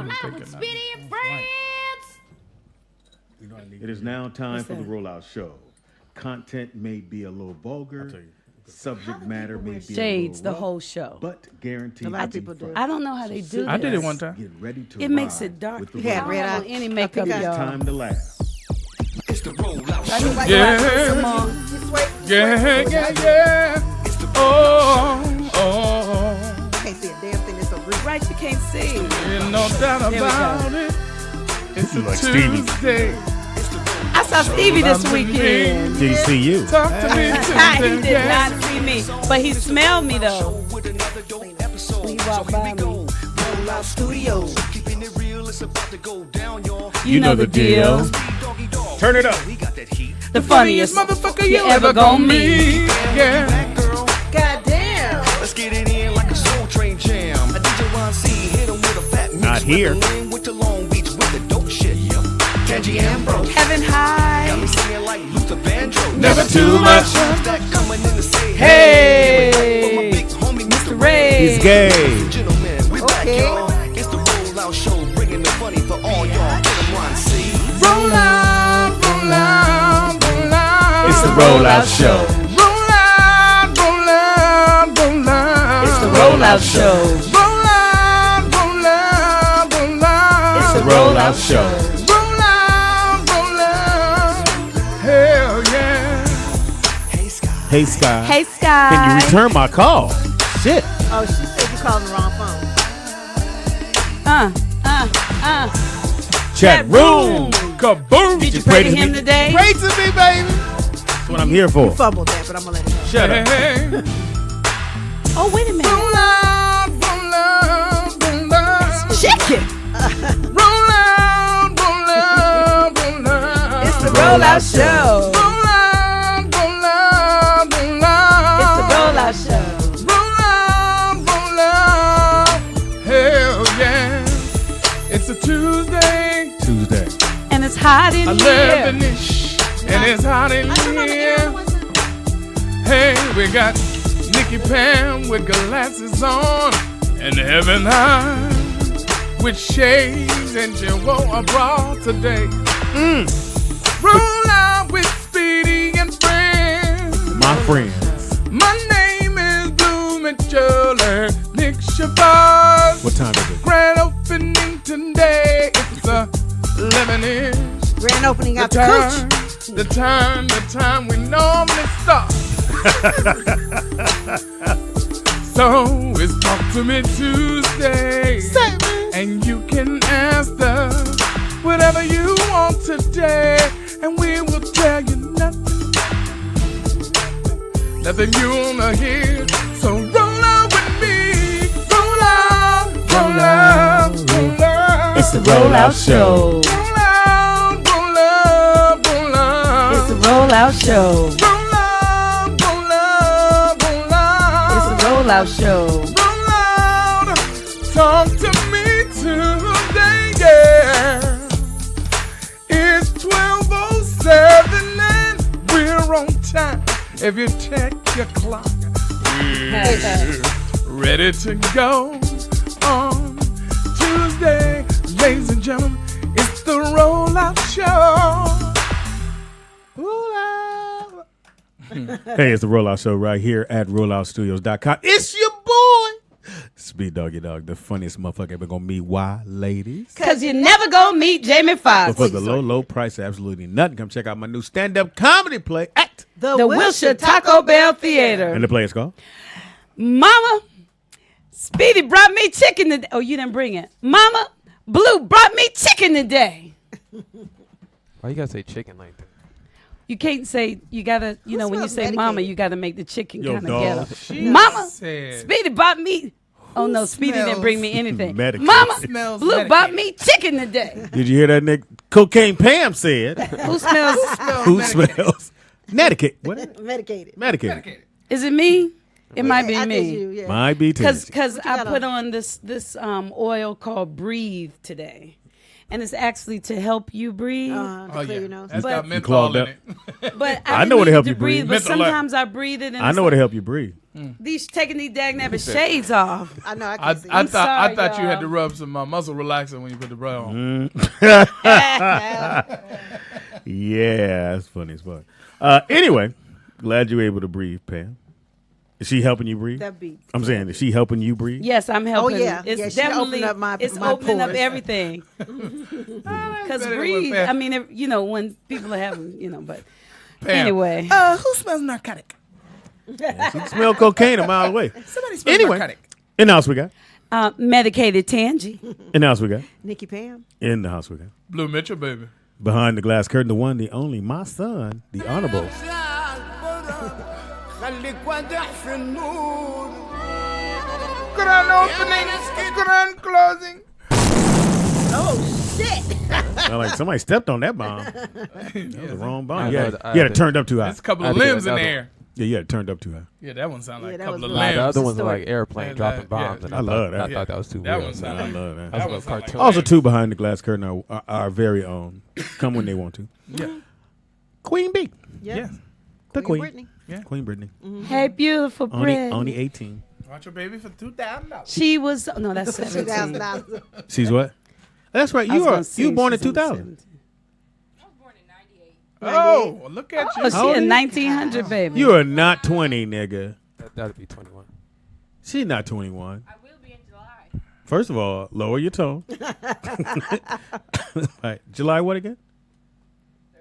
Rollout with Speedy and Friends. It is now time for the Rollout Show. Content may be a little vulgar. Subject matter may be shades a the little rough, whole show. but guaranteed. A lot of people do. I don't know how they do that. I did it one time. Get ready to It makes ride it dark. with the Yeah, Rollout. red eye. Any makeup, It's y'all. Time to laugh. It's the rollout I show. need to Yeah. come on. Yeah. Oh. Can't see a damn thing. It's so rude. Right, you can't see. Ain't no doubt There we go. about it. It's a like Stevie. Tuesday. I saw Stevie this weekend. Did he see you? Talk to me He did not see me, but he smelled me though. When he walked by me. Rollout Studios. Keeping it real, it's about to go down, y'all. You know the deal. Turn it up. He got that heat. The funniest motherfucker you ever gonna meet. Yeah. Back, girl. Goddamn. Let's get it in like a soul train jam. A DJ Ron C hit him with a fat mix. Not here. With the lane, with the Long Beach, with the dope shit. Yep. Kenji Ambrose. Heaven Got high. me singing like Luther Vandross. Never too much. That coming in to say, Hey. For my big homie, Mr. Ray. He's gay. Gentlemen, we're back, Okay. y'all. It's the Rollout Show, bringing the funny for all y'all. Get 'em, Ron C. Roll out, roll out, roll out. It's the Rollout Show. Roll out, roll out, roll out. It's the Rollout Show. Roll out, roll out, roll out. It's the Rollout Show. Roll out, roll out. Hell yeah. Hey, Scott. Hey, Sky. Hey Sky. Can you return my call? Shit. Oh, she said you calling the wrong phone. Chat room. Kaboom. Did you pray to him today? Pray to me, baby. That's what I'm here for. You fumbled that, but I'm gonna let it go. Shut up. Hey. Oh, wait a minute. Roll out, roll out, roll out. Chicken. Roll out, roll out, roll out. It's the Rollout Show. Roll out, roll out, roll out. It's the Rollout Show. Roll out. Hell yeah. It's a Tuesday, Tuesday. And it's hot in here. 11-ish, and it's hot in here. Hey, we got Nikki Pam with glasses on, and Heaven High with shades, and she wore a bra today. Roll out with Speedy and Friends. My friends. My name is Blue Mitchell and Nick Shabazz. What time is it? Grand opening today. It's 11-ish. Grand opening The out the cooch. time we normally start. So it's Talk to Me Tuesday. And you can ask us whatever you want today. And we will tell you nothing you wanna hear. So roll out with me. Roll out, roll out, roll out. It's the Rollout Show. Roll out, roll out, roll out. It's the Rollout Show. Roll out, roll out, roll out. It's the Rollout Show. Roll out. Talk to me today, yeah. It's 12:07 and we're on time. If you check your clock, we're ready to go on Tuesday. Ladies and gentlemen, it's the Rollout Show. Roll out. Hey, it's the Rollout Show right here at rolloutstudios.com. It's your boy, Speed Doggy Dog, the funniest motherfucker ever gonna meet. Why, ladies? Cause you never gonna meet Jamie But Foxx. for the low price of absolutely nothing, come check out my new stand-up comedy play at The Wilshire Taco Bell Theater. and the play is called Mama, Speedy brought me chicken today. Oh, you didn't bring it. Mama, Blue brought me chicken today. Why you gotta say chicken like that? You can't say, you gotta, you know, when you smells say mama, medicated? you gotta make the chicken Yo, kind of dog. ghetto. Mama, said- Speedy brought me. Oh no, Speedy didn't smells bring me anything. medicated? Mama, Smells Blue medicated. brought me chicken today. Did you hear that, Nick? Cocaine Pam said. Who smells? Who smells? Medicaid. What? Medicated. Medicaid. Is it me? It might be I me. did you, yeah. Might be tasty. Cause What you I got put on? on this oil called Breathe today, and it's actually to help you breathe. To Oh, clear yeah. your nose. That's But- got You menthol clogged in up. it. But I I know what to didn't help need you breathe. But Menthol alert. sometimes I breathe it. And I it's know what to like, help you breathe. These taking these dagnabbit shades off. I know. I I, can see. I I'm thought I sorry, thought you had y'all. to rub some muscle relaxer when you put the bra on. Yeah, that's funny as fuck. Anyway, glad you were able to breathe, Pam. Is she helping you breathe? That beat. I'm saying, is she helping you breathe? Yes, I'm helping. yeah. It's Yeah, she definitely opened up my opening up pores. everything. Because better breathe. with Pam. I mean, when people are having, but Pam. anyway. Who smells narcotic? She smell cocaine a mile away. Somebody smells Anyway, narcotic. in the house we got. Medicated Tangy. In the house we got. Nikki Pam. In the house we got. Blue Mitchell, baby. Behind the glass curtain, the one, the only, my son, the honorable. Grand opening, grand closing. Oh shit! Sound like somebody stepped on that bomb. That was the wrong bomb. I You know had that- you had it turned up too high. There's a couple I of had to get limbs in another there. Yeah, you had it turned up too high. Yeah, that one sounded like Yeah, a that couple was of good. The limbs. other ones are like Story. airplane Yeah, dropping yeah. bombs. And I love that. I thought that was too That real. one so sounded- I love that. That That's one a sounded cartoon. like Also, two behind the glass curtain are our very own. Come when they want to. Yeah. Queen B. Yes. The Queen. Brittany. Queen Brittany. Hey, beautiful Brittany. Only 18. Watch your baby for $2,000. She was, no, that's 17. $2,000. She's what? That's right. I was You gonna are say you born in she's only 2000. 17. Oh, look at you. Oh, she How old a are you? 1900 baby. You are not 20, nigga. That'd be 21. She's not 21. I will be in July. First of all, lower your tone. Right. July what again?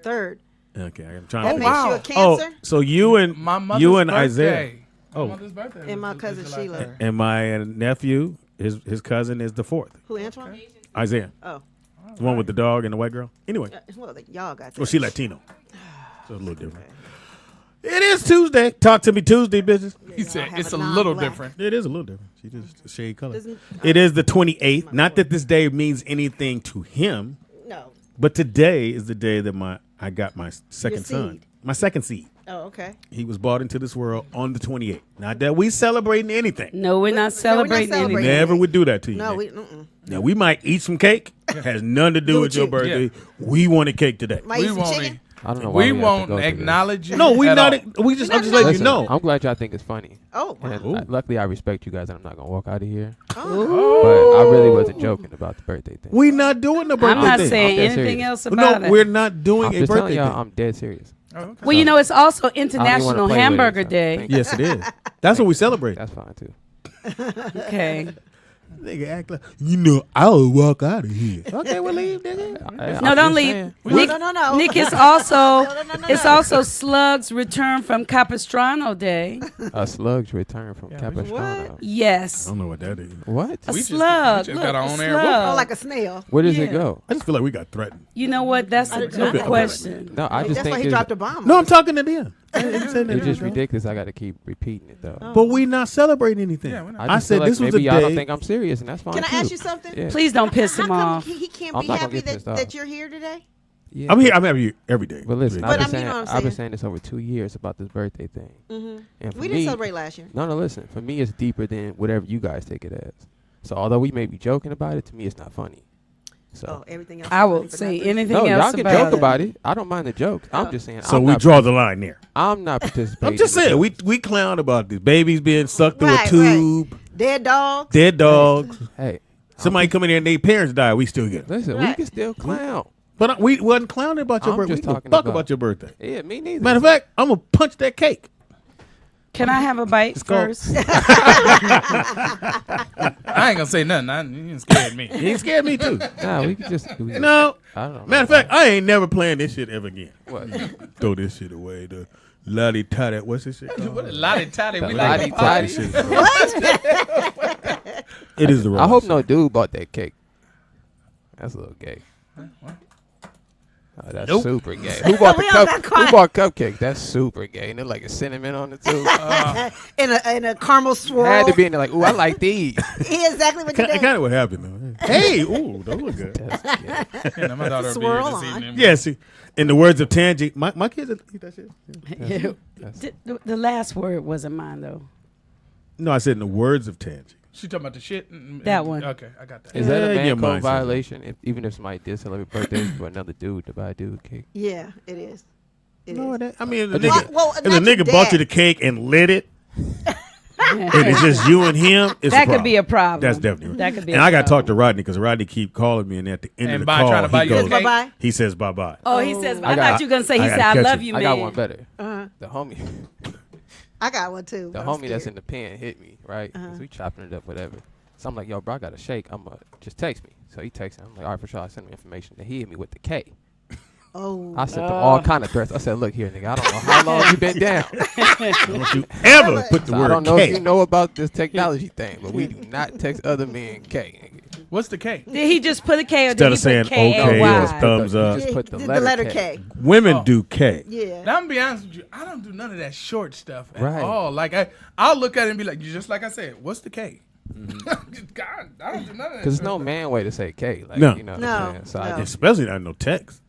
Third. Okay, I'm trying That to makes wow. you a Cancer. so you and My mother's you and birthday. Isaiah. My Oh. mother's birthday. And my was cousin July Sheila. 3rd. And my nephew, his cousin is the 4th. Who, Antoine? Isaiah. Oh. The one with the dog and the white girl. Anyway. Well, y'all got that. Well, she Latino. So it's a little different. It is Tuesday. Talk to me Tuesday, bitches. He said have it's a a little non-black. different. It is a little different. She just a shade color. Doesn't- It is the 28th. Not that this day means anything to him, No. but today is the day that I got my second son. seed. My second seed. Oh, okay. He was brought into this world on the 28th. Not that we celebrating anything. No, we're not celebrating anything. celebrating. Never would do that to you. No, Nick. we. Now we might eat some cake. Has nothing to do with your you. birthday. We want a cake today. Might We eat some won't. chicken. I don't know why We have to won't go through this. acknowledge you. No, we at not. all. We just. I'm just not letting you Listen, know. I'm glad y'all think it's funny. Oh, wow. And luckily, I respect you guys, and I'm not gonna walk out of here. Oh. But I really wasn't joking about the birthday thing. We not doing the birthday I'm not thing. saying I'm dead anything serious. else about No, it. we're not doing I'm a just telling birthday y'all, thing. I'm dead serious. Oh, okay. Well, you know, it's also wanna International play with it, Hamburger so Day. thank you. Yes, it is. That's what we celebrate. That's fine too. Okay. Nigga act like I would walk out of here. Okay, we'll leave, nigga. No, don't leave. Nick, No. Nick is also no, it's no. also Slug's return from Capistrano Day. A slug's return from Capistrano. I Yes. don't know what that is. What? A We just- slug. we just Look, got our a own air. slug. Oh, like a snail. Where does Yeah. it go? I just feel like we got threatened. You know what? That's a I good feel- question. No, I just That's think why he it's, dropped a bomb. No, I'm talking to them. I didn't say it's nothing. just ridiculous. I got to keep repeating it though. But we not celebrating anything. Yeah, we're not. I, I just said feel like this was maybe a y'all don't day. think I'm serious, and that's fine. Can I too. ask you something? Yeah. Please don't piss How him come off. he can't I'm be not gonna happy get that, pissed off. that you're here today? Yeah. I'm here. I'm happy every day. But listen, Really. I've been you saying, know what I'm I've been saying. saying this over 2 years about this birthday thing. Mm-hmm. And for We me, didn't celebrate last year. No, listen. For me, it's deeper than whatever you guys take it as. So although we may be joking about it, to me, it's not funny. So Oh, everything else. I is will funny, but say not this. anything no, else y'all can about joke it. about it. I don't mind the jokes. I'm just saying. So I'm we not draw the line there. I'm not participating. I'm just in the saying, joke. we clown about this. Babies being sucked through a Right, tube, Dead dogs. dead dogs. Hey, Somebody come in there and their parents die. We still get it. listen. We Right. can still clown. But we wasn't clowning about your I'm birthday. We just give a talking fuck about- about your birthday. Yeah, me neither. Matter of fact, I'm going to punch that cake. Can I have a bite Let's go. first? I ain't gonna say nothing. You scared me. He ain't scared me too. Nah, we can just. No. I don't know. Matter of fact, I ain't never playing this shit ever again. what? Throw this shit away. The lottie toddy. What's this shit called? What a lottie toddy. We Lottie like toddy. Shit. It is the wrong I hope shit. no dude bought that cake. That's a little gay. Oh, that's Nope. super gay. Who bought the We all cup? got quiet. Who bought cupcake? That's super gay. And they're like a cinnamon on the tube. in a caramel swirl. Had to be in there like, ooh, I like these. He exactly what you Kind did. of what happened though. Hey, ooh, those look good. That's gay. Yeah, my daughter will be Swirl here this on. evening. Yeah, see, in the words of Tangy, my kids eat that shit. That's- The last word wasn't mine though. No, I said in the words of Tangy. She talking about the shit. That one. Okay, I got that. Is that a Yeah, your man code mind says violation? Even if somebody did celebrate birthdays for another dude to buy a dude cake? Yeah, it is. It No, is. I mean, if a Well, nigga, well, if a not your nigga bought you dad. the cake and lit it, and it's just you and him, it's That a could be a problem. That's definitely That could be. And a I got to problem. talk to Rodney because Rodney keep calling me, and at the end of the trying call, to buy he you a goes, cake. Bye-bye. he says bye-bye. Oh, he says. I I got- thought you were gonna say. He I said, gotta "I catch love it. you, I man." got one better. Uh-huh. The homie, I got one too. the homie that's in the pen hit me, right? 'Cause we chopping it up, whatever. So I'm like, yo, bro, I got a shake. Just text me. So he texted me. I'm like, all right, for sure. I sent him information. Then he hit me with the K. Oh. I sent them all kind of threats. I said, look here, nigga. I don't know how long you been down. Don't you ever put the So I word don't know K. if you know about this technology thing, but we do not text other men K. Nigga. What's the K? Did he just put a K or Instead did of he saying put K okay A or Y? thumbs You up, just put the The letter K. women Oh. do K. Yeah. Now I'm gonna be honest with you. I don't do none of that short stuff at Right. all. Like I'll look at it and be like, just like I said, what's the K? God, I don't do none of that. Because there's short no stuff. man way to say K. Like, No. you know what No, I'm saying? So I no. just, Especially not no text.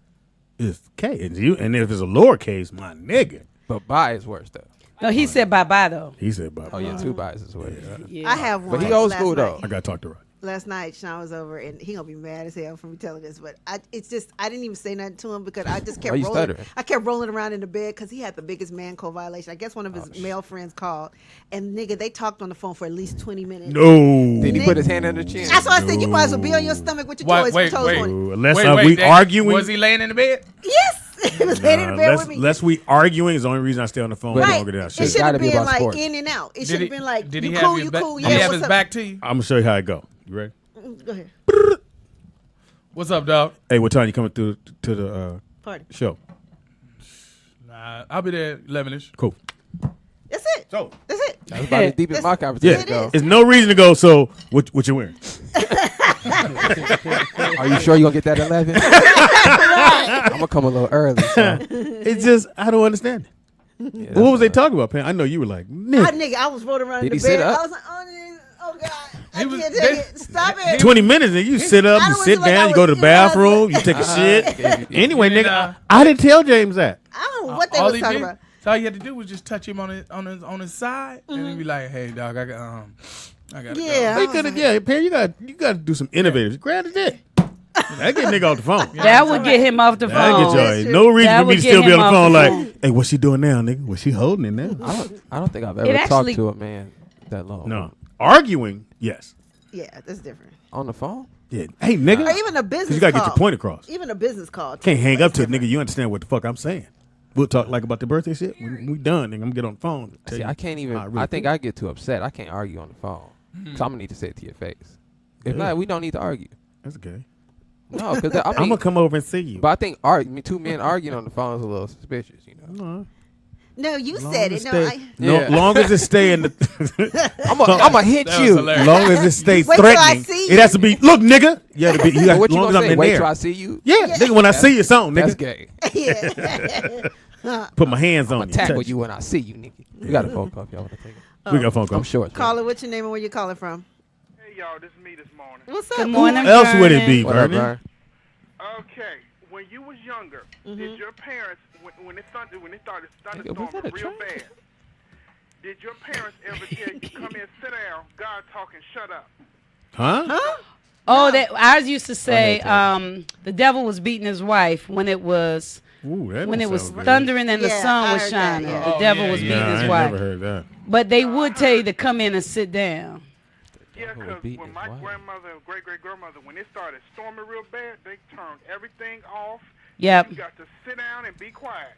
It's K. And if it's a lowercase, my nigga. but bye is worse, though. No, he said bye bye though. He said bye. Oh, yeah, 2 byes is worse. Yeah. I have one. But he old last school, night. though. I got to talk to Rodney. Last night, Sean was over, and he gonna be mad as hell for me telling this, but it's just I didn't even say nothing to him because I just kept Why you rolling. stuttering? I kept rolling around in the bed because he had the biggest man code violation. I guess one of his male friends called, and nigga, they talked on the phone for at least 20 minutes. No. Did he put his hand under the chin? That's why I said you might as well be on your stomach with your toes Wait. pointed. Unless Wait, we Dave, arguing. Was he laying in the bed? Yes, he was laying in the bed with me. Unless we arguing is the only reason I stay on the phone Right. longer than I It should. should gotta have be been about like sports. in and out. It Did should he have been like Did you he cool, have you his back? cool. Did he Yeah, have what's his up? back to you? I'm going to show you how it go. You ready? Go ahead. What's up, dog? Hey, what time you coming through to the Party. show? Nah, I'll be there 11ish. Cool. That's it. So, That's it. That's about as deep as my yeah, conversation It goes. is. there's no reason to go. So, what you wearing? Are you sure you going to get that 11? I'm going to come a little early. So. It's just, I don't understand it. Yeah, What was they that's talking about, Pam? I know you were like, I nigga, was rolling around Did in he the sit bed. up? I was like, oh God, I He was- can't take it. Stop it. 20 minutes and you sit up, I you don't sit feel like down, I you go to was- the bathroom, you take a shit. Anyway, You didn't, nigga, I didn't tell James that. I don't know what they all was he talking did- about. So all you had to do was just touch him on his side, and then be like, "Hey, dog, I got Yeah. He could have, yeah, Pam, you got to do some innovative. Grab the dick. That get nigga off the phone. That would get him off the That phone. get That's y'all. true. No reason That for me would to get still be him on the off phone the like, phone. hey, what's she doing now, nigga? What's she holding it now? I don't think I've It ever actually- talked to a man that long. No. Arguing, yes. Yeah, that's different. On the phone? Yeah. Hey, nigga. Or even a business you got to call. get your point across. Even a business call. Can't hang up to it, Different. nigga. You understand what the fuck I'm saying. We'll talk like about the birthday shit. When we done, nigga, I'm going to get on the phone. and tell See, you I can't even. how really I think feel. I get too upset. I can't argue on the phone. So I'm gonna need to say it to your face. If not, we don't need to argue. That's okay. No, because I I'm mean, going to come over and see you. but I think two men arguing on the phone is a little suspicious. You know, No, you Long said as it. No, stay- I. Yeah. long as it stay in the... I'm gonna hit That was you. hilarious. long as it stays Wait till I threatening. see It you. has to be, look, nigga. You got to be, you got, What you long as gonna I'm say? in Wait there. till I see you. Yeah, nigga, when I see you, something, That's nigga. gay. Yeah. Put my hands I'm on gonna you. tackle touch you when I see you, nigga. We got a phone call if y'all want to take it. We got a phone call. I'm sure. Caller, what's your name and where you calling from? Hey y'all, this is me this morning. What's up? Good morning. Who else would it Vernon. be, What up, Vernon? Vern? Okay, when you was younger, did your parents when it started Nigga, was thunderstorming that a real train? bad? Did your parents ever tell you come in, sit down, God talking, shut up? Huh? Oh, that ours used to say ahead, the devil was beating his wife when it was Ooh, that when don't it was sound good. thundering and the Yeah, sun I was heard that, shining. yeah. The devil yeah, was yeah. beating Nah, I his ain't wife. never heard that. But they would tell you to come in and sit down. Yeah, Who was because beating when his my wife? grandmother and great-great-grandmother, when it started storming real bad, they turned everything off. Yep. You got to sit down and be quiet.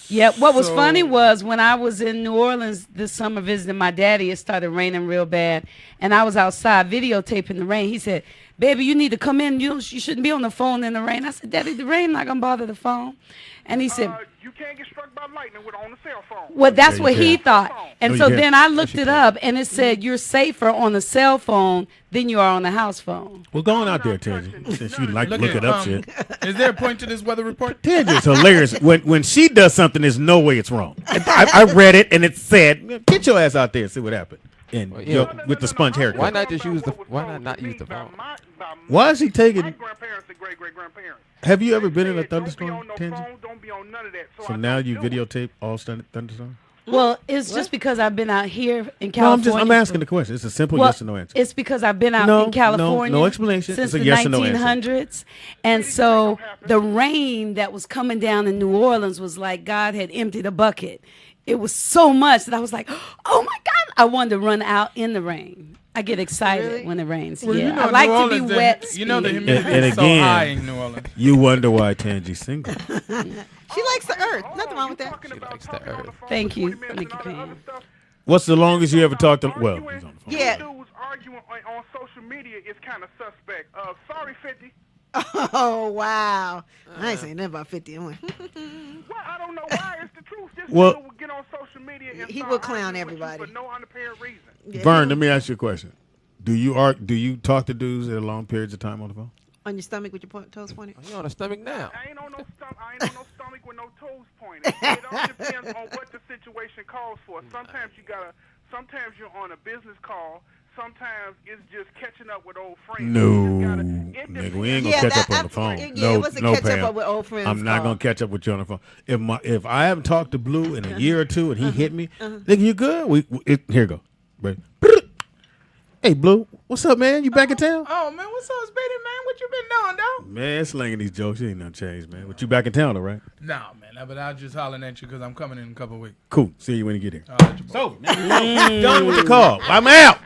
Yep. What was So- funny was when I was in New Orleans this summer visiting my daddy, it started raining real bad. And I was outside videotaping the rain. He said, baby, you need to come in. You shouldn't be on the phone in the rain. I said, Daddy, the rain not going to bother the phone. And he said, You can't get struck by lightning on the cell phone. well, that's you what he can. thought. And No, so you can't. then I looked you it can. up, and it said you're safer on a cell phone than you are on a house phone. Well, go on out there, Tangy. Since you like to look at, it up, shit. Is there a point to this weather report? Tangy's hilarious. When she does something, there's no way it's wrong. I read it, and it said, get your ass out there and see what happened. And Well, yeah. with the sponge haircut. Why not just use the? Why not use the phone? Why is he taking- My grandparents and great-great-grandparents. Have you ever been in a Don't be thunderstorm, on no Tangy? phone, don't be on none of that. So I now don't you do it. videotape all thunderstorms? Well, it's just because I've been out here in No, I'm California. asking the question. It's a simple Well, yes or no answer. It's because I've been out No, in California. no explanation. Since It's a the yes or no answer. 1900s. And so the rain that was coming down in New Orleans was like God had emptied a bucket. it was so much that I was like, oh my God. I wanted to run out in the rain. I get excited Really? when it rains. Well, yeah, you know, I like New to Orleans, be wet. You know the speed. humidity And is so again, high in New Orleans. You wonder why Tangi's single. She likes the earth. Nothing wrong with that. She likes the earth. Thank you, Nicky Pam. What's the longest you ever talked to? Well, he's on the phone. Yeah. Dudes arguing on social media is kind of suspect. Sorry, 50. Oh, wow. I ain't saying nothing about 50. I'm like, Well, I don't know why. It's the truth. This Well- dude will get on social media and He start will clown arguing with you everybody. for no unapparent reason. yeah, Vern, let me ask you a question. Do you talk to dudes at long periods of time on the phone? on your stomach with your toes pointed. You on the stomach now? I ain't on no stomach with no toes pointed. It all depends on what the situation calls for. Sometimes you're on a business call. Sometimes it's just catching up with old friends. No, It nigga, we ain't gonna Yeah, catch that- up on the phone. yeah, it was a no, catch Pam. up with old friends. I'm not call. gonna catch up with you on the phone. If I haven't talked to Blue in a year or two and he hit me, nigga, you good? Here you go. Ready? Hey, Blue, what's up, man? You back in town? Oh man, what's up, Speedy man? What you been doing, dog? Man, slinging these jokes, you ain't nothing changed, man. But you back in town, though, right? Nah, man, but I was just hollering at you because I'm coming in a couple of weeks. Cool. See you when you get here. I'll let you So, done with the call. I'm out.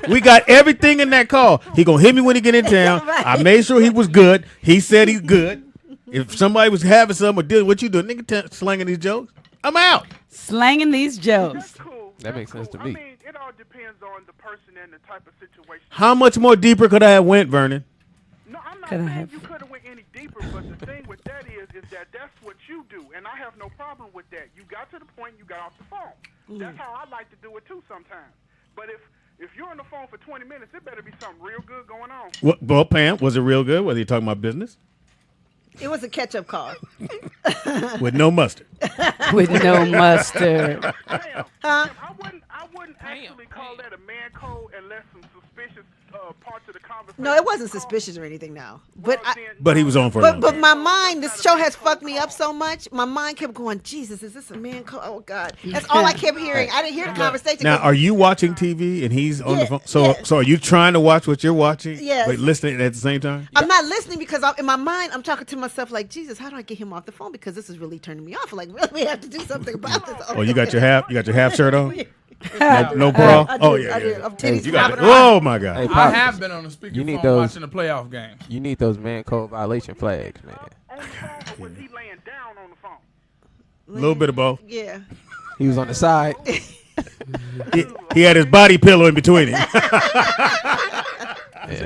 We got everything in that call. He gonna hit me when he get in town. I made sure he was good. He said he's good. If somebody was having something or doing what you doing, nigga slanging these jokes, I'm out. Slanging these jokes. That's cool. That makes sense to me. I mean, it all depends on the person and the type of situation. How much more deeper could I have went, Vernon? No, I'm not Could I saying have- you could have went any deeper, but the thing with that is that that's what you do, and I have no problem with that. You got to the point, you got off the phone. That's how I like to do it too sometimes. But if you're on the phone for 20 minutes, it better be something real good going on. Well, Pam, was it real good? Whether you talking about business It was a catch up call. with no mustard? With no mustard. Damn, I wouldn't actually call that a man code unless some suspicious parts of the conversation. No, it wasn't suspicious or anything now. But But he was on for a long But time. my mind, this show has fucked me up so much. My mind kept going, Jesus, is this a man code? Oh, God. That's all I kept hearing. I didn't hear the conversation. Now, 'cause- are you watching TV and he's on the Yeah, phone? So, yeah. so are you trying to watch what you're watching? Yes. But listening at the same time? I'm not listening because in my mind, I'm talking to myself like, Jesus, how do I get him off the phone? Because this is really turning me off. Like, really, we have to do something about this. Oh, you got your half shirt on? Yeah. No bra? I Oh, do, yeah, I do. yeah. I'm titties You got it. popping out. Oh, my God. Hey, I Pops, have been on the speakerphone You need those- watching the playoff games. You need those man code violation flags, man. On the phone, or was he laying down on the phone? A little bit of both. Yeah. He was on the side. He had his body pillow in between him.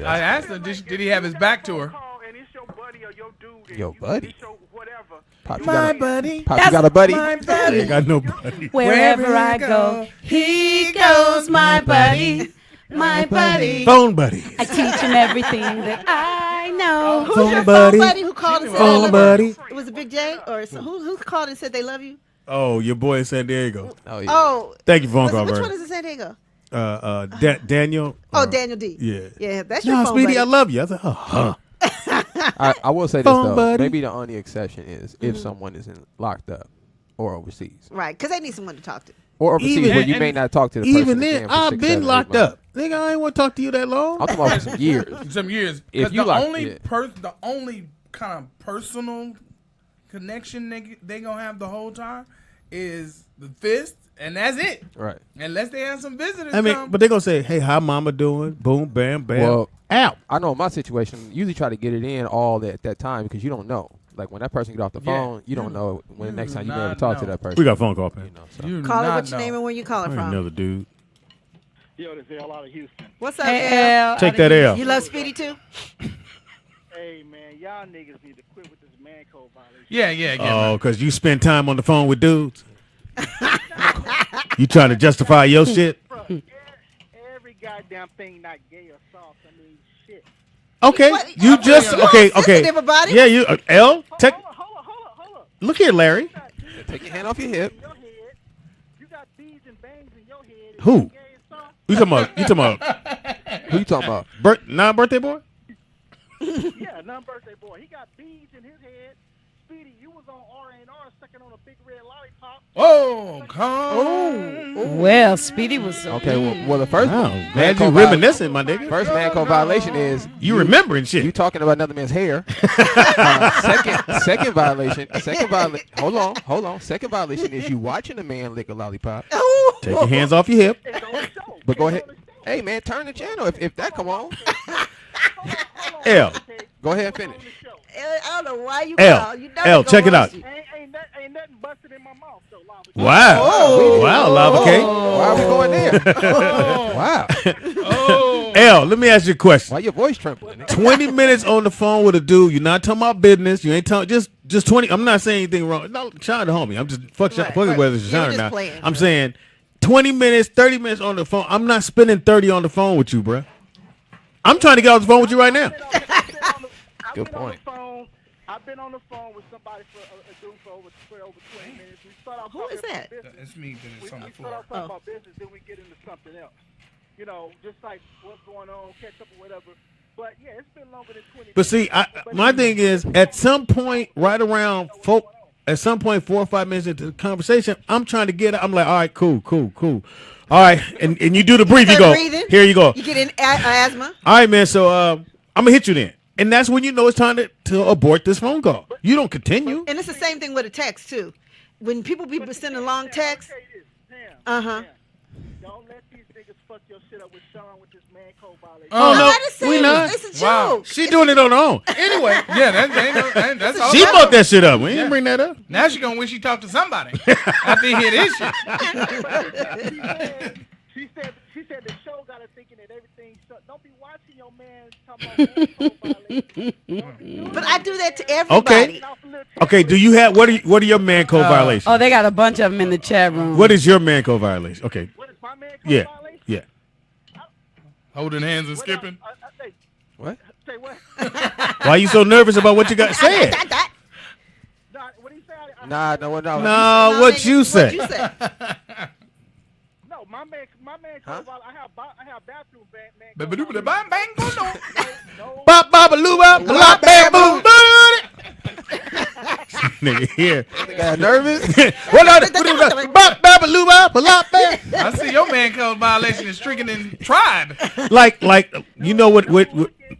I asked him, did he have his back to her? Call and it's your buddy or your dude. and Your you- buddy? It's your whatever. Pop, you My got a, buddy. Pop, you got a buddy? I ain't got no buddy. Wherever I go, he goes, my buddy. My buddy. Phone buddy. I teach him everything that I know. Who's Phone your buddy. phone buddy who called and said Phone they love buddy. you? It was a Big J? Or who called and said they love you? Oh, your boy in San Diego. Oh, yeah. Oh. Thank you for phone call, Which one Vernon. is in San Diego? Daniel. Oh, Daniel D. Yeah. Yeah, that's your No, phone Speedy, buddy. I love you. I said, huh. I will say this, Phone though. buddy. Maybe the only exception is if someone is locked up or overseas. Right, because they need someone to talk to. Or overseas Even- where you and- may not talk to the person Even then, again for I've 6, been 7, 8 locked months. up. Nigga, I ain't want to talk to you that long. I'm talking about for some years. Some years. If 'Cause you the like- only yeah. the only kind of personal connection they gonna have the whole time is the fist, and that's it. Right. Unless they have some visitors. I mean, come. but they going to say, hey, how mama doing? Boom, bam, bam. Well, out. I know in my situation, usually try to get it in all at that time because you don't know. Like when that person get off the Yeah. phone, you don't know when the next do time you may not ever talk to know. that person. We got a phone call, man. You know, so. You do Call it not what's your know. name and where you calling from. Another dude. Yo, this is L out of Houston. What's up, Hey, Al? Al, Take I that didn't- L. You love Speedy too? Hey, man, y'all niggas need to quit with this man code violation. Yeah. Oh, because you spend time on the phone with dudes? You trying to justify your shit? Bro, every goddamn thing not gay or soft. I mean, shit. Okay. What? You just, okay. sensitive about it. Yeah, you, L, take, Hold up. look here, Larry. Take your hand off your hip. In your head, you got beads and bangs in your head. Is Who? that gay and soft? You talking about Who you talking about? non-birthday boy? Yeah, non-birthday boy. He got beads in his head. Speedy, you was on R&R second on a big red lollipop. Oh, come. Well, Speedy was Okay, well the first Wow, man glad you code reminiscing, my nigga. First man code violation is You remembering shit. you talking about another man's hair. Second violation. Hold on. Second violation is you watching a man lick a lollipop. Take your hands off your hip. It's on the show. But go ahead. Hey man, turn the channel if that come on. L. Go ahead and finish. I don't know why you L. called. You know L, they check gonna it out. roast you. Ain't nothing busted in my mouth though, Lava. Wow. Wow, Lava Cake. Why are we going there? Wow. Oh. L, let me ask you a question. Why your voice trembling? 20 minutes on the phone with a dude. You're not talking about business. You ain't talking just 20. I'm not saying anything wrong. No, shout out to homie. I'm just fucking Right. whether it's You shout were or just not. playing. I'm saying 20 minutes, 30 minutes on the phone. I'm not spending 30 on the phone with you, bruh. I'm trying to get off the phone with you right now. Good point. I've been on the phone with somebody for a dude for over 20 minutes. We start off Who is talking that? about business. It's me doing We something start for. off talking about business, then we get into something else. You know, just like what's going on, catch up or whatever. But yeah, it's been longer than 20 But see, my thing is, at some point, right around 4 or 5 minutes into the conversation, I'm trying to get. I'm like, all right, cool. All right, and you do the brief. You Start go. breathing. Here you go. You get in asthma. All right, man. So I'm gonna hit you then, and that's when you know it's time to abort this phone call. You don't continue. And it's the same thing with a text too. When people be sending long texts, Don't let these niggas fuck your shit up with Sean with this man code violation. Oh no, I just we said not. it's a Wow. joke. She doing it on her own. Anyway, yeah, that's all. She brought that shit up. We didn't bring that up. Now she gonna wish she talked to somebody after he hear this shit. She said the show got her thinking that everything's shut. Don't be watching your man talking about man code violation. But I do that to everybody. Okay. Do you have what are your man code violations? Oh, they got a bunch of them in the chat room. What is your man code violation? Okay. What is my man code Yeah. violation? Yeah. Holding hands and skipping. What? Say what? Why you so nervous about what you got said? Nah, what do you say? No. No, what you say? What you say? No, my man code violation. I have bathroom man. Bang bang boom. No. Bop bop a loo bop a lop bam boom. Nigga here. Got nervous? Bop bop a loo bop a lop bam. I see your man code violation is stricken in tribe. Like you know what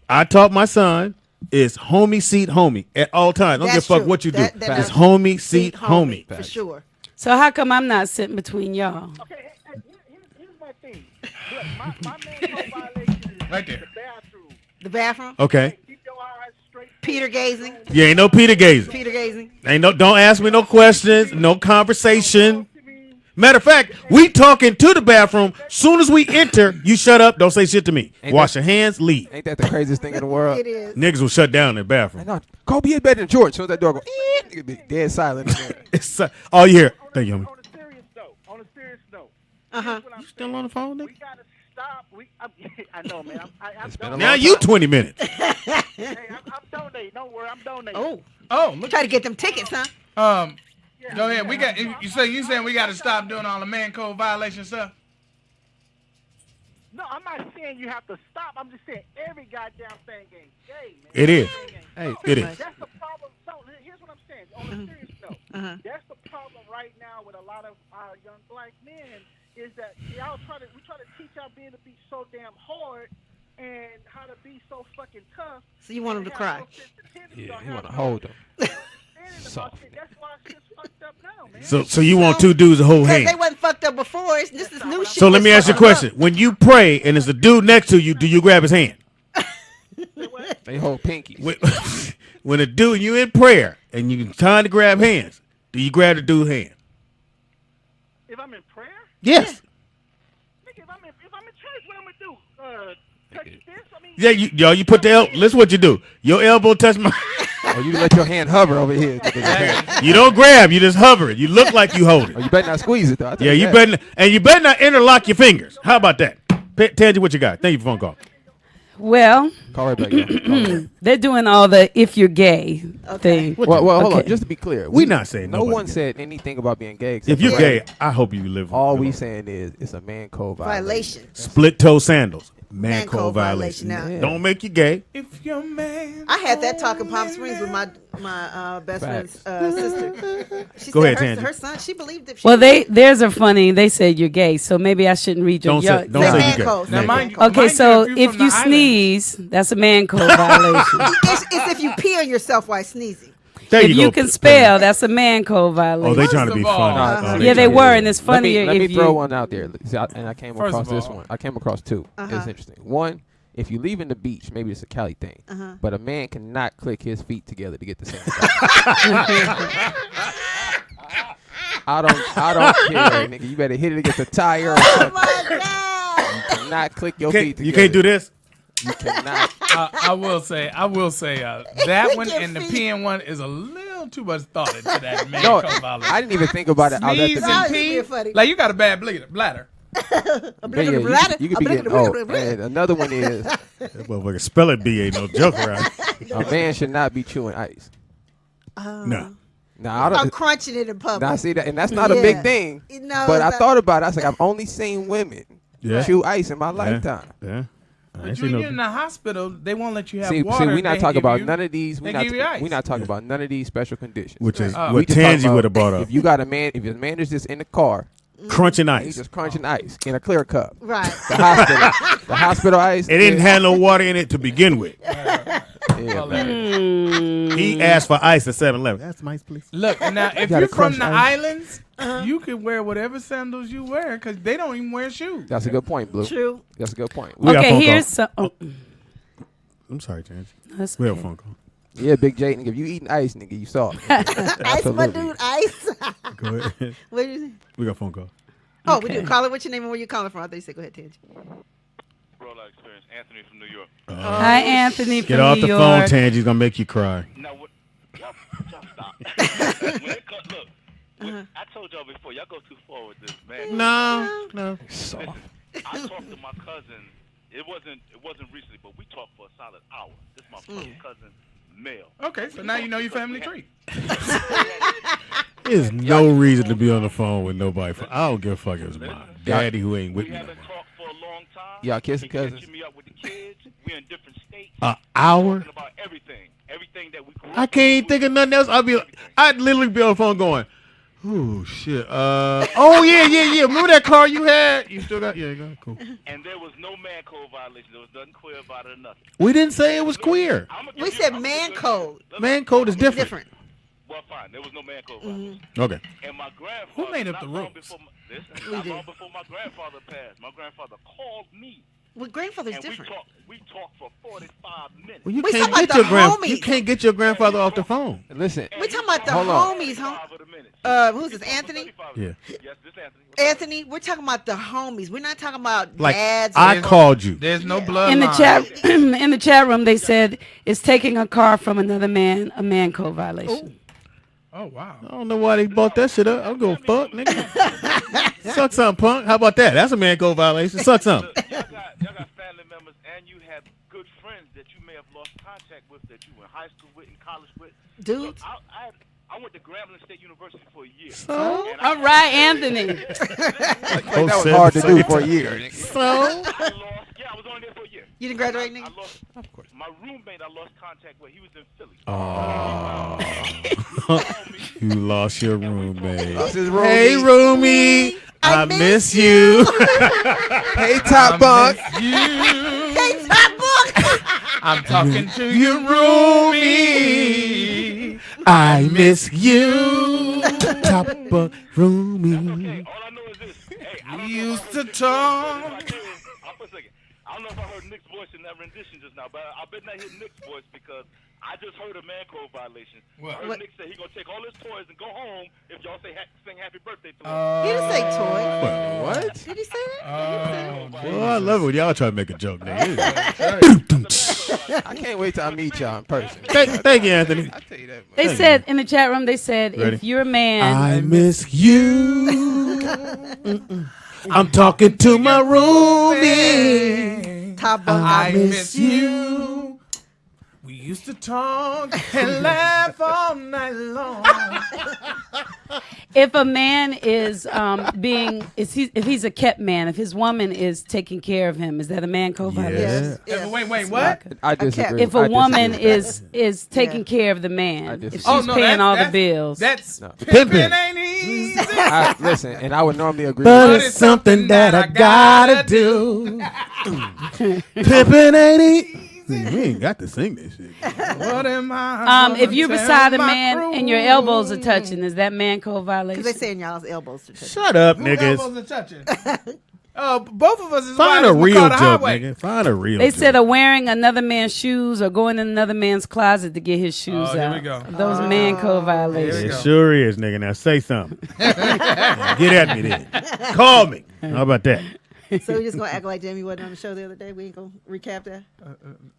I taught my son is homie seat homie at all times. Don't give a That's fuck true. what you do. That It's is homie seat homie. for sure. So how come I'm not sitting between y'all? Okay, here's my thing. Look, my man code violation is Right there. the bathroom. The bathroom. Okay. Keep your eyes straight. Peter gazing. You ain't no Peter gazing. Peter gazing. Don't ask me no questions, no conversation. Matter of fact, we talking to the bathroom. Soon as we enter, you shut up. Don't say shit to me. Wash your hands, leave. Ain't that the craziest thing in the world? It is. Niggas will shut down in the bathroom. No, Kobe is better than George. So that door go, nigga be dead silent. It's all you hear. Thank you, homie. On a serious note. Uh-huh. You Still on the phone, nigga? We gotta stop. I know, man. I'm been a Now long you time. 20 minutes. Hey, I'm donating. Don't worry, I'm donating. Oh, look. Try to get them tickets, huh? Go ahead. We got. You saying we got to stop doing all the man code violation stuff? No, I'm not saying you have to stop. I'm just saying every goddamn thing ain't gay, man. It is. Hey, It is. That's the problem. So here's what I'm saying. On a serious note, that's the problem right now with a lot of our young black men is that we try to teach our men to be so damn hard and how to be so fucking tough. So you want them to cry. Yeah, you want to hold them. Soft. That's why shit's fucked up now, man. So you want two dudes to hold Because they hands. wasn't fucked up before. This is new shit. So let me ask you a question. When you pray and there's a dude next to you, do you grab his hand? They hold pinkies. When a dude, you in prayer and you trying to grab hands, do you grab the dude's hand? If I'm in prayer, Yes. nigga, if I'm in church, what I'm gonna do? Touch this? I mean, Yeah, you put the elbow. Listen what you do. Your elbow touch my. Or you let your hand hover over here. You don't grab. You just hover it. You look like you hold Or it. you better not squeeze it though. I tell Yeah, you that. better not interlock your fingers. How about that? Tangy, what you got? Thank you for phone call. Well, Call right back. Yeah. they're doing all the if you're gay thing. Well, hold on. Okay. Just to be clear, We not saying no nobody one gay. said anything about being gay. except If you're for- gay, I hope you live. all we saying is it's a man code violation. Violation. Split toe sandals. man code violation. Now. Yeah. Don't make you gay. If your man. I had that talk in Palm Springs with my best friend's sister. She Go said ahead, Tangy. her son. She believed if she Well, theirs are funny. They said you're gay, so maybe I shouldn't read your. Don't say say man you gay. code. Now, Man mind code. you, Okay, so you're if from the you island. sneeze, that's a man code violation. it's if you pee on yourself while sneezing. There If you go. can spell, that's a man code Oh, violation. they trying to be First of all- funny. Oh, Yeah, they trying to were, be and it's Let funnier me if throw you. one out there. See, and I came First across of this all- one. I came across two. It's interesting. One, if you leave in the beach, maybe it's a Cali thing, but a man cannot click his feet together to get the same size. I don't care, nigga. You better hit it against a tire or Oh something. my God. You cannot click your You feet can't, together. you can't do this. You cannot. I will say, that one Your and the feet. peeing one is a little too much thought into that man No, code violation. I didn't even think about it. Sneeze Nah, and it's pee, being funny. like you got a bad bladder. You could be getting old. And another one is That motherfucker spelling bee ain't no joke around. a man should not be chewing ice. No. Now I I'm don't. crunching it in public. Now see that, and that's not a big Yeah. thing. No, But I it's not. thought about it. I was like, I've only seen women Yeah. chew ice in my lifetime. Yeah. I But ain't when seen you're in no. the hospital, they won't let you have See, water. we not They talking give about you- none of these. they give you ice. We not talking about none of these special conditions. Which is Right. We what just talking Tangy about would have brought up. If you got a man, if your man is just in the car, Crunching he's ice. just crunching ice in a clear cup. Right. The hospital ice. It didn't have no water in it to begin with. Yeah, man. He asked for ice at 7-Eleven. That's some ice, please. Look, now if gotta you're from crunch the ice. islands, you can wear whatever sandals you wear because they don't even wear shoes. That's a good point, Blue. True. That's a good point. We got a Okay, phone here's call. some. Oh, I'm sorry, Tangy. that's We have a okay. phone call. Yeah, Big J, nigga, if you eating ice, nigga, you saw it. Ice, my Absolutely. dude, ice. Go ahead. What did you say? We got a phone call. Oh, we Okay. do. Call it. What's your name and where you calling from? I thought you said go ahead, Tangy. Rollout experience. Anthony from New York. Hi, Anthony Get from off New the York. phone, Tangy's gonna make you cry. Now what? Y'all stop. When it comes, look. I told y'all before. Y'all go too far with this, man. No. Listen, I talked to my cousin. It wasn't recently, but we talked for a solid hour. This is my first cousin, male. Okay, so now you know your family tree. There's no reason to be on the phone with nobody. I don't give a fuck. It was my daddy who ain't with We me no haven't more. talked for a long time. Y'all kissing He catching cousins? me up with the kids. We're in different states. An hour? Talking about everything that we grew I up can't with. think of nothing else. I'd literally be on the phone going, oh shit. Oh yeah. Remember that car you had? You still got? Yeah, cool. And there was no man code violation. There was nothing queer about it or nothing. We didn't say it was queer. We said man code. Man code is different. Different. Well, fine. There was no man code violation. Okay. And my grandfather. Who made up not the long rules? Before not long before my grandfather passed, my grandfather called me. Well, grandfather's And different. we talked for 45 minutes. Well, you We can't talking get about your the homies. You can't get your grandfather off the phone. Listen, We talking about the Hold on. homies, huh? 35 of the minutes. Who's this? Anthony? Yeah. Yes, this Anthony. What's up? Anthony, we're talking about the homies. We're not talking about Like dads. I or- called you. There's no blood In the line. chat, in the chat room, they said it's taking a car from another man, a man code violation. Oh wow. I don't know why they bought that shit up. I'm going fuck, nigga. Suck something, punk. How about that? That's a man code violation. Suck something. Y'all got family members, and you have good friends that you may have lost contact with, that you were in high school with, in college with. Dudes. Look, I went to Grambling State University for a year. So? All right, Anthony. that was hard to do for a year. So? I was only there for a year. You didn't graduate, I nigga? lost, of course. My roommate, I lost contact with. He was in Philly. You lost your roommate. Lost his Hey, roomie. roomie. I miss you. Hey, top bunk. Hey, top book. I'm talking to your roomie. I miss you. Top of roomie. All I know is this. Hey, I We don't know used if I to heard- talk. What I did is- for a second. I don't know if I heard Nick's voice in that rendition just now, but I bet not hear Nick's voice because I just heard a man code violation. What? I heard What? Nick say he gonna take all his toys and go home if y'all sing happy birthday to him. He didn't say toy. What? Did he say that? Well, I love it when y'all try to make a joke, nigga. I can't wait till I meet y'all in person. Thank you, Anthony. I tell you that, man. They said in the chat room, they said Ready? if you're a man, I miss you. I'm talking to my roomie. Top book. I miss you. We used to talk and laugh all night long. If a man is if he's a kept man, if his woman is taking care of him, is that a man code violation? Yes. Wait, what? I disagree. If a woman is taking care of the man, if she's paying all the bills, That's No. pimping ain't easy. Listen, and I would normally agree. But with it's something that I gotta do. Pimpin' ain't easy. We ain't got to sing this shit. What am I? if you're gonna beside a tell my man crew? and your elbows are touching, is that man code Because violation? they saying y'all's elbows. To touch. Shut up, Who niggas. elbows are touching? Both of us is Find wide a as real McCarter joke, Highway. nigga. Find a real They joke. said wearing another man's shoes or going in another man's closet to get his shoes here out. we go. Those man code Here violations. we It go. sure is, nigga. Now say something. Get at me then. Call me. How about that? So we just gonna act like Jamie wasn't on the show the other day. We ain't gonna recap that.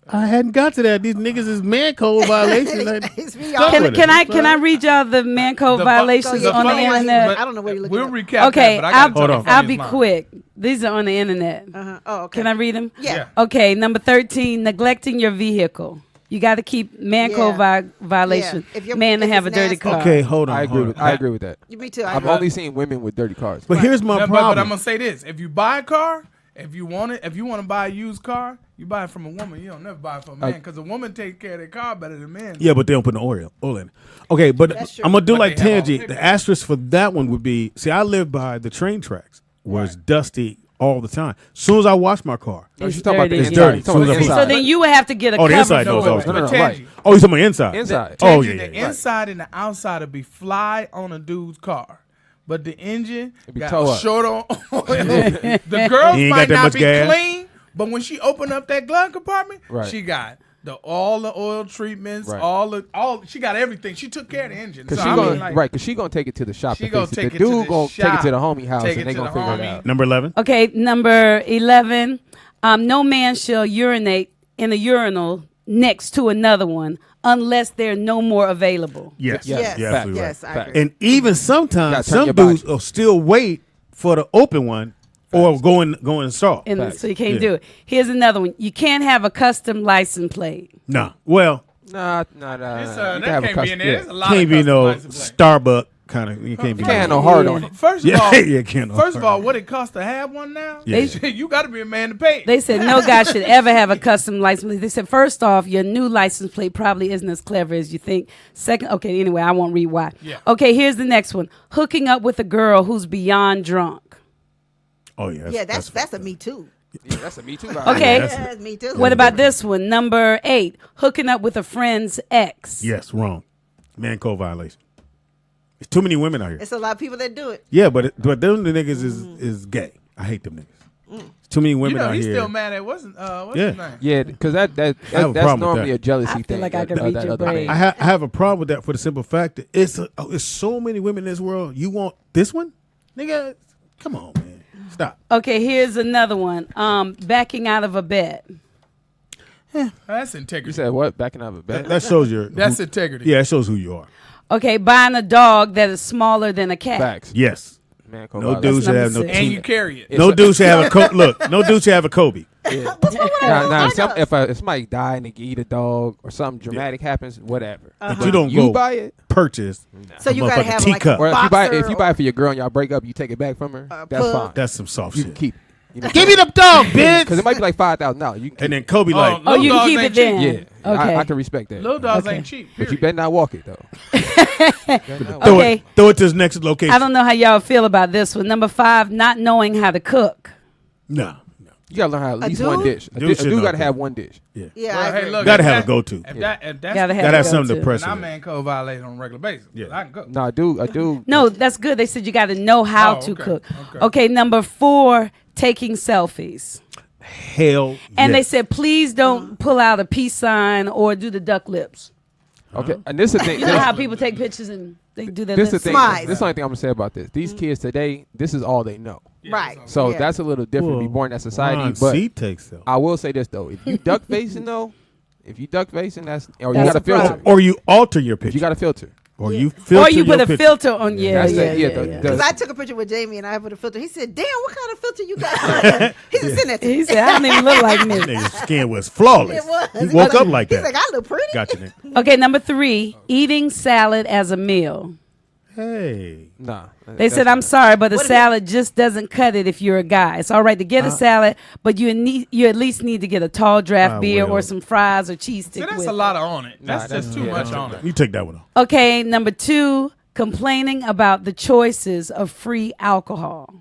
I hadn't got to that. These niggas is man code violations. It's me, Stop y'all. with it. Can I read y'all the man code The fu- violations the on the funny one- internet? I don't know where you're looking We'll at. recap Okay, that, but I gotta Hold tell on. the I'll funniest be line. quick. These are on the internet. Oh, okay. Can I read them? Yeah. Okay, number 13, neglecting your vehicle. You got to keep man code violation. Yeah. If your- Man to if have a it's dirty nasty. car. Okay, hold on. I agree hold with on. I agree with that. Me too. I've only seen women with dirty cars. But here's my But problem. I'm gonna say this: if you buy a car, if you want to buy a used car, you buy it from a woman. You don't never buy it from a man because a woman take care of their car better than men. Yeah, but they don't put no oil in it. Okay, but That's true. I'm gonna do But like they have all Tangy. the The asterisk for that one would be: see, I live by the train tracks, where it's dusty all the time. As soon as I wash my car, No, It's she's talking about the dirty. inside. It's dirty. She's talking about the So So inside. then you would have to get a Oh, the cover inside for knows it. always No, no, But no, right. Tangy, oh, he's talking about inside. Inside. Oh Tangy, yeah, the yeah. inside and the outside would be fly on a dude's car, but the engine be got toe up. short on oil. The girls He ain't might got that not much be gas. clean, but when she opened up that glove compartment, Right. she got all the oil treatments, Right. all she got everything. She took care of the engine. Cause So she I gonna mean, like, right, cause she gonna take it to the shop. She and gonna fix it. take The it to dude the gonna take it shop, to the homie house take and it they to gonna the figure it homie. out. Number 11. Okay, number 11, no man shall urinate in a urinal next to another one unless there are no more available. Yes, Yes. you're Fact. absolutely right. Yes, I Fact. agree. And even You sometimes gotta turn some your body. dudes will still wait for the open one or go in install. And Facts. so you can't Yeah. do it. Here's another one. You can't have a custom license plate. Nah. Well, Nah. It's, You that can have a can't be in custom. there. Yeah. There's a lot can't of be no customized play. Starbuck kind of. You can't be. You can't have no hard on Yeah. it. First of Yeah, all, yeah, can't. first of all, what it costs to have one now? Yeah. You got to be a man to pay. They said no guy should ever have a custom license plate. They said, first off, your new license plate probably isn't as clever as you think. Second, okay, anyway, I won't read why. Yeah. Okay, here's the next one. Hooking up with a girl who's beyond drunk. Oh yeah. Yeah, that's a me too. Yeah, that's a me too. Okay. that's- That's me too. What about this one? Number 8, hooking up with a friend's ex. Yes, wrong. Man code violation. There's too many women out here. It's a lot of people that do it. Yeah, but them the niggas is gay. I hate them niggas. There's too many You women know, out he's here. still mad at what's his Yeah. name? Yeah, because have a that's problem with normally that. a jealousy I feel thing. like I could that- read that your other brain. man. I have a problem with that for the simple fact that it's so many women in this world. You want this one, nigga? Come on, man. Stop. Okay, here's another one. Backing out of a bet. That's You integrity. said what? Backing out of a bed? That shows your. That's who, integrity. yeah, it shows who you are. Okay, buying a dog that is smaller than a cat. Facts. Yes. Man, code No violation. dude should have no. number And six. you carry it. No dude should have a look. No dude should have a Kobe. Yeah. What's wrong with Now, that? if somebody die and they eat a dog or something dramatic happens, whatever. But you don't You go buy it, purchase. So you gotta motherfucking have like a teacup. or if boxer you buy it for your girl and y'all break up, you take it back from her. That's pug. fine. That's some soft You shit. can keep it. You know, Give me the dog, bitch. because it might be like $5,000. You can keep And then Kobe like, Oh, you can dogs keep ain't it then. cheap. it. Yeah, Okay. I can respect that. Little dogs Okay. ain't cheap. But you period. better not walk it though. throw Okay. it to his next location. I don't know how y'all feel about this one. Number 5, not knowing how to cook. No. You gotta learn how to at least dude? one dish. A Dude dude should know gotta that. have one dish. Yeah. Yeah, Well, I hey, agree. look, Gotta if have a that- go-to. If Yeah. that's Gotta have Gotta have to something go to to. press and I with. man code violate on a regular basis. Yeah. I can cook. No, I do. No, that's good. They said you got to know how Oh, to okay, cook. okay. Okay, number 4, taking selfies. Hell. And they yes. said, please don't pull out a peace sign or do the duck lips. Okay, and this is the thing. You know how people take pictures and they do their This is lips? the thing. Smize. This is the only thing I'm gonna say about this. These kids today, this is all they know. Right. So Yeah. that's a little different to be born in that society. Ron But C takes them. I will say this though: if you duck facing though, that's or you That's got a a filter. problem. Or you alter your picture. You got a filter. or you filter Or you put your a picture. filter on. Yeah, That's yeah, it. Yeah, yeah, the- yeah. Because I took a picture with Jamie and I put a filter. He said, "Damn, what kind of filter you got?" He said, "Send that to me." He said, I don't even look like me. Nigga's skin was flawless. It was. He woke up like He's that. like, "I look pretty." Got you, nigga. Okay, number 3, eating salad as a meal. Hey. Nah. They said, I'm sorry, but a salad just doesn't cut it if you're a guy. It's all right to get a salad, but you at least need to get a tall draft beer or some fries or cheese stick. That's with a lot it. on it. That's just too much on it. You take that one off. Okay, number 2, complaining about the choices of free alcohol.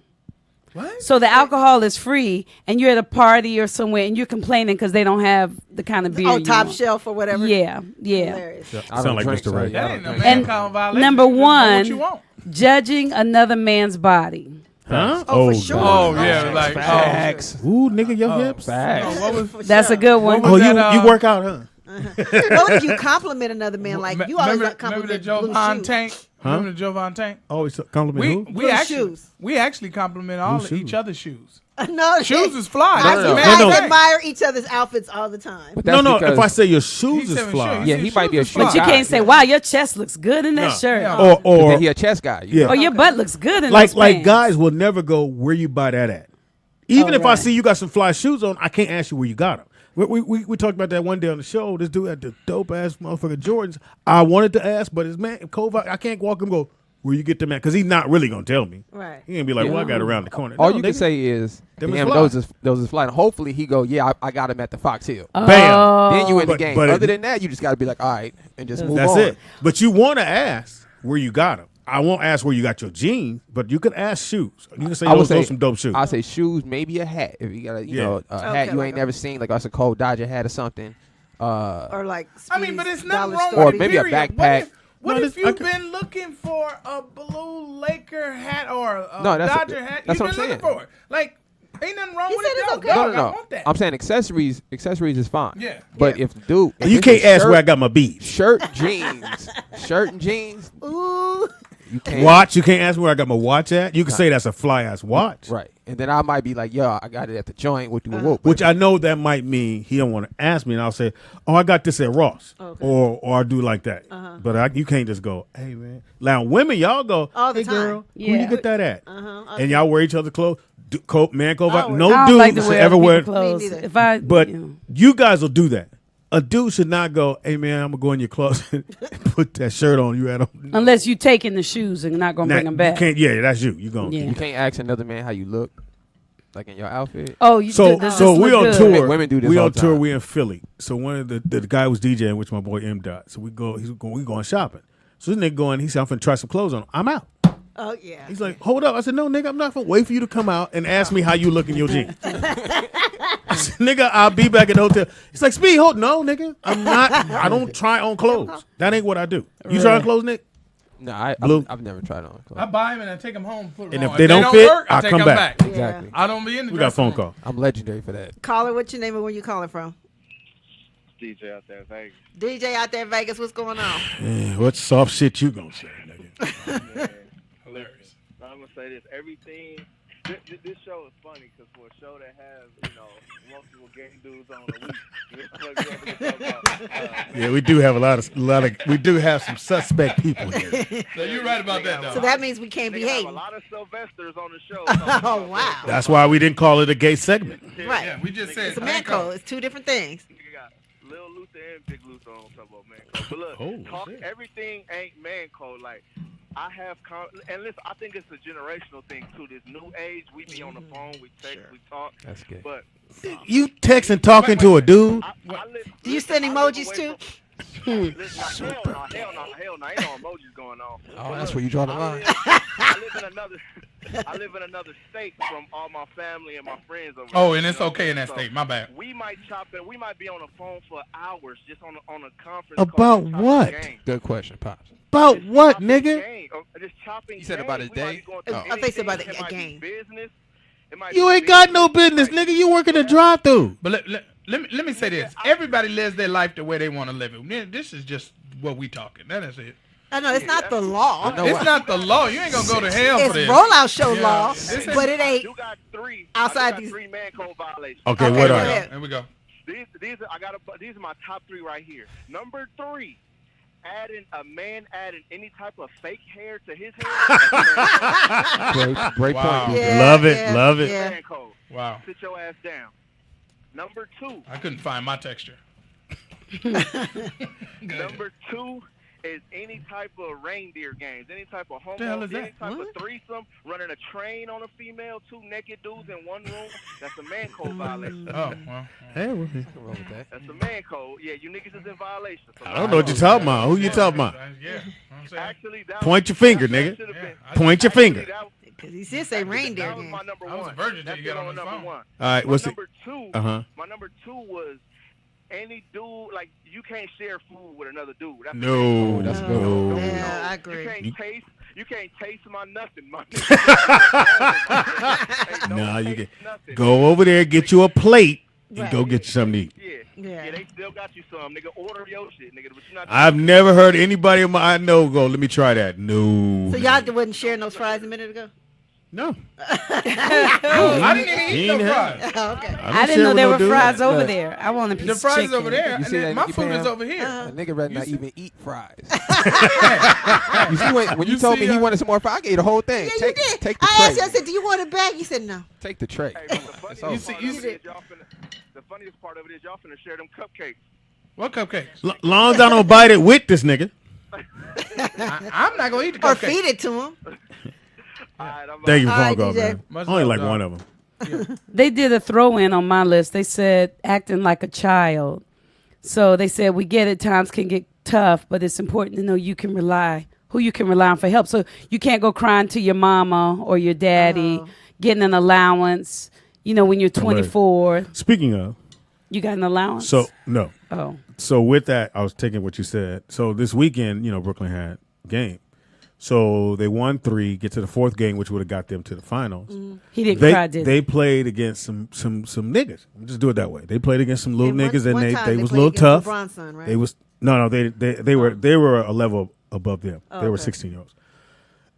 What? So the alcohol is free, and you're at a party or somewhere, and you're complaining because they don't have the kind of beer. Top want. shelf or whatever. Yeah. Hilarious. Sound like Mr. Ray. That ain't no And man count violation. number You just know what you 1, want. judging another man's body. Huh? Oh, for sure. Oh yeah, like Facts. Ooh, nigga, your hips. Facts. what was That's a good one. Oh, that, you work out, huh? What if you compliment another man like you always remember compliment the blue Jovan shoes? tank? Remember the Jovan tank? Always compliment who? We actually compliment all of each other's shoes. No, Shoes is fly. I That's no, a no. man's No, guys thing. admire each other's outfits all the time. But No, that's no. If because- I say your shoes He's is saying fly. shoes. Yeah, he might be a shoe But you guy. can't say, wow, your chest looks good in that shirt. Yeah. Or Then he a chess guy. Yeah. Or your butt looks good in like those like pants. guys will never go where you buy that at. Even if I right. see you got some fly shoes on, I can't ask you where you got them. We talked about that one day on the show. This dude had the dope ass motherfucker Jordans. I wanted to ask, but his man Kovac, I can't walk him and go where you get them at because he's not really gonna tell me. Right. He gonna be like, well, I got it around the corner. All No, you can nigga. say is, Them is damn, fly. those is fly. And hopefully he go, yeah, I got him at the Fox Hill. Bam. Then you in the But- game. but Other it- than that, you just got to be like, all right, and just move That's on. it. But you want to ask where you got them. I won't ask where you got your jeans, but you can ask shoes. You can say I would those say some dope shoes. I say shoes, maybe a hat. If you got a, Yeah. know, a hat you like ain't a- never seen, like that's a cold Dodger hat or something. Or like, I mean, but it's nothing Dollar wrong Store. with Or maybe a period. backpack. What No, if this- I you've could- been looking for a blue Laker hat or a No, that's- Dodger hat? that's You've what been I'm looking saying. for it. Like, ain't nothing wrong He with said it. it's Yo, okay. dog, No. I want that. I'm saying accessories is fine. Yeah. But if dude, if you it's can't a ask shirt, where I got my beads. shirt and jeans. Ooh. You can't. Watch, you can't ask where I got my watch at. You can say that's a fly ass watch. Right. And then I might be like, yo, I got it at the joint with the whoop. Which I know that might mean he don't want to ask me, and I'll say, "Oh, I got this at Ross," or I do like that. But you can't just go, "Hey, man." Now, women, y'all go, All the "Hey, time. girl, where Yeah. you get that at?" And y'all wear each other's clothes. Man, go back. I No I don't dude like to should wear ever other wear. people's clothes. Me neither. If I, But you know. you guys will do that. A dude should not go, "Hey, man, I'm gonna go in your closet and put that shirt on you had on." Unless you taking the shoes and not gonna Now, bring them back. You can't. Yeah, that's you. You going. Yeah. You can't ask another man how you look, like in your outfit. Oh, you So does so this we look on good? tour. Women do this We all on the tour. time. We in Philly. So one of the guy was DJing, which my boy M Dot. So we going shopping. So this nigga going. He said, "I'm finna try some clothes on." I'm out. Oh yeah. He's like, "Hold up." I said, "No, nigga, I'm not gonna wait for you to come out and ask me how you look in your jeans." I said, "Nigga, I'll be back at the hotel." He's like, "Speed, hold no, nigga. I'm not. I don't try on clothes. That ain't what I do. You try on clothes, Nick? No, Blue. I've never tried on. I buy them and I take them home, put them And on. if they don't fit, work, I I'll take come them back. back. Exactly. I don't be in the We got a phone dressing room. call. I'm legendary for that. Caller, what's your name and where you calling from? DJ out there in Vegas. DJ out there in Vegas, what's going on? Yeah, what soft shit you gonna say, nigga? Hilarious. I'm gonna say this: everything. This show is funny because for a show that has multiple gay dudes on a week, Yeah, we do have a lot of. We do have some suspect people here. So you're right about that, though. So that means we can't be they have a hating. lot of Sylvesters on the show. Oh wow. That's why we didn't call it a gay segment. Right. Yeah, we just said It's a man code. It's two different things. You got Lil Luther and Big Luther on top of man code. But look, Oh, shit. everything ain't man code. Like I have, and listen, I think it's a generational thing too. This new age, we be on the phone, we text, we talk. That's good. But You texting talking to a dude? Do you send emojis too? Listen, hell no, ain't no emojis going on. Oh, that's where you draw the line. I live in another state from all my family and my friends over Oh, there, and you it's know? okay in that So state. My bad. We might chop it. We might be on the phone for hours just on a conference. About call, just chopping what? game. Good question, Pops. About Just what, chopping nigga? game. Just chopping You said game. about his We might day? be going Oh. through I think it's about anything. a It might be game. business. It might You be ain't got no business, like- nigga. You working a drive-through. But let me say this. Everybody lives their life the way they want to live it. This is just what we talking. That is it. I know it's not the law. No, It's not the law. You ain't going to go to hell for It's this. rollout show Yeah. law, This is- but it ain't You got three. outside I got these. three man code violations. Okay, Okay, what go are ahead. they? Here we go. These are my top three right here. Number 3, adding any type of fake hair to his hair. Great Wow. point. Yeah, Love it, yeah, love it. yeah. Man code. Wow. Sit your ass down. Number 2. I couldn't find my texture. Number 2 is any type of reindeer games, any type of The hell homo, is that? any type of threesome, running a train on a female, 2 naked dudes in one room. That's a man code violation. Oh, well. Hey, well, Nothing wrong with that. That's a man code. Yeah, you niggas is in violation. So I don't know what you're talking about. Who you talking about? Yeah. I'm saying. Actually, that Point your finger, nigga. should've been- Point your finger. Because he did say reindeer That was game. my number I was one. a virgin till That's you got been on the number phone. one. All right, My what's it? number two? Uh-huh. My number 2 was any dude, like, you can't share food with another dude. That's No, That's good. no. Yeah, I You agree. you can't taste my nothing, my nigga. Nah, you can Nothing. go over there, get you a plate, and go Right. get you something to eat. Yeah, they still got you some, nigga. Order your shit, nigga. But you not. I've never heard anybody I know go, let me try that. No. So y'all wasn't sharing those fries a minute ago? No. I didn't even He eat no ain't fries. Oh, okay. I didn't know there were fries over there. I want a piece The of fries chicken. is over there. You And see then that, my Nicky food Pam? is over here. A nigga rather not see- even eat fries. You see, when you told see, me he wanted some more fries, I gave the whole thing. Yeah, you take, did. take the I tray. asked you, I said, do you want it back? You said no. Take the tray. Hey, but the funniest over. You see- part you of it see- is the funniest part of it is y'all finna share them cupcakes. What cupcakes? Long as I don't bite it with this nigga. I'm not going to eat the Or cupcakes. feed it to him. All right, I'm Thank you for All right, phone call, DJ. man. Much Only love, like dog. one of them. They did a throw-in on my list. They said acting like a child. So they said we get it, times can get tough, but it's important to know you can rely, who you can rely on for help. So you can't go crying to your mama or your daddy, getting an allowance. You know, when you're 24, Speaking of, you got an allowance. so, no. Oh, So with that, I was taking what you said. So this weekend, Brooklyn had a game. So they won 3, get to the 4th game, which would have got them to the finals. he didn't They cry, did he? they played against some niggas. Just do it that way. They played against some little And niggas, and one they time was a played little against tough. LeBron's son, right? They was they were a level above them. They were okay. 16-year-olds.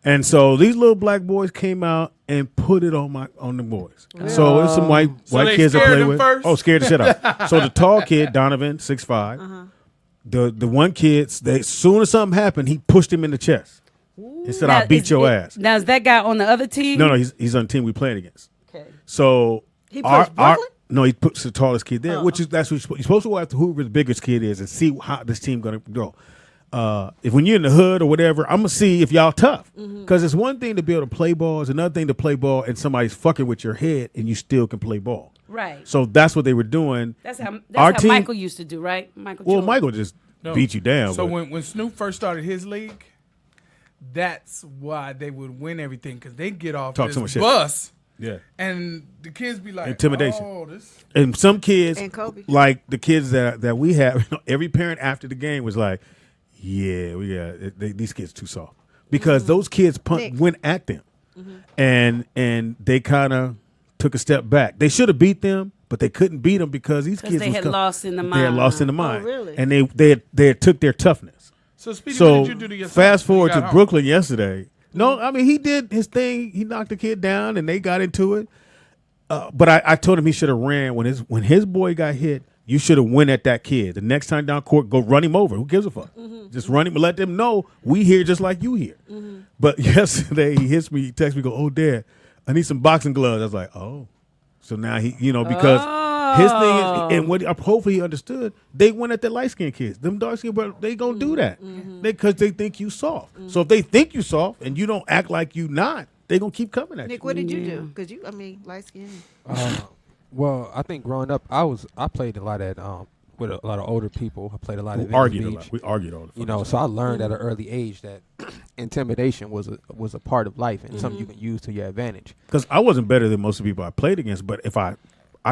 And so these little black boys came out and put it on the boys. So it was some white they kids that scared play them with. first? Oh, scared the shit out. So the tall kid, Donovan, 6'5". The one kid, as soon as something happened, he pushed him in the chest. He said, "I'll beat your ass." Now, is that guy on the other team? No, he's on the team we playing against. Okay. So He pushed Brooklyn? no, he puts the tallest kid there, that's what you're supposed to go after whoever the biggest kid is and see how this team gonna go. If when you're in the hood or whatever, I'm gonna see if y'all tough. Because it's one thing to be able to play ball, it's another thing to play ball and somebody's fucking with your head and you still can play ball. Right. So that's what they were doing. That's how Our team- Michael used to do, right? Michael. Well, Jordan. Michael just No. beat you down. So but- when Snoop first started his league, that's why they would win everything, because they get off Talk this so much shit. bus yeah. and the kids be like, Intimidation. Oh, this. And some kids, And Kobe. like the kids that we have, every parent after the game was like, "Yeah, these kids too soft," because those kids Nick. went at them, and they kind of took a step back. They should have beat them, but they couldn't beat them because these 'Cause kids they was had tough. lost in the They had lost in the mind. mind, really? and they had took their toughness. So, Speedy, So what did you do to yourself? fast when you forward got to home? Brooklyn yesterday. No, I mean he did his thing. He knocked the kid down, and they got into it. But I told him he should have ran when his boy got hit. You should have went at that kid. The next time down court, go run him over. Who gives a fuck? Just run him and let them know we here just like you here. But yesterday he hits me, he texts me, go, "Oh, Dad, I need some boxing gloves." I was like, "Oh." So now he, because his thing is, and what hopefully he understood, they went at the light skinned kids. Them dark skinned brothers, they gonna do that because they think you soft. So if they think you soft and you don't act like you not, they gonna keep coming at Nick, you. what did you do? Because light skin. Well, I think growing up, I played a lot with a lot of older people. I played a lot of We argued a Beach. lot. We argued all the You know, so I learned at an early age that intimidation was a part of life and something you can use to your advantage. because I wasn't better than most of the people I played against, but if I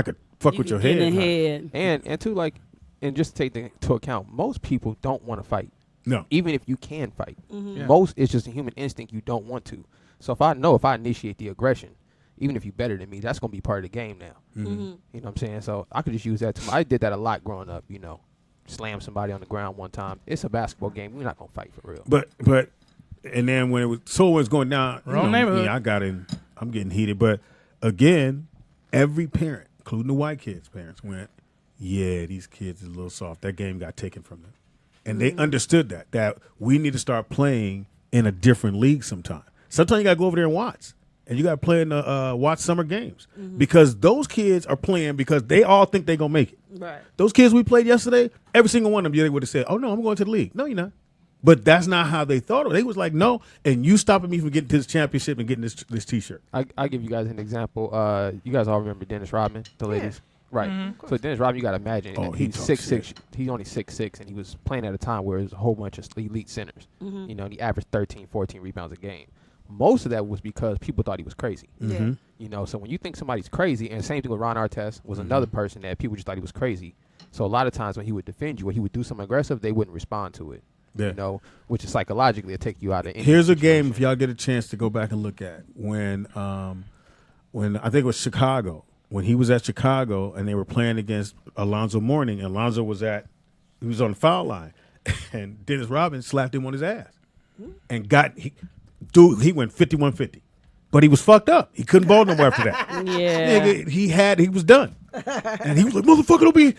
could fuck You with your can get head. in the head. And to and just take into account, most people don't want to fight, No. even if you can fight. Yeah. Most it's just a human instinct you don't want to. So if I initiate the aggression, even if you're better than me, that's gonna be part of the game now. You know what I'm saying? So I could just use that I did that a lot growing up. Slam somebody on the ground one time. It's a basketball game. We're not gonna fight for real. But and then when it was going down, Wrong neighborhood. I got in. I'm getting heated. But again, every parent, including the white kids' parents, went, "Yeah, these kids is a little soft." That game got taken from them, and they understood that we need to start playing in a different league sometime. Sometimes you got to go over there and watch. And you got to play in the watch summer games because those kids are playing because they all think they're going to make it. Right. Those kids we played yesterday, every single one of them, they would have said, "Oh, no, I'm going to the league." No, you're not. But that's not how they thought of it. They was like, no, and you stopping me from getting to this championship and getting this T-shirt. I give you guys an example. You guys all remember Dennis Rodman, the ladies? Right. So Dennis Rodman, you got to imagine, he's 6'6". He's only 6'6", and he was playing at a time where there's a whole bunch of elite centers. You know, and he averaged 13, 14 rebounds a game. Most of that was because people thought he was crazy. You know, so when you think somebody's crazy, and same thing with Ron Artest was another person that people just thought he was crazy. So a lot of times when he would defend you, when he would do something aggressive, they wouldn't respond to it. You know, which is psychologically it'll take you out of any Here's a situation. game if y'all get a chance to go back and look at when I think it was Chicago, when he was at Chicago and they were playing against Alonzo Mourning, and Alonzo was on the foul line, and Dennis Rodman slapped him on his ass and he went 51-50. But he was fucked up. He couldn't ball no more after that. Nigga, he was done. And he was like, motherfucker, don't be,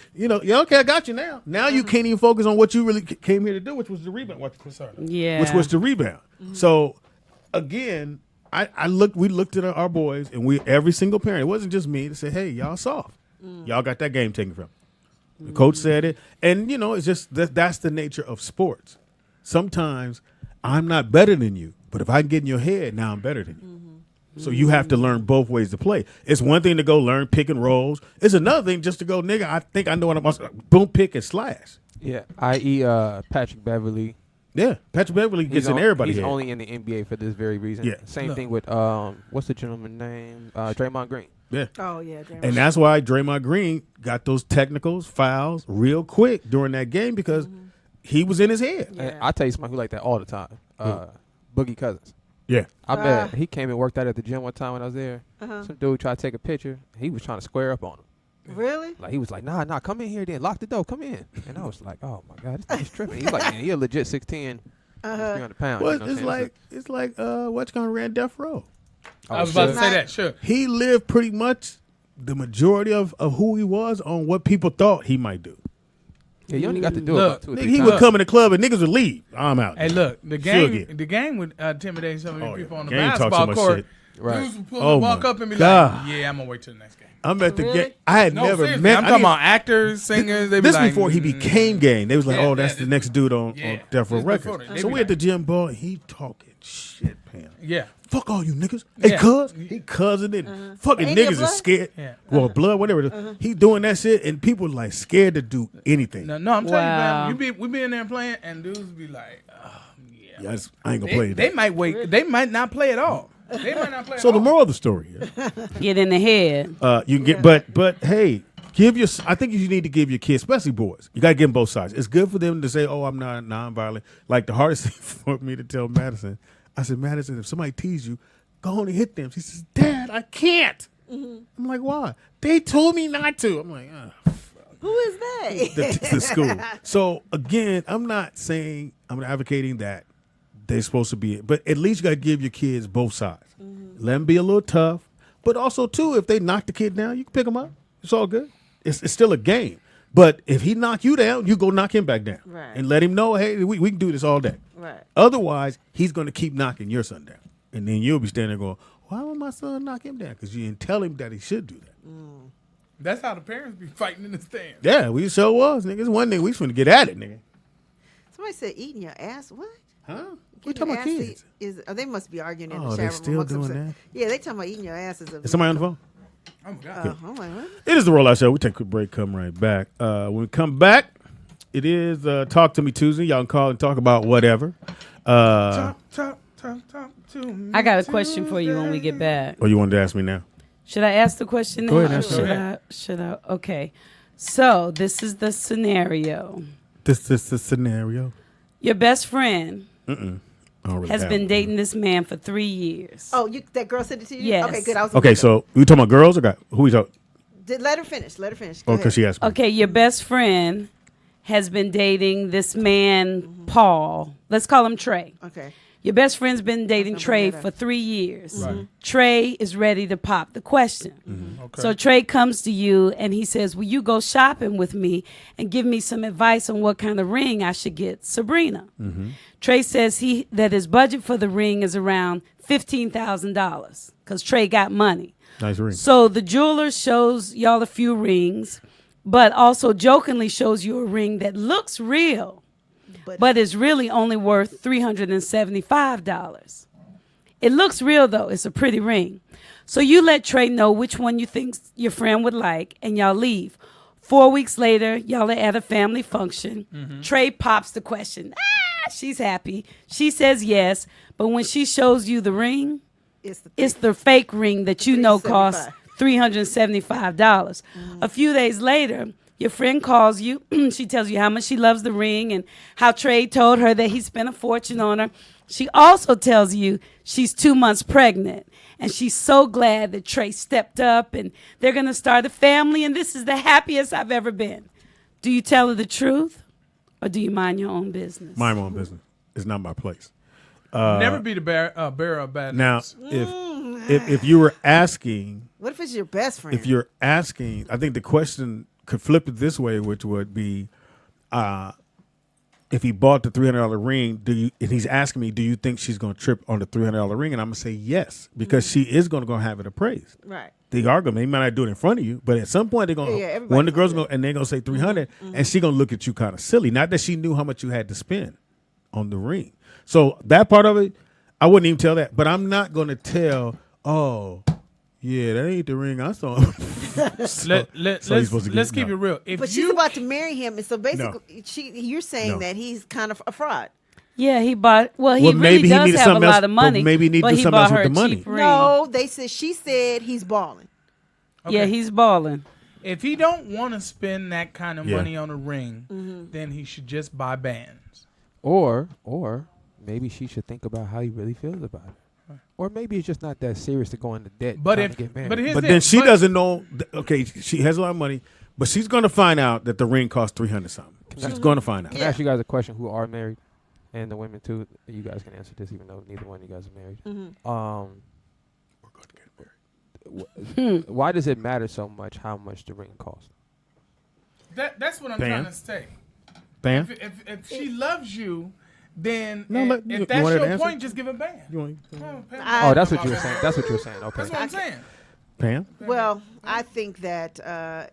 okay, I got you now. Now you can't even focus on what you really came here to do, which was the rebound. Which was the rebound. So, again, we looked at our boys, and every single parent, it wasn't just me, to say, hey, y'all soft. Y'all got that game taken from you. The coach said it. And, it's just, that's the nature of sports. Sometimes I'm not better than you, but if I can get in your head, now I'm better than you. So you have to learn both ways to play. It's one thing to go learn pick and rolls. It's another thing just to go, nigga, I think I know what I'm supposed to boom, pick, and slash. Yeah, i.e. Patrick Beverly. Yeah, Patrick Beverly gets in everybody's head. He's only in the NBA for this very reason. Yeah. Same thing with, what's the gentleman's name? Draymond Green. Yeah. Oh, yeah. Draymond. And that's why Draymond Green got those technicals, fouls, real quick during that game because he was in his head. Yeah. I'll tell you somebody who like that all the time. Boogie Cousins. Yeah. I bet he came and worked out at the gym one time when I was there. Some dude tried to take a picture. He was trying to square up on him. Really? Like he was like, nah, come in here then. Lock the door. Come in. And I was like, oh my God, this thing's tripping. He's like, man, he a legit 6'10", 300 pounds. Well, you know it's like what's going to ran Death Row. I was about to say that, sure. He lived pretty much the majority of who he was on what people thought he might do. Yeah, you only got to do it about 2 or 3 He times. would come in the club and niggas would leave. I'm out. Hey, look, the game would intimidate some of these people on the Game talk so basketball much court. shit. Right. Dudes would walk up and be God. like, yeah, I'm going to wait till the next game. I'm at the game. I had never seriously, met. I'm talking about actors, singers. They be This like, before he became game. They was like, Yeah, oh, that's yeah, the next dude on Death Row This Records. before that. They So be we at the gym, boy. He talking shit, Pam. Yeah. Fuck all you niggas. Hey, Yeah. cuz. He cousin it. Fucking Ain't there niggas is blood? scared. Yeah. Well, blood, whatever it is. He doing that shit, and people like scared to do anything. No, I'm telling Wow. you, man, we be in there playing, and dudes be like, oh, yeah. Yeah, I ain't gonna play They that. might wait. They might not play at all. They might not play So at the all. moral of the story, Get in the head. you can get, but hey, I think you need to give your kids, especially boys, you gotta give them both sides. It's good for them to say, oh, I'm not nonviolent. Like the hardest thing for me to tell Madison, I said, Madison, if somebody tease you, go on and hit them. She says, Dad, I can't. I'm like, why? They told me not to. I'm like, Who is they? the school. So again, I'm not advocating that they're supposed to be, but at least you got to give your kids both sides. Let them be a little tough, but also too, if they knock the kid down, you can pick them up. It's all good. It's still a game. But if he knock you down, you go knock him back down, Right. and let him know, hey, we can do this all day. Right. Otherwise, he's going to keep knocking your son down, and then you'll be standing there going, why would my son knock him down? Because you didn't tell him that he should do that. That's how the parents be fighting in the stands. Yeah, we sure was, nigga. It's one thing we just finna get at it, nigga. Somebody said eating your ass. What? Huh? Getting We talking your about ass kids. they must be arguing in Oh, the they shower. still amongst doing themselves. that? Yeah, they talking about eating your ass. Is somebody on the phone? Oh, my God. I'm like, what? It is the Rollout Show. We take a quick break, come right back. When we come back, it is Talk to Me Tuesday. Y'all can call and talk about whatever. Talk to me. I got a question for you when we get back. Or you wanted to ask me now? Should I ask the question now? Go ahead, or ask it. should I? Okay. So this is the scenario. This is the scenario. Your best friend I don't really has have been one. dating this man for 3 years. Oh, that girl sent it to you? Yes. Okay, good. I was Okay, so we talking about girls or guys? Who we talking? Let her finish. Let her finish. Oh, Go because ahead. she asked me. Okay, your best friend has been dating this man, Paul. Let's call him Trey. Okay. Your best friend's been dating Something Trey better. for 3 years. Right. Trey is ready to pop the question. Okay. So Trey comes to you and he says, will you go shopping with me and give me some advice on what kind of ring I should get Sabrina? Trey says that his budget for the ring is around $15,000 because Trey got money. Nice ring. So the jeweler shows y'all a few rings, but also jokingly shows you a ring that looks real. but it's really only worth $375. It looks real, though. It's a pretty ring. So you let Trey know which one you think your friend would like, and y'all leave. 4 weeks later, y'all are at a family function. Trey pops the question. She's happy. She says yes, but when she shows you the ring, it's the fake ring that you know costs $375. A few days later, your friend calls you. She tells you how much she loves the ring and how Trey told her that he spent a fortune on her. She also tells you she's 2 months pregnant, and she's so glad that Trey stepped up, and they're going to start a family, and this is the happiest I've ever been. Do you tell her the truth, or do you mind your own business? Mind my own business. It's not my place. Never be the bearer of bad Now, news. if you were asking, What if it's your best friend? if you're asking, I think the question could flip it this way, which would be, if he bought the $300 ring, and he's asking me, do you think she's going to trip on the $300 ring? And I'm going to say yes, because she is going to have it appraised. Right. They are going to, they might not do it in front of you, but at some point they're going to, one of the girls going and they're going to say 300, and she's going to look at you kind of silly. Not that she knew how much you had to spend on the ring. So that part of it, I wouldn't even tell that, but I'm not going to tell, oh, yeah, that ain't the ring I saw. Let's keep it real. But she's about to marry him, and so basically, you're saying that he's kind of a fraud. Yeah, he bought. Well, he maybe really he does have a lot of money. Maybe he needs to do something else with the money. No, she said he's balling. Okay. Yeah, he's balling. If he don't want to spend that kind of money on a ring, then he should just buy bands. Or maybe she should think about how he really feels about it. Or maybe it's just not that serious to go into debt. But then she doesn't know. Okay, she has a lot of money, but she's going to find out that the ring costs $300 something. She's going to find out. Can I ask you guys a question? Who are married, and the women too? You guys can answer this, even though neither one of you guys are married. We're going to get married. Why does it matter so much how much the ring costs? That's what I'm trying to say. Bam. If she loves you, then if you that's want her to your answer? point, just give a band. That's what you were saying. That's what you were saying. Okay. That's what I'm saying. Pam? Well, I think that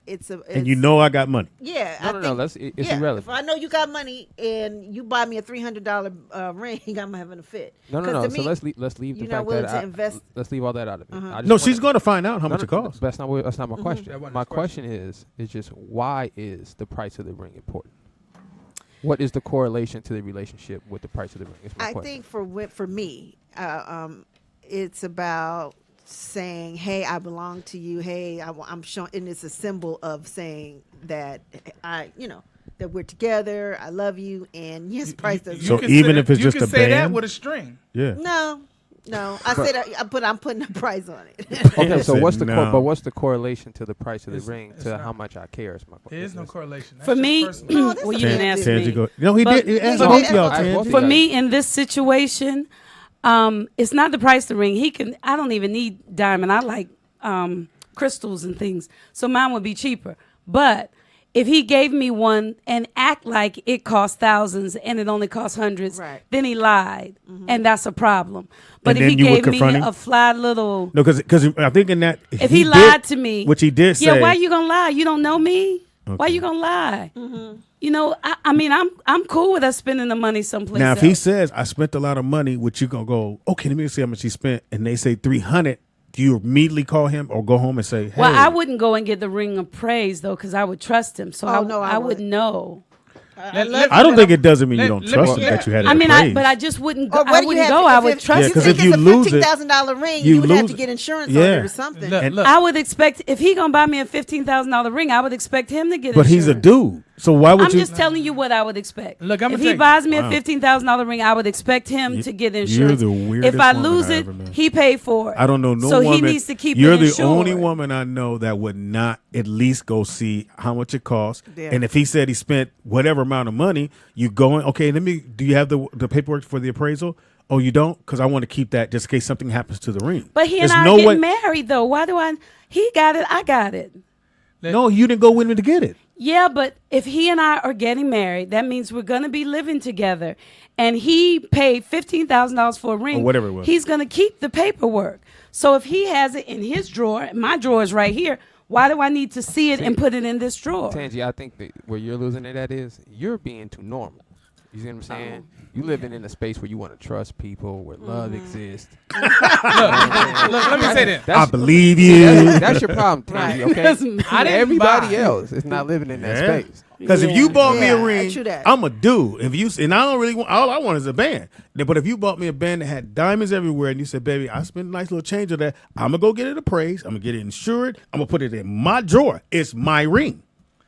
it's and you know I got money. Yeah. No. It's irrelevant. If I know you got money and you buy me a $300 ring, I'm having a fit. No. So let's leave the fact that let's leave all that out of it. No, she's going to find out how much it costs. That's not my question. My question is just why is the price of the ring important? What is the correlation to the relationship with the price of the ring? I think for me, it's about saying, "Hey, I belong to you. Hey, I'm showing," and it's a symbol of saying that that we're together. I love you, and yes, price doesn't. So even if it's just a band, you can say that with a string. Yeah. No, I said I'm putting a price on it. Okay, so what's the correlation to the price of the ring to how much I care? Is my question. There is no correlation. For me, well, you didn't ask me. No, he did. He asked both y'all. For me, in this situation, it's not the price of the ring. I don't even need diamond. I like crystals and things, so mine would be cheaper. But if he gave me one and act like it cost thousands and it only cost hundreds, then he lied, and that's a problem. But if he gave me a fly little... No, because I think in that... If he lied to me... Which he did say... Yeah, why you going to lie? You don't know me? Okay. Why you going to lie? You know, I mean, I'm cool with us spending the money someplace Now, else. if he says, I spent a lot of money, which you going to go, okay, let me see how much he spent, and they say 300, do you immediately call him or go home and say, hey? Well, I wouldn't go and get the ring of praise, though, because I would trust him. So I wouldn't know. I don't think it doesn't mean you don't trust him that you had it. I mean, but I just wouldn't go. I wouldn't go. I would trust him. Because if you lose it, $15,000 ring, you would have to get insurance on it or something. I would expect if he gonna buy me a $15,000 ring, I would expect him to get But insurance. he's a dude. So why would you? I'm just telling you what I would expect. Look, if he buys me a $15,000 ring, I would expect him to get insurance. You're the weirdest if I woman lose it, he paid for it. I don't know no so woman. He needs to keep You're it the insured. only woman I know that would not at least go see how much it costs. Yeah. And if he said he spent whatever amount of money, you going, okay, do you have the paperwork for the appraisal? Oh, you don't? Because I want to keep that just in case something happens to the ring. But he and I are getting married, though. Why do he got it, I got it. No, you didn't go with me to get it. Yeah, but if he and I are getting married, that means we're going to be living together. And he paid $15,000 for a ring. Or whatever it was. He's going to keep the paperwork. So if he has it in his drawer, my drawer is right here, why do I need to see it and put it in this drawer? Tangi, I think that where you're losing it at is you're being too normal. You see what I'm saying? You living in a space where you want to trust people, where love exists. Look, let me say this. I believe you. That's your problem, Tangy, okay? Everybody else is not living in that space. Because if you bought me a ring, true that. I'm a dude. If you and I don't really want, all I want is a band. But if you bought me a band that had diamonds everywhere, and you said, "Baby, I spent a nice little change of that," I'm gonna go get it appraised. I'm gonna get it insured. I'm gonna put it in my drawer. It's my ring.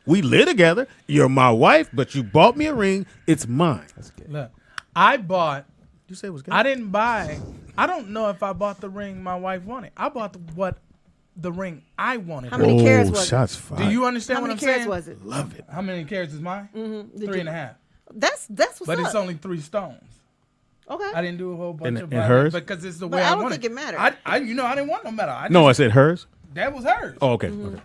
We live together. You're my wife, but you bought me a ring. It's mine. Look, I bought. You say it was good. I didn't buy. I don't know if I bought the ring my wife wanted. I bought the ring I wanted. How many carats was it? Shots fired. Do you understand How what many I'm carats saying? was it? Love it. How many carats is mine? Mm-hmm. 3.5. That's what's But up. it's only 3 stones. Okay. I didn't do a whole bunch of and hers? because it's the But way I I don't wanted. think it mattered. I didn't want no metal. I said hers. That was hers. Oh, okay. Mm-hmm. Okay.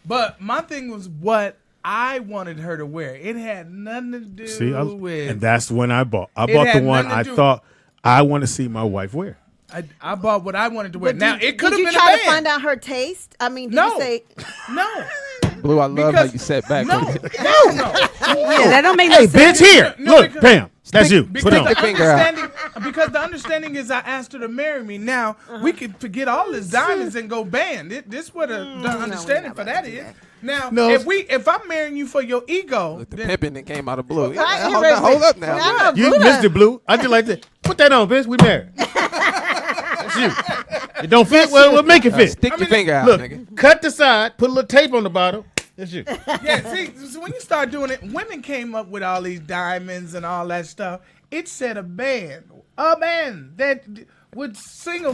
But my thing was what I wanted her to wear. It had nothing to do See, with. and that's when I bought. I It bought the had one nothing I to do- thought I want to see my wife wear. I bought what I wanted to wear. But Now did it could have you been try a to band. find out her taste? I mean, did No. you say No, Blue, I love how you set back. no, on it. no. Yeah, that don't make no Hey, sense. bitch, here. No, Look, because- Pam. That's you. Put Because it on. the finger out. because the understanding is I asked her to marry me. Now we could forget all this diamonds and go band. This what the understanding for that is. Now No. if I'm marrying you for your ego, Look, the then pimping that came out of Blue. Right, Hold up now. Yeah, You Buddha. missed it, Blue. I just like that. Put that on, bitch. We married. That's you. It don't fit. Well, we'll make it fit. Stick your finger out, Look, nigga. cut the side. Put a little tape on the bottom. That's you. yeah. See, so when you start doing it, women came up with all these diamonds and all that stuff. It said a band that would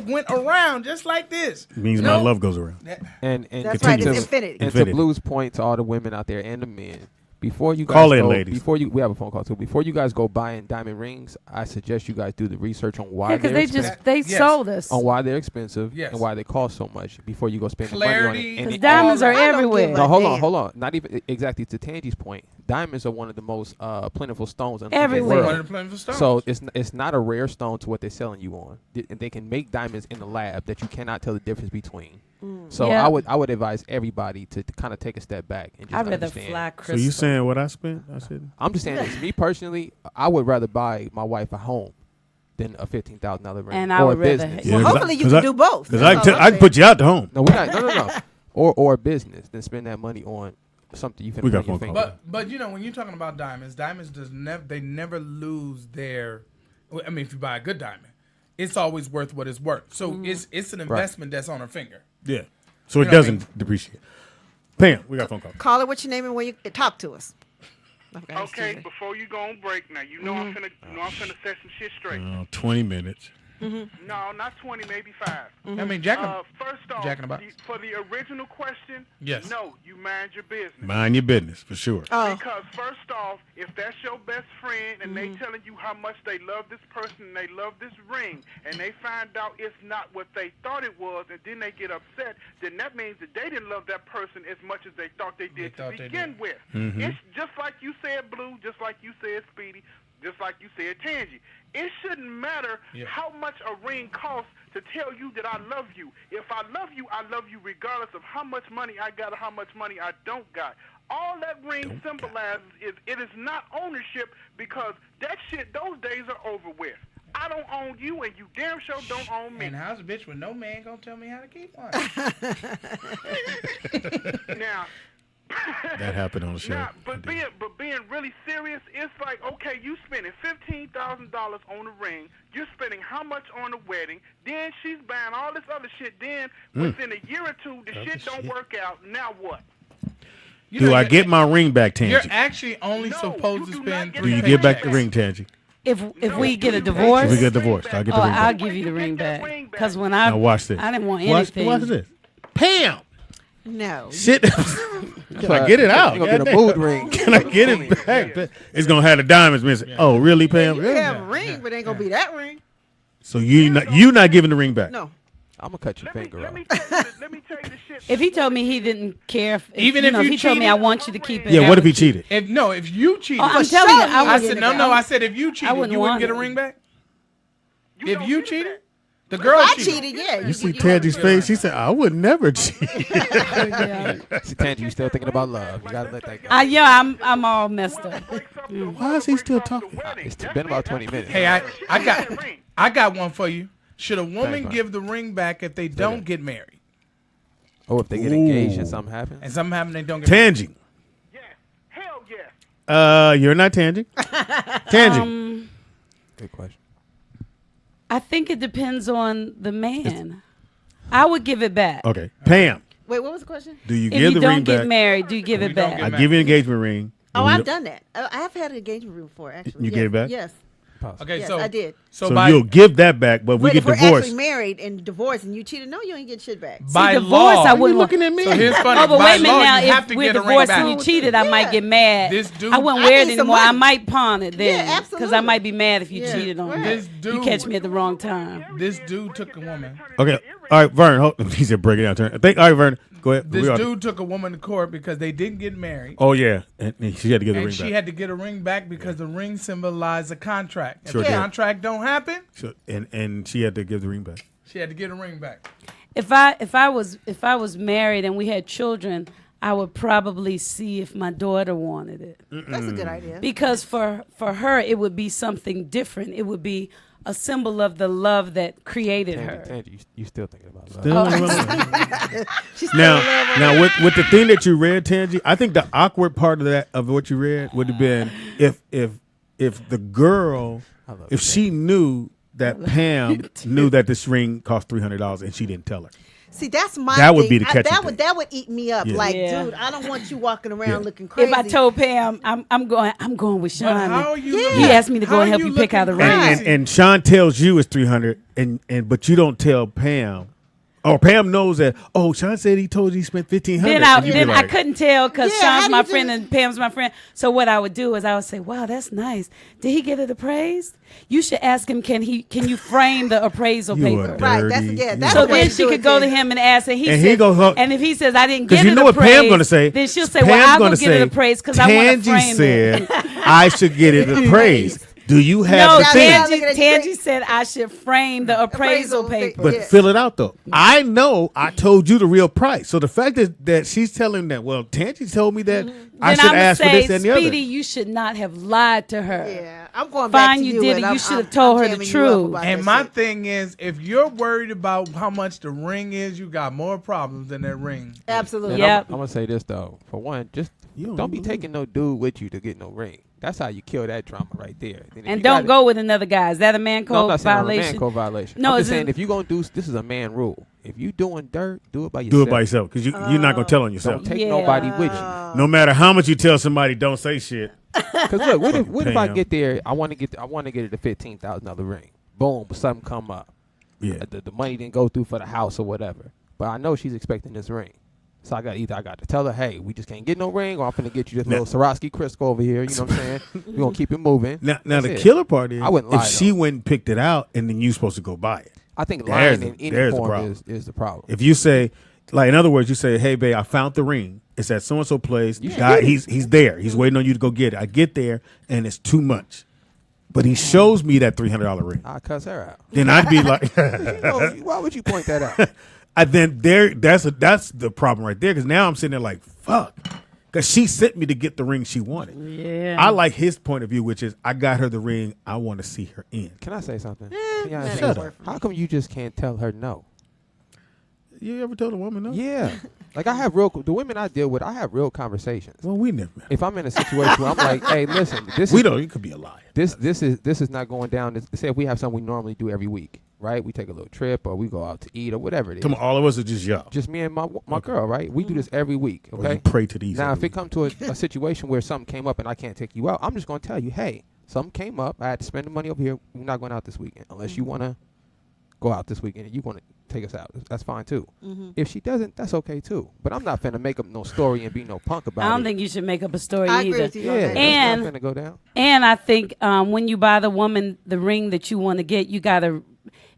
went around just like this. It means You my know? love goes around. And That's right. It's to- infinity. And to Infinity. Blue's point, to all the women out there and the men, before you guys Call in, go, ladies. we have a phone call too. Before you guys go buying diamond rings, I suggest you guys do the research on why Because they're they expensive, just they Yes. sold us. on why they're expensive Yes. and why they cost so much before you go spend the Clarity. money on it. And Because it- diamonds are I don't everywhere. give No, a hold on, damn. hold on. Not even exactly to Tangi's point. Diamonds are one of the most plentiful stones in Everywhere. the One world. of the plentiful stones. So it's not a rare stone to what they're selling you on. They can make diamonds in the lab that you cannot tell the difference between. So Yeah. I would advise everybody to kind of take a step back and just I'd rather understand. fly So crystal. you saying what I spent? I said. I'm just saying this. Me personally, I would rather buy my wife a home than a $15,000 ring And I or would a rather business. Yeah, Well, 'cause hopefully I- you 'cause can I- do both. Because That's all I I'm can put you out the home. No, we're not. No. Or a business. Then spend that money on something you can We bring got your phone finger. But you know when you're talking about diamonds they never lose their. I mean, if you buy a good diamond, it's always worth what it's worth. So it's an investment that's on her finger. Yeah. So it You know what I doesn't depreciate. Pam, we got a phone call. Call it what your name and where you talk to us. Okay, before you go on break now, you know I'm finna set some shit straight. 20 minutes. No, not 20, maybe 5. I mean, Jack. First off, Jack in the box. for the original question, Yes. no, you mind your business. Mind your business, for sure. Because first off, if that's your best friend and they telling you how much they love this person and they love this ring, and they find out it's not what they thought it was, and then they get upset, then that means that they didn't love that person as much as they thought they did to begin with. It's just like you said, Blue, just like you said, Speedy, just like you said, Tangy. It shouldn't matter how much a ring costs to tell you that I love you. If I love you regardless of how much money I got or how much money I don't got. All that ring symbolizes is it is not ownership, because that shit, those days are over with. I don't own you, and you damn sure don't own me. And how's a bitch with no man gonna tell me how to keep one? Now, That happened on the show. Nah, but being really serious, it's like, okay, you spending $15,000 on a ring. You're spending how much on the wedding? Then she's buying all this other shit. Then within a year or two, the shit don't work out. Now what? You Do know, I you're- get my ring back, You're Tangy? actually only No, supposed to you do spend. not get Do you it get back back. the ring, Tangy? If No, we get a you don't divorce, If we get divorced, I'll get the ring I'll back. give you the ring back. back. Because when I Now watch this. I didn't want Watch anything. this. Pam! No. Shit. Can I get it out? You're going to get a Goddamn. mood ring. Can I get it back? It's going to have the diamonds missing. Oh, really, Pam? You Really? have a ring, but it ain't gonna be that ring. So you not giving the ring back? No. I'm going to cut your finger Let off. me tell you the shit. If he told me he didn't care, if Even you if know, you he told me cheated? I want you to keep it. Yeah, what if he cheated? If you cheated, Oh, I'm For telling you, sure I I would. said no. I said if you cheated, wouldn't you wouldn't want get a it. ring back. You If don't you get it cheated, back. The girl I cheated. cheated, yeah. You see Tangi's face? She said, "I would never cheat." See, Tangy, you still thinking about love. You gotta let that go. I'm all messed up. Why is he still talking? It's been about 20 minutes. Hey, I got one for you. Should a woman Thanks, give the ring back if they don't get married? Or if they get engaged and something happens? And something happens, they don't get married. Tangy. Yes. Hell yes. You're not Tangy. Tangy. Good question. I think it depends on the man. I would give it back. Okay, Pam. Wait, what was the question? Do you If give you the ring don't get back? married, do you give If it you don't back? get I give you an engagement ring. Oh, and you I've don't- done that. I have had an engagement ring before, actually. You gave it back? Yes. Okay, Yes, so I did. So, So by you'll give that back, but we But get if we're divorced. actually married and divorced and you cheated, no, you ain't get shit back. by divorce, law, I wouldn't looking at me. So here's funny. Oh, but by wait a minute law, now. you have If to we're get a ring divorced back. and you cheated, I might get mad. This dude- I wouldn't I wear it need some anymore. I money. might pawn it then. Yeah, Because I absolutely. might be mad if you Yeah, cheated on right. me. This You dude- catch me at the wrong time. This dude took a woman. Okay, all right, Vern. He said, "Break it down." Turn. All right, Vern. Go ahead. This We are- dude took a woman to court because they didn't get married. Oh yeah, and she had to give the And ring she back. had to get a ring back because the ring symbolized a contract. If Sure the did. contract don't happen, So- and she had to give the ring back. she had to get a ring back. If I was married and we had children, I would probably see if my daughter wanted it. That's a good idea. Because for her, it would be something different. It would be a symbol of the love that created her. Tangy, you still thinking about love. She's still Now with the thing that you read, Tangy, I think the awkward part of what you read would have been if the girl, I love if it. she knew that Pam knew that this ring cost $300 and she didn't tell her. See, that's my That would thing. be the catchy thing. That would eat me up. Yeah. Like, Yeah. dude, I don't want you walking around Yeah. looking crazy. If I told Pam I'm going with Sean, But how are you? Yeah. looking- he asked me to go how and help you you pick out a looking ring. crazy? And Sean tells you it's 300 and but you don't tell Pam. Or Pam knows that, oh, Sean said he told you he spent 1,500. Then and you be I like, couldn't tell because Yeah, how Sean's do my you friend do- and Pam's my friend. So what I would do is I would say, "Wow, that's nice. Did he get it appraised? You should ask him. Can you frame the appraisal You paper?" are Right, that's- dirty. yeah, You that's So are the way then to she do could it, go to too. him and ask, and And said, he go, and if he says I didn't Because get you it know what appraised, Pam's going to say? then she'll say, Pam's "Well, I'll gonna go get it say, appraised because I want to Tangy frame said it." I should get it appraised. Do you have No, the thing? Tangy said I should frame the appraisal paper. But Yeah. fill it out though. I know I told you the real price. So the fact that she's telling that, well, Tangy told me that I then should I'm gonna ask for say, this and the Speedy, other. you should not have lied to her. Yeah, I'm going back Fine, to you you. did and it. You I'm- should have I'm told her the jamming you up truth. about And that my shit. thing is, if you're worried about how much the ring is, you got more problems than that ring. Absolutely. And Yep. I'm gonna say this though. For one, just You don't don't be believe taking no dude with you to get no ring. That's how you kill that drama right there. Then if And you don't gotta- go with another guy. Is that a man No, I'm code not saying a violation? man code violation. No, I'm it's just saying in- if you gonna do this is a man rule. If you doing dirt, do it by yourself. Do it by yourself because you're not gonna tell on yourself. Don't take Yeah. nobody with you. No matter how much you tell somebody, don't say shit. Cause look, what if I Pam. get there? I want to get it a $15,000 ring. Boom, something come up. Yeah. The money didn't go through for the house or whatever. But I know she's expecting this ring. So I got to tell her, hey, we just can't get no ring, or I'm finna get you this Now- little Swarovski Crisco over here. You know what I'm saying? We're gonna keep it moving. Now That's the it. killer part is I wouldn't if lie, she though. went and picked it out and then you supposed to go buy it. I think There's lying the- in there's any the form problem. is the problem. If you say, like in other words, you say, hey babe, I found the ring. It's at so and so place. You should Guy, get it. he's there. He's waiting on you to go get it. I get there and it's too much. But he shows me that $300 ring. I cuss her out. Then I'd be like, Why would you point that out? that's the problem right there. Because now I'm sitting there like, fuck. Because she sent me to get the ring she wanted. Yeah. I like his point of view, which is I got her the ring. I want to see her in. Can I say something? Can y'all that say ain't something? How come you just can't tell her no? You ever told a woman no? Yeah. Like the women I deal with, I have real conversations. Well, we never. If I'm in a situation where I'm like, hey, listen, You could be a liar. this is not going down. Say if we have something we normally do every week, right? We take a little trip or we go out to eat or whatever it is. Come on, all of us are just y'all. Just me and my girl, right? We do this every week, Or okay? you pray to these. Now, every if it come to a situation where something came up and I can't take you out, I'm just going to tell you, hey, something came up. I had to spend the money over here. We're not going out this weekend unless you want to go out this weekend and you want to take us out. That's fine, too. If she doesn't, that's okay, too. But I'm not finna make up no story and be no punk about it. I don't think you should make up a story I either. agree with you. Yeah, on that's that. And- not finna go down. And I think when you buy the woman the ring that you want to get, you got to,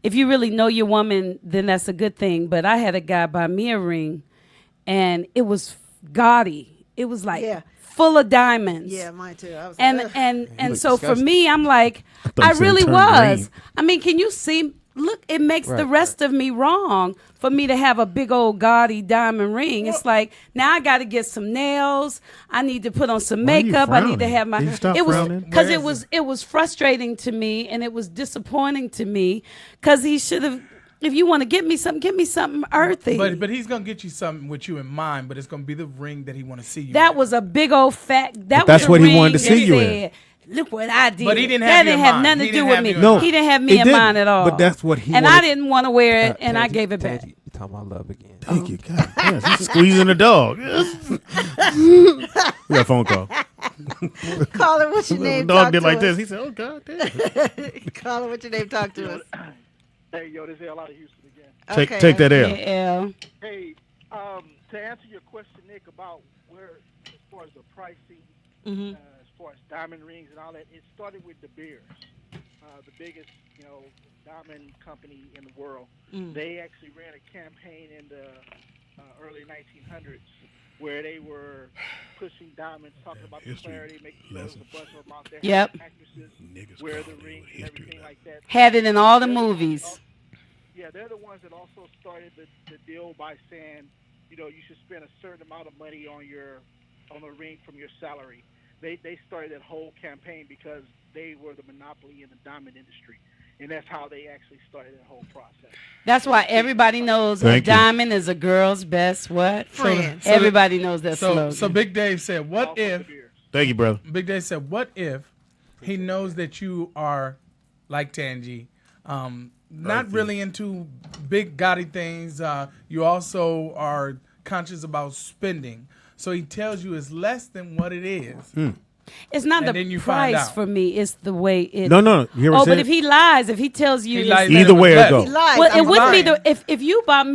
if you really know your woman, then that's a good thing. But I had a guy buy me a ring, and it was gaudy. It was like Yeah. full of diamonds. Yeah, mine too. I was And like, ugh. and look so for disgusting. me, I'm like, thought I you said it really turned was. green. I mean, can you see? look, it makes the Right, rest of me wrong for me to have a big old gaudy diamond ring. It's like now I got to get some nails. I need to put on some Why are you makeup. I need to frowning? have my. Can you stop it was frowning? because Where it is was it was frustrating to me and it was disappointing to me because he should have. If you want to get me something earthy. But he's gonna get you something with you in mind. But it's gonna be the ring that he want to see you. That in. was a big old fat. That that's was a what he ring wanted to that see you in. said, look what I did. But he didn't that have you in didn't have mind. nothing He to didn't do with have me. you in No, He didn't have it me in didn't. mind at all. But that's what he and wanted. I didn't want to wear it, and I Tangi- gave it back. Tangi, you talking about love again? Thank you, God. Yes, he's squeezing the dog. We got a phone call. Caller, what's your The name? dog Talk did to like us. this. He said, "Oh God, damn." Caller, what's your name? Talk to us. Hey, yo, this is L out of Houston again. Take that L. Yeah. Hey, to answer your question, Nick, about where, as far as the pricing, Mm-hmm. as far as diamond rings and all that, it started with De Beers, the biggest, diamond company in the world. They actually ran a campaign in the early 1900s where they were pushing diamonds, talking about the clarity, making sure there was a bunch of them out there. Yep. Actresses wear the rings and everything like that. Had it in all the movies. Yeah, they're the ones that also started the deal by saying, you should spend a certain amount of money on a ring from your salary. They started that whole campaign because they were the monopoly in the diamond industry, and that's how they actually started that whole process. That's why everybody knows Thank a you. diamond is a girl's best what? Friend. Everybody knows that slogan. So Big Dave said, "What Also if?" De Beers. Thank you, brother. Big Dave said, "What if he knows that you are like Tangi, not really into big gaudy things. You also are conscious about spending. So he tells you it's less than what it is. It's not And then the you find price out. for me. It's the way it. No. You hear what Oh, I'm but saying? if he lies, if he tells you, He it's- lies Either way it less. go. He lies. well, it I'm wouldn't be lying. the if you bought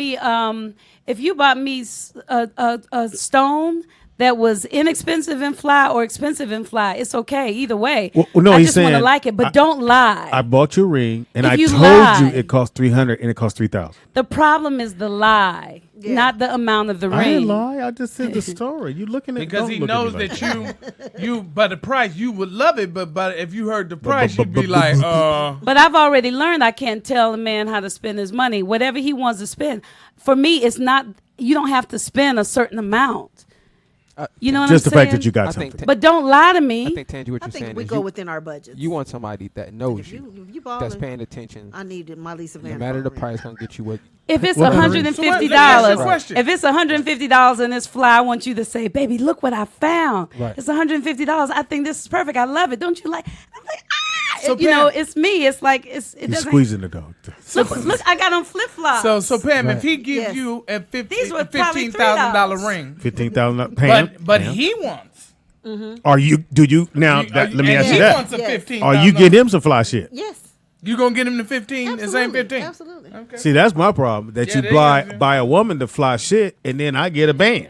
me a stone that was inexpensive and fly or expensive and fly. It's okay either way. Well, no, I he's just want to saying, like it, but don't lie. I bought your ring, and If I you told lie- you it cost $300 and it cost $3,000. The problem is the lie, Yeah. not the amount of the I didn't ring. lie. I just said the story. You looking at Because don't he look at me knows like that you by the price you would love it, but if you heard the price you'd be like, But I've already learned I can't tell a man how to spend his money. Whatever he wants to spend. For me, it's not. You don't have to spend a certain amount. You know what just I'm the saying? fact that you got I something. think But don't lie to me. I think Tangi, what I you're think saying we is go you, within our budgets. you want somebody that knows If you, you that's ballin', paying attention. I need my Lisa No Van. matter the ring. price, gonna get you what. If it's What- $150, So what- let me ask you a question. if it's $150 and it's fly, I want you to say, "Baby, look what I found. Right. It's $150. I think this is perfect. I love it. Don't you like?" I'm like, So you know, Pam- it's me. It's like it He's doesn't. squeezing the dog. Look, I got on flip flops. so Pam, Right. if he gives Yes. you a These were probably $15,000 $3. ring, $15,000. Pam, but Pam. he wants. Are you? Do you now? Let me and ask he you that. wants a Yes. 15. Are you getting him some fly shit? Yes, You gonna get him the 15? The same absolutely, 15. absolutely. Okay. See, that's my problem. That Yeah, you there buy you go. buy a woman to fly shit, and then I get a band.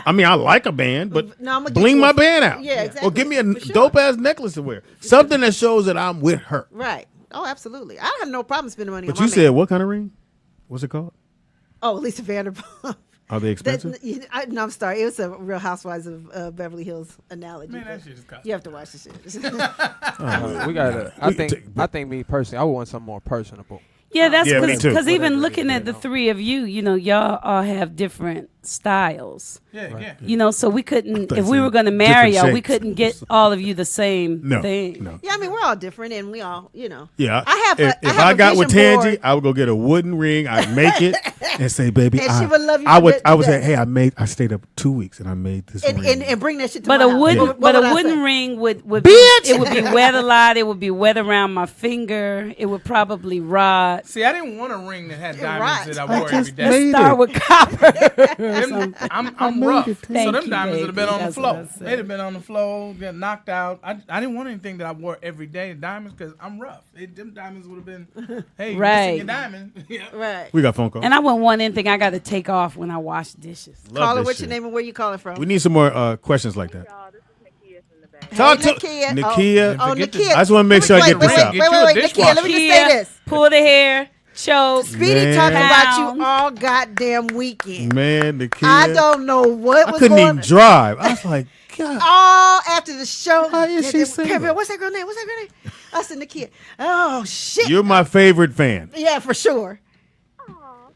I mean, I like a band, but No, I'ma get bling you my a- band out. Yeah, Or exactly. give me a For sure. dope ass necklace to wear. Something that shows that I'm with her. Right. Oh, absolutely. I have no problem spending money But on you my said man. what kind of ring? What's it called? Oh, Lisa Vanderpump. Are they expensive? No, I'm sorry. It was a Real Housewives of Beverly Hills analogy. Man, that but shit is custom. you have to watch the shit. We gotta. I We think. take- I think me personally, I would want something more personable. Yeah, that's Yeah, me too. because even Whatever looking it at is, the you know. three of you, y'all all have different styles. Yeah. So we couldn't, thought if you we said were going to marry y'all, different we shapes. couldn't get all of you the same No, thing. no. Yeah, I mean, we're all different, and we all, Yeah, I have a- If I have I a got with vision Tangi, board. I would go get a wooden ring. I'd make it and say, "Baby, And she would love you I to would. death. I would say, "Hey, I stayed up 2 weeks and I made this ring." and bring that shit to But my a house. wooden, What but would a I wooden say? ring would Bitch! it would be wet a lot. It would be wet around my finger. It would probably rot. See, I didn't want a ring that had diamonds right. that I wore every just day. made Start it. with copper. I'm rough. it, So Thank them you, diamonds would have been baby. on the That's floor. what I said. They'd have been on the floor, get knocked out. I didn't want anything that I wore every day, diamonds, because I'm rough. Them diamonds would have been, hey, you Right. missing your diamond. Yeah. Right. We got a phone call. And I wouldn't want anything I got to take off when I wash dishes. Love Caller, this what's shit. your name and where you calling from? We need some more questions like that. Hey, Talk to Nakia. Nakia. Oh, Forget Nakia. I just want to make sure I get this out. Get you a Wait, Nakia, dishwasher. let me just say this. Pull the hair, choke. Speedy Man. talking about Pound. you all goddamn weekend. Man, Nakia. I don't know what I was couldn't going even drive. I was like, God. all after the show. How is she single? What's that girl name? I said Nakia. Oh shit. You're my favorite fan. Yeah, for sure. Oh,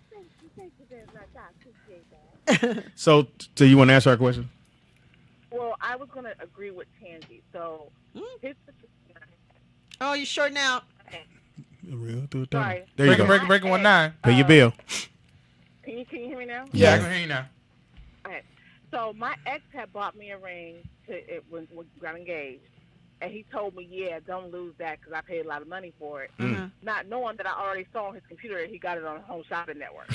thank you very much. I appreciate that. So you want to answer our question? Well, I was going to agree with Tangi. So, his Oh, you short now? Sorry. There you go. Breaking 19. Pay your bill. Can you hear me now? Yeah, I can hear you now. Okay. So my ex had bought me a ring when we got engaged, and he told me, "Yeah, don't lose that because I paid a lot of money for it." Not knowing that I already saw on his computer that he got it on the Home Shopping Network.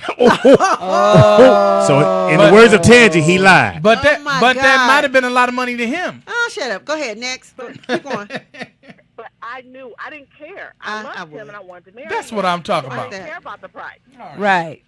So in the words of Tangi, he lied. But that God. might have been a lot of money to him. Oh, shut up. Go ahead. Next. Keep going. But I didn't care. I loved him and I wanted to marry him. That's what I'm talking I about. didn't care about the price. Right.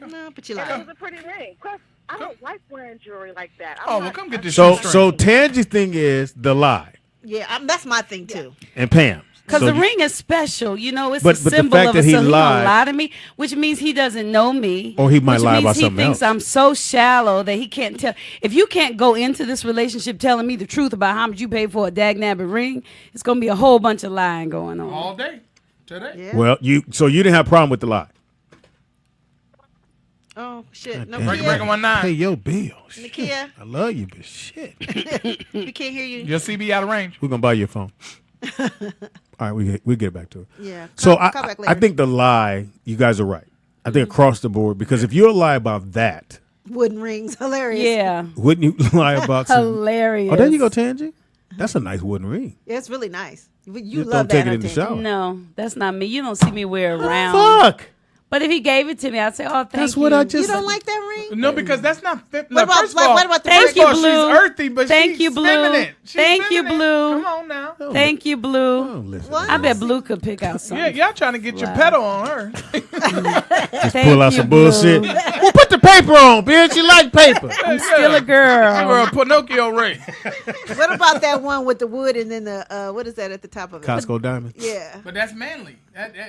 No, but you And it lied. was a pretty ring. Plus, I don't like wearing jewelry like that. Oh, well, come get this So shit straight. Tangi's thing is the lie, Yeah, that's my thing too. and Pam. Because So the you- ring is special, you know, it's But a the symbol fact of that it. he So he lied- don't lie to me, which means he doesn't know me. Or he might which lie means about he something thinks else. I'm so shallow that he can't tell. If you can't go into this relationship telling me the truth about how much you paid for a dagnabbit ring, it's gonna be a whole bunch of lying going on. All day. Today. Yeah. Well, you didn't have a problem with the lie. Oh shit. No, damn. Breaking Nakia. 19. Pay your bill. Nakia, I love you, but shit. we can't hear you. Your CB out of range. We're gonna buy you a phone. All right, we get back to it. Yeah. So Call back later. I think the lie, you guys are right. I think across the board, because if you're lie about that, wooden rings, hilarious. Yeah, wouldn't you lie about some? hilarious. Oh, there you go, Tangi. That's a nice wooden ring. Yeah, it's really nice. You Just love don't take that. it in the don't you? shower. No, that's not me. You don't see me wear it around. Fuck. But if he gave it to me, I'd say, "Oh, thank That's you." what I You just. don't like that ring? No, because that's not fit. What about- first of all, what about the Thank first you, of all, Blue. she's earthy, but Thank she's you, Blue. feminine. She's Thank you, feminine. Blue. Come on now. Thank you, Blue. Oh, listen. What? I bet Blue could pick out something. Yeah, y'all trying to get your pedal on her. Just Thank pull out you, some Blue. bullshit. Well, put the paper on, bitch. You like paper. I'm still a girl. Give her a Pinocchio ring. What about that one with the wood and then the what is that at the top of it? Costco diamond. Yeah. But that's manly.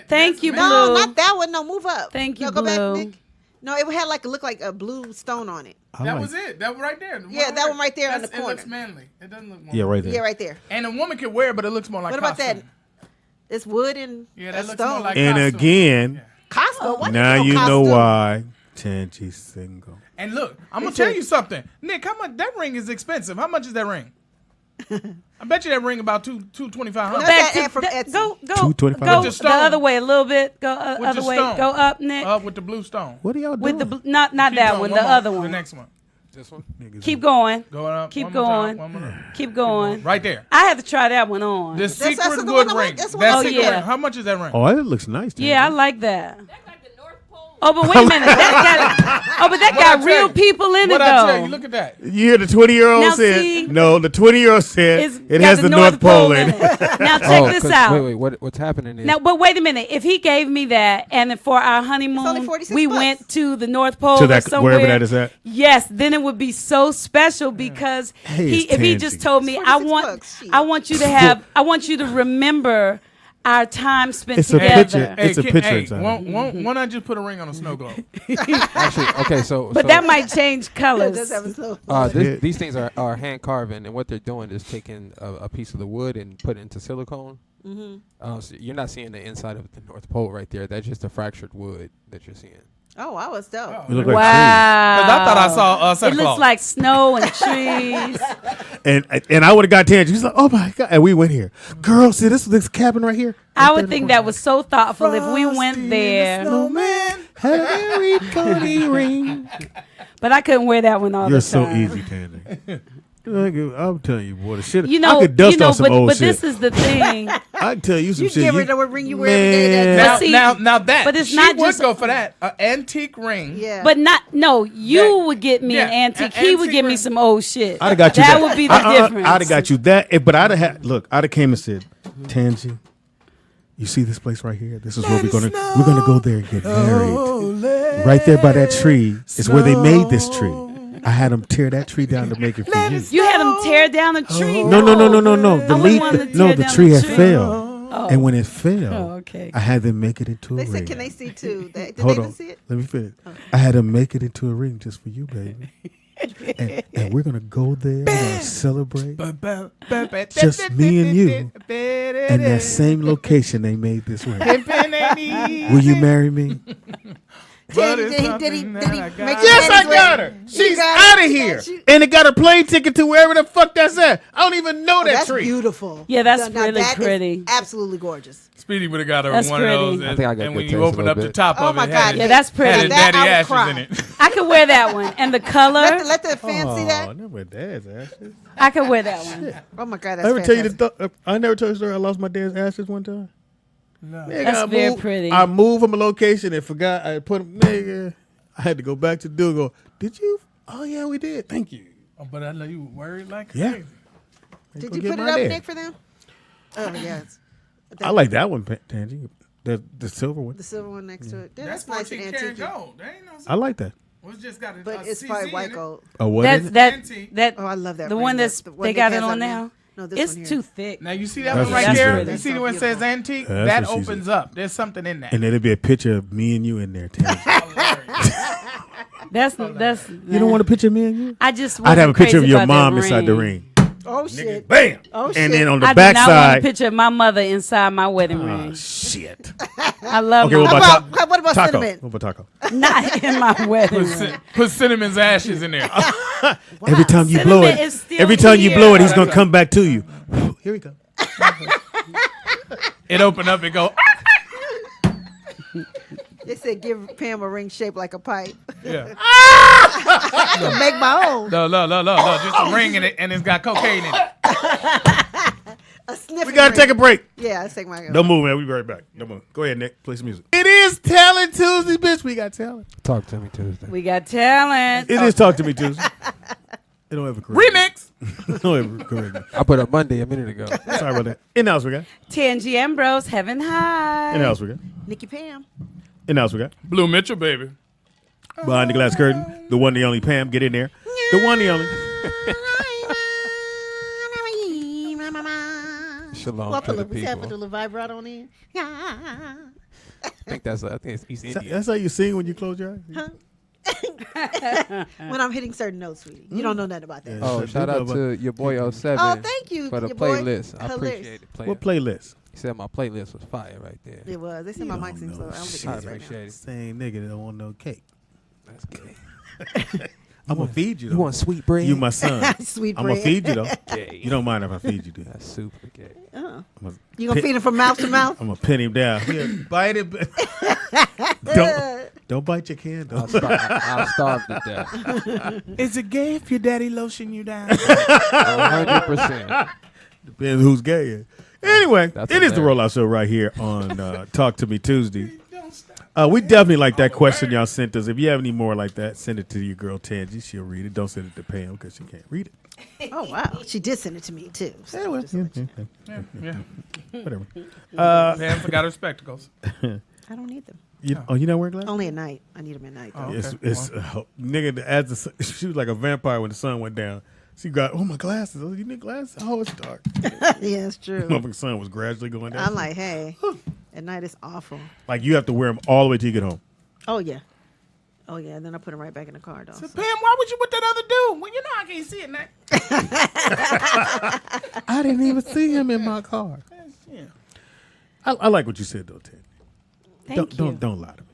Thank you, manly. No, Blue. not that one. No, move up. Thank you, no, go back, Blue. Nick. No, it had look like a blue stone on it. That was it. That was right there. The Yeah, that one right there in the It corner. looks manly. It doesn't look more. Yeah, right there. Yeah, right there. And a woman can wear it, but it looks more like What about costume. that? It's wood and Yeah, a that looks stone. more like And costume. again, Costco. Why now do you know costume? why Tangi's single. And look, I'm He gonna tell said- you something, Nick. How much that ring is expensive? How much is that ring? I bet you that ring about $2,500. That's Back that to ad from Etsy. go $2.25. go With the the stone. other way a little bit. Go With other the way. stone. Go up, Nick. Up with the blue stone. What are y'all doing? With the not Keep that going. one, One the more. other The one. next one. This one? Keep going. Going up. Keep one more time. going. One more. Keep going. Right there. I have to try that one on. The that's secret the wood one I want. ring. That's the That one I secret want. ring. How much is that ring? Oh, it looks nice. Tangi. Yeah, I like that. Oh, but wait a minute. That got I tell real you? people in it What I tell you? though. Look at that. You hear the 20-year-old Now said, see, no, the 20-year-old said It's it got has the North Pole in it. Now check Oh, this 'cause- out. Wait, what's happening is Now, but wait a minute. If he gave me that, and then for our only honeymoon, 46 we bucks. went to the North Pole To or that somewhere, wherever that is at. yes, then it would be so special because Hey, it's if he Tangi. just told me, It's I 46 want, bucks, shit. I want you to have, I want you to remember our time spent It's a together. picture. It's a Kim, picture hey, time. why not just put a ring on a snow globe? actually okay. So But that might change It colors. does have a slow. Yeah. these things are hand carving, and what they're doing is taking a piece of the wood and put it into silicone. So you're not seeing the inside of the North Pole right there. That's just a fractured wood that you're seeing. Oh, I was dope. It looked like Wow. Because I thought I saw Santa It looks Claus. like snow and trees. trees. And I would have got Tangi. She's like, oh my God. And we went here. Girl, see this cabin right here? I would think that was so thoughtful if we went there. Snowman. Had a very cozy ring. But I couldn't wear that one all You're the so time. easy, Tangi. I'm telling you, boy, the shit. You know, I could dust off some old but shit. this is the thing. I can tell you some You shit. give her the ring you wear every day. Man. But Now, see, now that. but it's she not would just- go for that. An antique ring. Yeah. But you Yeah. would get me an Yeah, antique. an He would antique give me ring. some old shit. I'd have got you that. Would be the difference. I'd have got you that. But I'd have had, look, I'd have came and said, Tangi, you see this place right here? This is where we're gonna go there and get married. Right there by that tree is where they made this tree. I had them tear that tree down to make it for you. You had him tear down a tree. No. The wouldn't leaf, want to no, tear the down tree the had tree. fell, Oh. and when it fell, Oh, okay. I had them make it into a They ring. said, can they see too? Did Hold they even on, see it? let me finish. I had them make it into a ring just for you, baby. and we're gonna go there. We're gonna celebrate. Just me and you in that same location they made this ring. Will you marry me? Did he make Yes, I got her. She's out of here. And it got a plane ticket to wherever the fuck that's at. I don't even know that that's tree. beautiful. Yeah, that's Now really that is pretty. absolutely gorgeous. Speedy would have got her That's one pretty. of those. I think I got and good when taste you a open little up the bit. top Oh of my it, God, had Yeah, that's had pretty. the That daddy I would ashes cry. in it. I could wear that one. And the color, Let the fan see that. Never with dad's ashes. I could wear that one. Oh my God, I that's ever tell you fantastic. the I never told you the story. I lost my dad's ashes one time. No. Nigga, That's I very moved- pretty. I moved from a location and forgot I put him. Nigga, I had to go back to do. Go. Did you? Oh yeah, we did. Thank you. Oh, but I know you were worried like Yeah. crazy. Did Go you get put it my up, dad. Nick, for them? Oh yes. I like that one, Tangy. The silver one. The silver one next to it. Yeah, That's that's nice and 14 karat antique. gold. That ain't no. I like that. It's just got a, But a it's CZ probably in white it. gold. Oh, what That's is it? that. Oh, I love that. The ring. one that's The one they got Nick it has on there. now. No, this It's one here. too thick. Now you see that That's one what right she there? said. You see the one that says antique? That's That what she opens said. up. There's something in there. And then there'd be a picture of me and you in there, Tangy. That's You don't want a picture of me and you? I just. I'd have a wasn't picture of crazy your about that mom inside the ring. Oh shit! Bam! Oh shit! And then on the I back do not want a side. picture of my mother inside my wedding ring. Shit. I love Okay, my what How about about, what about taco? cinnamon? What about taco? not in my wedding ring. Put Cinnamon's ashes in there. Every time you Cinnamon blow it, is still every time you here. blow it, he's gonna come back to you. Here we go. It opened up and go. They said give Pam a ring shaped like a pipe. Yeah. I can make my own. No. Just a ring in it, and it's got cocaine in it. A sniffing We gotta ring. take a break. Yeah, let's take my. Don't move, man. We'll be right back. Don't move. Go ahead, Nick. Play some music. It is Talent Tuesday, bitch. We got talent. Talk to me Tuesday. We got talent. It is Talk to Me Tuesday. It don't ever correct me. Remix. Don't ever correct me. I put up Monday a minute ago. Sorry about that. In the house we got. Tangy Ambrose, Heaven High. In the house we got. Nikki Pam. In the house we got. Blue Mitchell, baby. Behind the glass curtain, the one, the only Pam. Get in there. The one, the only. Shalom Well, to the we have a people. little vibrato on in. I think it's East Indian. That's how you sing when you close your eyes. When I'm hitting certain notes, sweetie. You don't know nothing about that. Yeah. Oh, shout out to your boy 07 Oh, thank you. for the your boy. playlist. I Hilarious. appreciate it. Player. What playlist? He said my playlist was fire right there. It was. They said my mic's in, so I don't think I it is right now. appreciate it. Same nigga that don't want no cake. That's good. I'm gonna feed you. You Though. want sweet bread? You my son. Sweet I'm bread. gonna feed you though. Gay. You don't mind if I feed you, do you? That's super gay. You gonna feed him from mouth to mouth? I'm gonna pin him down. Here, bite it. don't bite your candle. I'll starve to death. Is it gay if your daddy lotion you down? 100%. Depends who's gay. Anyway, That's it is the hilarious. Rollout Show right here on Talk to Me Tuesday. We definitely like that question y'all sent us. If you have any more like that, send it to your girl Tangy. She'll read it. Don't send it to Pam because she can't read it. Oh wow, she did send it to me too. So Yeah, well, just to let you Yeah. whatever. Pam forgot her spectacles. know. I don't need them. You not wearing glasses? Only at night. I need them at night. Though. Oh. It's nigga. As the she was like a vampire when the sun went down. She got my glasses. Oh, you need glasses? Oh, it's dark. Yeah, it's true. Motherfucking sun was gradually going down. I'm like, hey, at night it's awful. Like you have to wear them all the way till you get home. Oh yeah, oh yeah. And then I put them right back in the car, though. So, Pam, why would you with that other dude? Well, you know I can't see it now. I didn't even see him in my car. Yeah. I like what you said though, Ted. Thank you. Don't lie to me.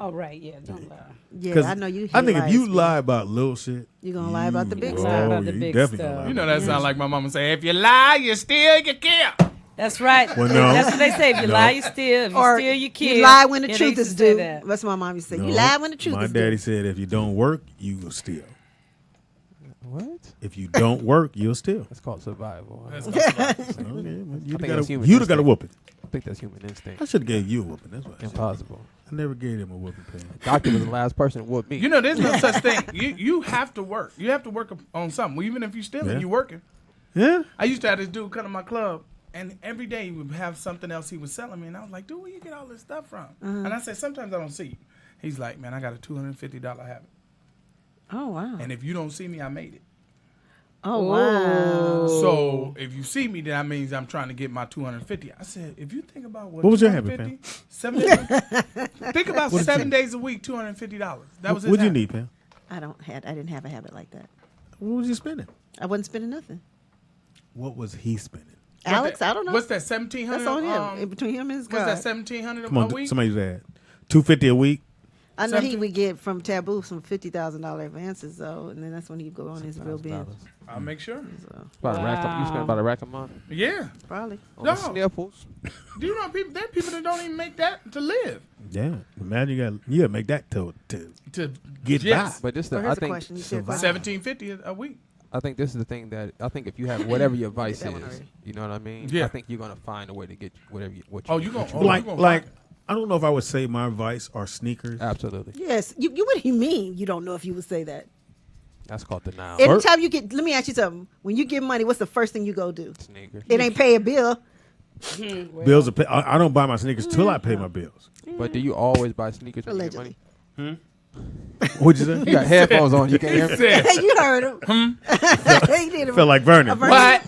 Oh, right. Yeah, don't lie. Yeah, I know you. I think hate if you lies, lie about little shit, you gonna lie about the big oh, lie stuff. about the yeah, you big definitely stuff. gonna lie You know about that sound like my mama say, if you lie, you steal, you kill. That's right. Well, no. That's what they say. If you No. lie, you steal. If you Or steal, you kill. you lie when the Yeah, they truth used is to say due. that. That's what my mom used to say. No. You lie when the truth My is daddy due. said if you don't work, you will steal. What? If you don't work, you'll steal. That's called survival. That's Okay, well, you'd think have that's human got a instinct. whooping. I think that's human instinct. I should have gave you a whooping. That's what I said. Impossible. I never gave him a whooping, Pam. Doctor was the last person to whoop me. You know, there's no such thing. You have to work. You have to work on something. Well, even if you're stealing, Yeah. you're working. Yeah. I used to have this dude come to my club, and every day he would have something else he was selling me. And I was like, dude, where you get all this stuff from? And I said, sometimes I don't see you. He's like, man, I got a $250 habit. Oh wow. And if you don't see me, I made it. Oh wow. So if you see me, then that means I'm trying to get my $250. I said, if you think about what was your habit, Pam? 7 days. Think about 7 days a week, $250. That was his What'd you habit. need, Pam? I didn't have a habit like that. What was you spending? I wasn't spending nothing. What was he spending? Alex, I don't know. What's that? 1,700. That's on him. Between him and his guy. What's that? 1,700 Come a on, week. somebody's ad. $250 a week. I know he 17? would get from Taboo some $50,000 advances though, and then that's when he'd go on his real binge. I'll make sure. So, About a rack. You spend about a rack a month. Yeah. probably. On No. the sniffles. Do you know people? There are people that don't even make that to live. Yeah. Imagine you gotta make that to To get yes. by. But this, So I here's a think, question. You said five. 1,750 a week. I think this is the thing that I think if you have whatever your vice that one is, already. you know what I mean. Yeah. I think you're gonna find a way to get whatever what you. Oh, you gonna Like I don't know if I would say my vice are sneakers. Absolutely. Yes. You what do you mean? You don't know if you would say that. That's called denial. Anytime you get, let me ask you something. When you get money, what's the first thing you go do? Sneakers. It ain't pay a bill. Bills are pay, I don't buy my sneakers till I pay my bills. But do you always buy sneakers when you get Allegedly. money? What'd you say? You got headphones on. You can't hear me. Hey, you heard him. He did it. Felt like Vernon. What?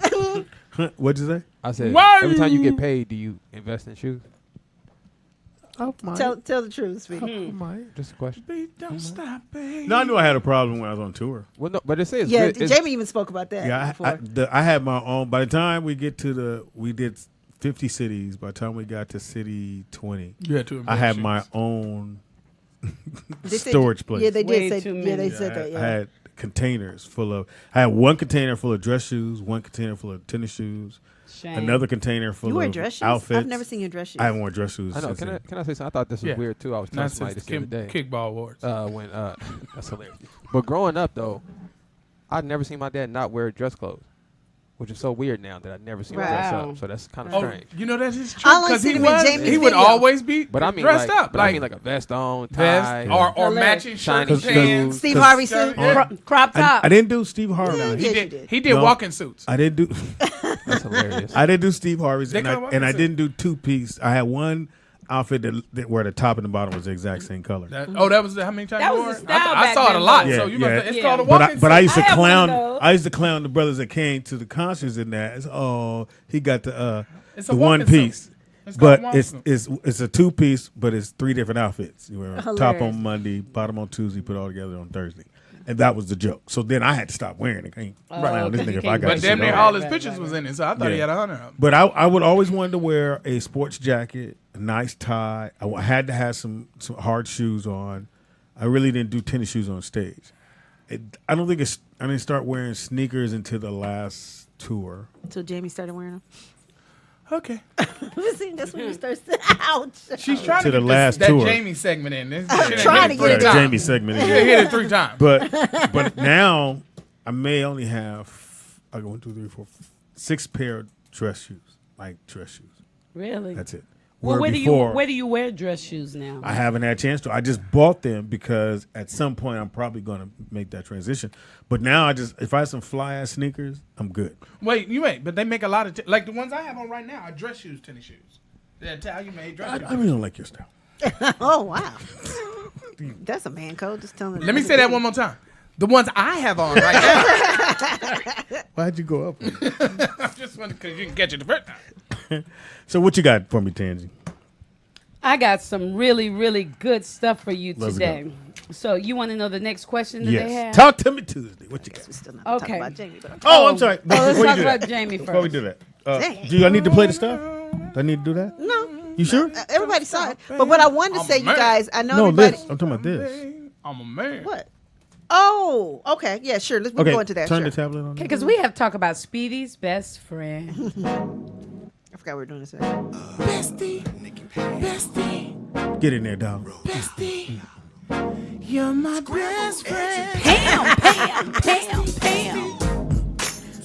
What'd you say? I said Why? every time you get paid, do you invest in shoes? Tell the truth, sweetie. Just a question. Beat, don't stop, baby. No, I knew I had a problem when I was on tour. Well, no, but it says Yeah, good. It's- Jamie even spoke about that Yeah, before. I had my own. By the time we get to we did 50 cities. By the time we got to city 20, You had to invest I had shoes. my own They said- storage place. Yeah, they Way did say. too Yeah, they many. said that. I Yeah. had containers full of. I had one container full of dress shoes, one container full of tennis shoes, Shame. another container full You wear of dress shoes? outfits. I've never seen your dress shoes. I haven't worn dress shoes. I know. since Can I, then. can I say something? I thought this was Yeah. weird too. I was telling Not somebody since this the other day. kickball awards. When that's hilarious. But growing up though, I'd never seen my dad not wear dress clothes, which is so weird now that I'd never seen him dress Wow. up. So that's kind of Oh, strange. you know that is I true only because seen he him in was. Jamie's He would video. always be But I mean, dressed like, up, but I mean like a vest on, vest tie, or Hilarious. matching shirt Shiny and pants. shoes. Steve Cause- Harvey Skirt, suit. yeah. Crop top. I didn't do Steve Harvey. Yeah, He yes, did. you did. He did No. walking suits. I didn't do. That's hilarious. I didn't do Steve Harvey's, They and come up I with didn't do two piece. I had one outfit that where the top and the bottom was the exact same color. That was how many times That you was wore the it? style I back saw it a then, lot. though. So Yeah, you must. yeah. It's Yeah. called a But walking I used to I had one of clown. those. I used to clown the brothers that came to the concerts in that. It's, oh, he got the It's a the one walking suit. piece. It's But called a it's walking it's a two piece, but it's three different outfits. You wear top Hilarious. on Monday, bottom on Tuesday, put all together on Thursday, and that was the joke. So then I had to stop wearing it. I can't clown this okay. nigga if You I can't got But Right, damn shit near on. all his right, pictures right, was right. in it, so I thought he Yeah. had 100 of them. But I would always wanted to wear a sports jacket, a nice tie. I had to have some hard shoes on. I really didn't do tennis shoes on stage. I don't think I didn't start wearing sneakers until the last tour. Until Jamie started wearing them. Okay. See, that's when you start. Ouch. She's trying To to the get last that tour. Jamie segment in. This I'm shit trying hit to it get it three in. times. Jamie segment. She in. hit it 3 times. But now I may only have 1, 2, 3, 4, 6 pair of dress shoes, like dress shoes. Really? That's it. Well, Where where before, do you wear dress shoes now? I haven't had a chance to. I just bought them because at some point I'm probably going to make that transition. But now if I have some fly ass sneakers, I'm good. Wait, you ain't. But they make a lot of like the ones I have on right now are dress shoes, tennis shoes. They're Italian made dress shoes. I really don't like your style. Oh wow. That's a man code. Just telling. Let me say that one more time. The ones I have on right now. Why'd you go up? I just wanted because you can catch it the first time. So what you got for me, Tansy? I got some really, really good stuff for you Let's today. go. So you want to know the next question that they Yes. have? Talk to me Tuesday. What you got? We're still not talking Okay. about Jamie, but okay. Oh, I'm sorry. let's Before you talk do about that. Jamie Before we first. do that, Dang. do I need to play the stuff? Do I need to do that? No, You sure? everybody saw it. But what I wanted to I'm say, a you man. guys, I know No, everybody. this. I'm talking about this. I'm a man. What? Oh, okay. Yeah, sure. Let's Okay, go into that. turn Sure. the tablet on. Okay, because we have talked about Speedy's best friend. I forgot we were doing this. Today. Get in there, dog. You're my best friend. Pam, Pam, Pam, Pam.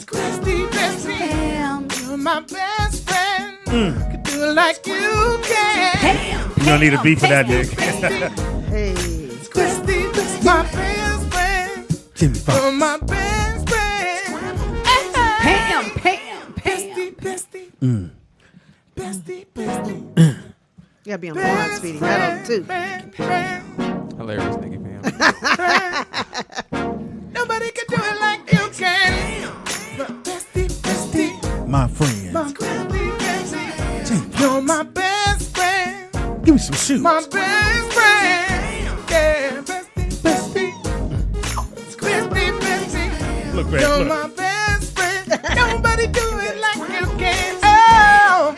Bestie, bestie. You're my best friend. Could do it like you can. You don't need a beat for that, Nick. Hey, Bestie, bestie. My best friend. Jimmy Fox. You're my best friend. Pam, Pam, Pam. Bestie, bestie. Bestie, bestie. you gotta be on point, Speedy. That on too. Hilarious nigga fam. Nobody can do it like you can. But bestie, bestie. My friend. My bestie, bestie. You're my best friend. Give me some shoes. My best friend. Yeah, bestie, bestie. Look, babe, You're look. my best friend. Nobody do it like you can. Oh,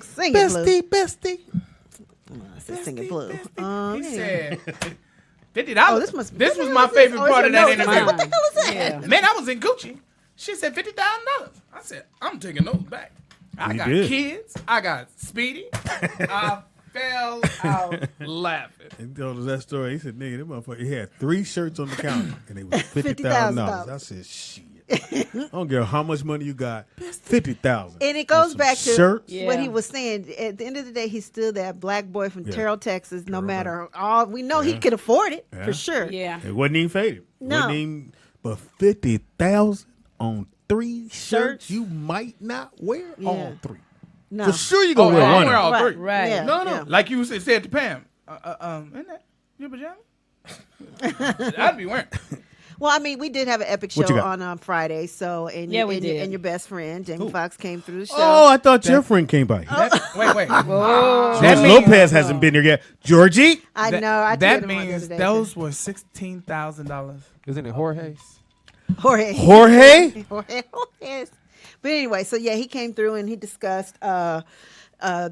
Sing it, Blue. bestie. I said sing it, Blue. He Anyway. said $50. Oh, this This what was the my hell is favorite this? part Oh, of that it's a note. interview. What the hell is that? Yeah. Man, I was in Gucci. She said $50,000. I said, I'm taking those back. I You got did. kids. I got Speedy. I fell out laughing. He told us that story. He said, nigga, that motherfucker, he had 3 shirts on the counter, and they was $50,000. I said, shit. I don't care how much money you got, 50,000. And it goes back to shirts. what he was saying. At the end of the day, he's still that black boy from Yeah. Terrell, Texas. No matter all, we know he could afford it for sure. Yeah. It wasn't even faded. No. Wasn't even, but 50,000 on 3 shirts Shirts. you might not wear all 3. No. For sure you gonna Oh, wear I one. wear of all them. three. Right. Yeah. No. Yeah. Like you said to Pam, isn't that your pajama? I'd be wearing. Well, I mean, we did have an epic show What you got? on Friday. So, and Yeah, we and, did. and your best friend Jamie Foxx came through the show. Oh, I thought your friend came by. Wait. George That means- Lopez hasn't been here yet. Georgie? I That- know. I that tweeted him out the means other day, those were $16,000. Isn't it Jorge's? Jorge. Jorge? Jorge. But anyway, so yeah, he came through and he discussed the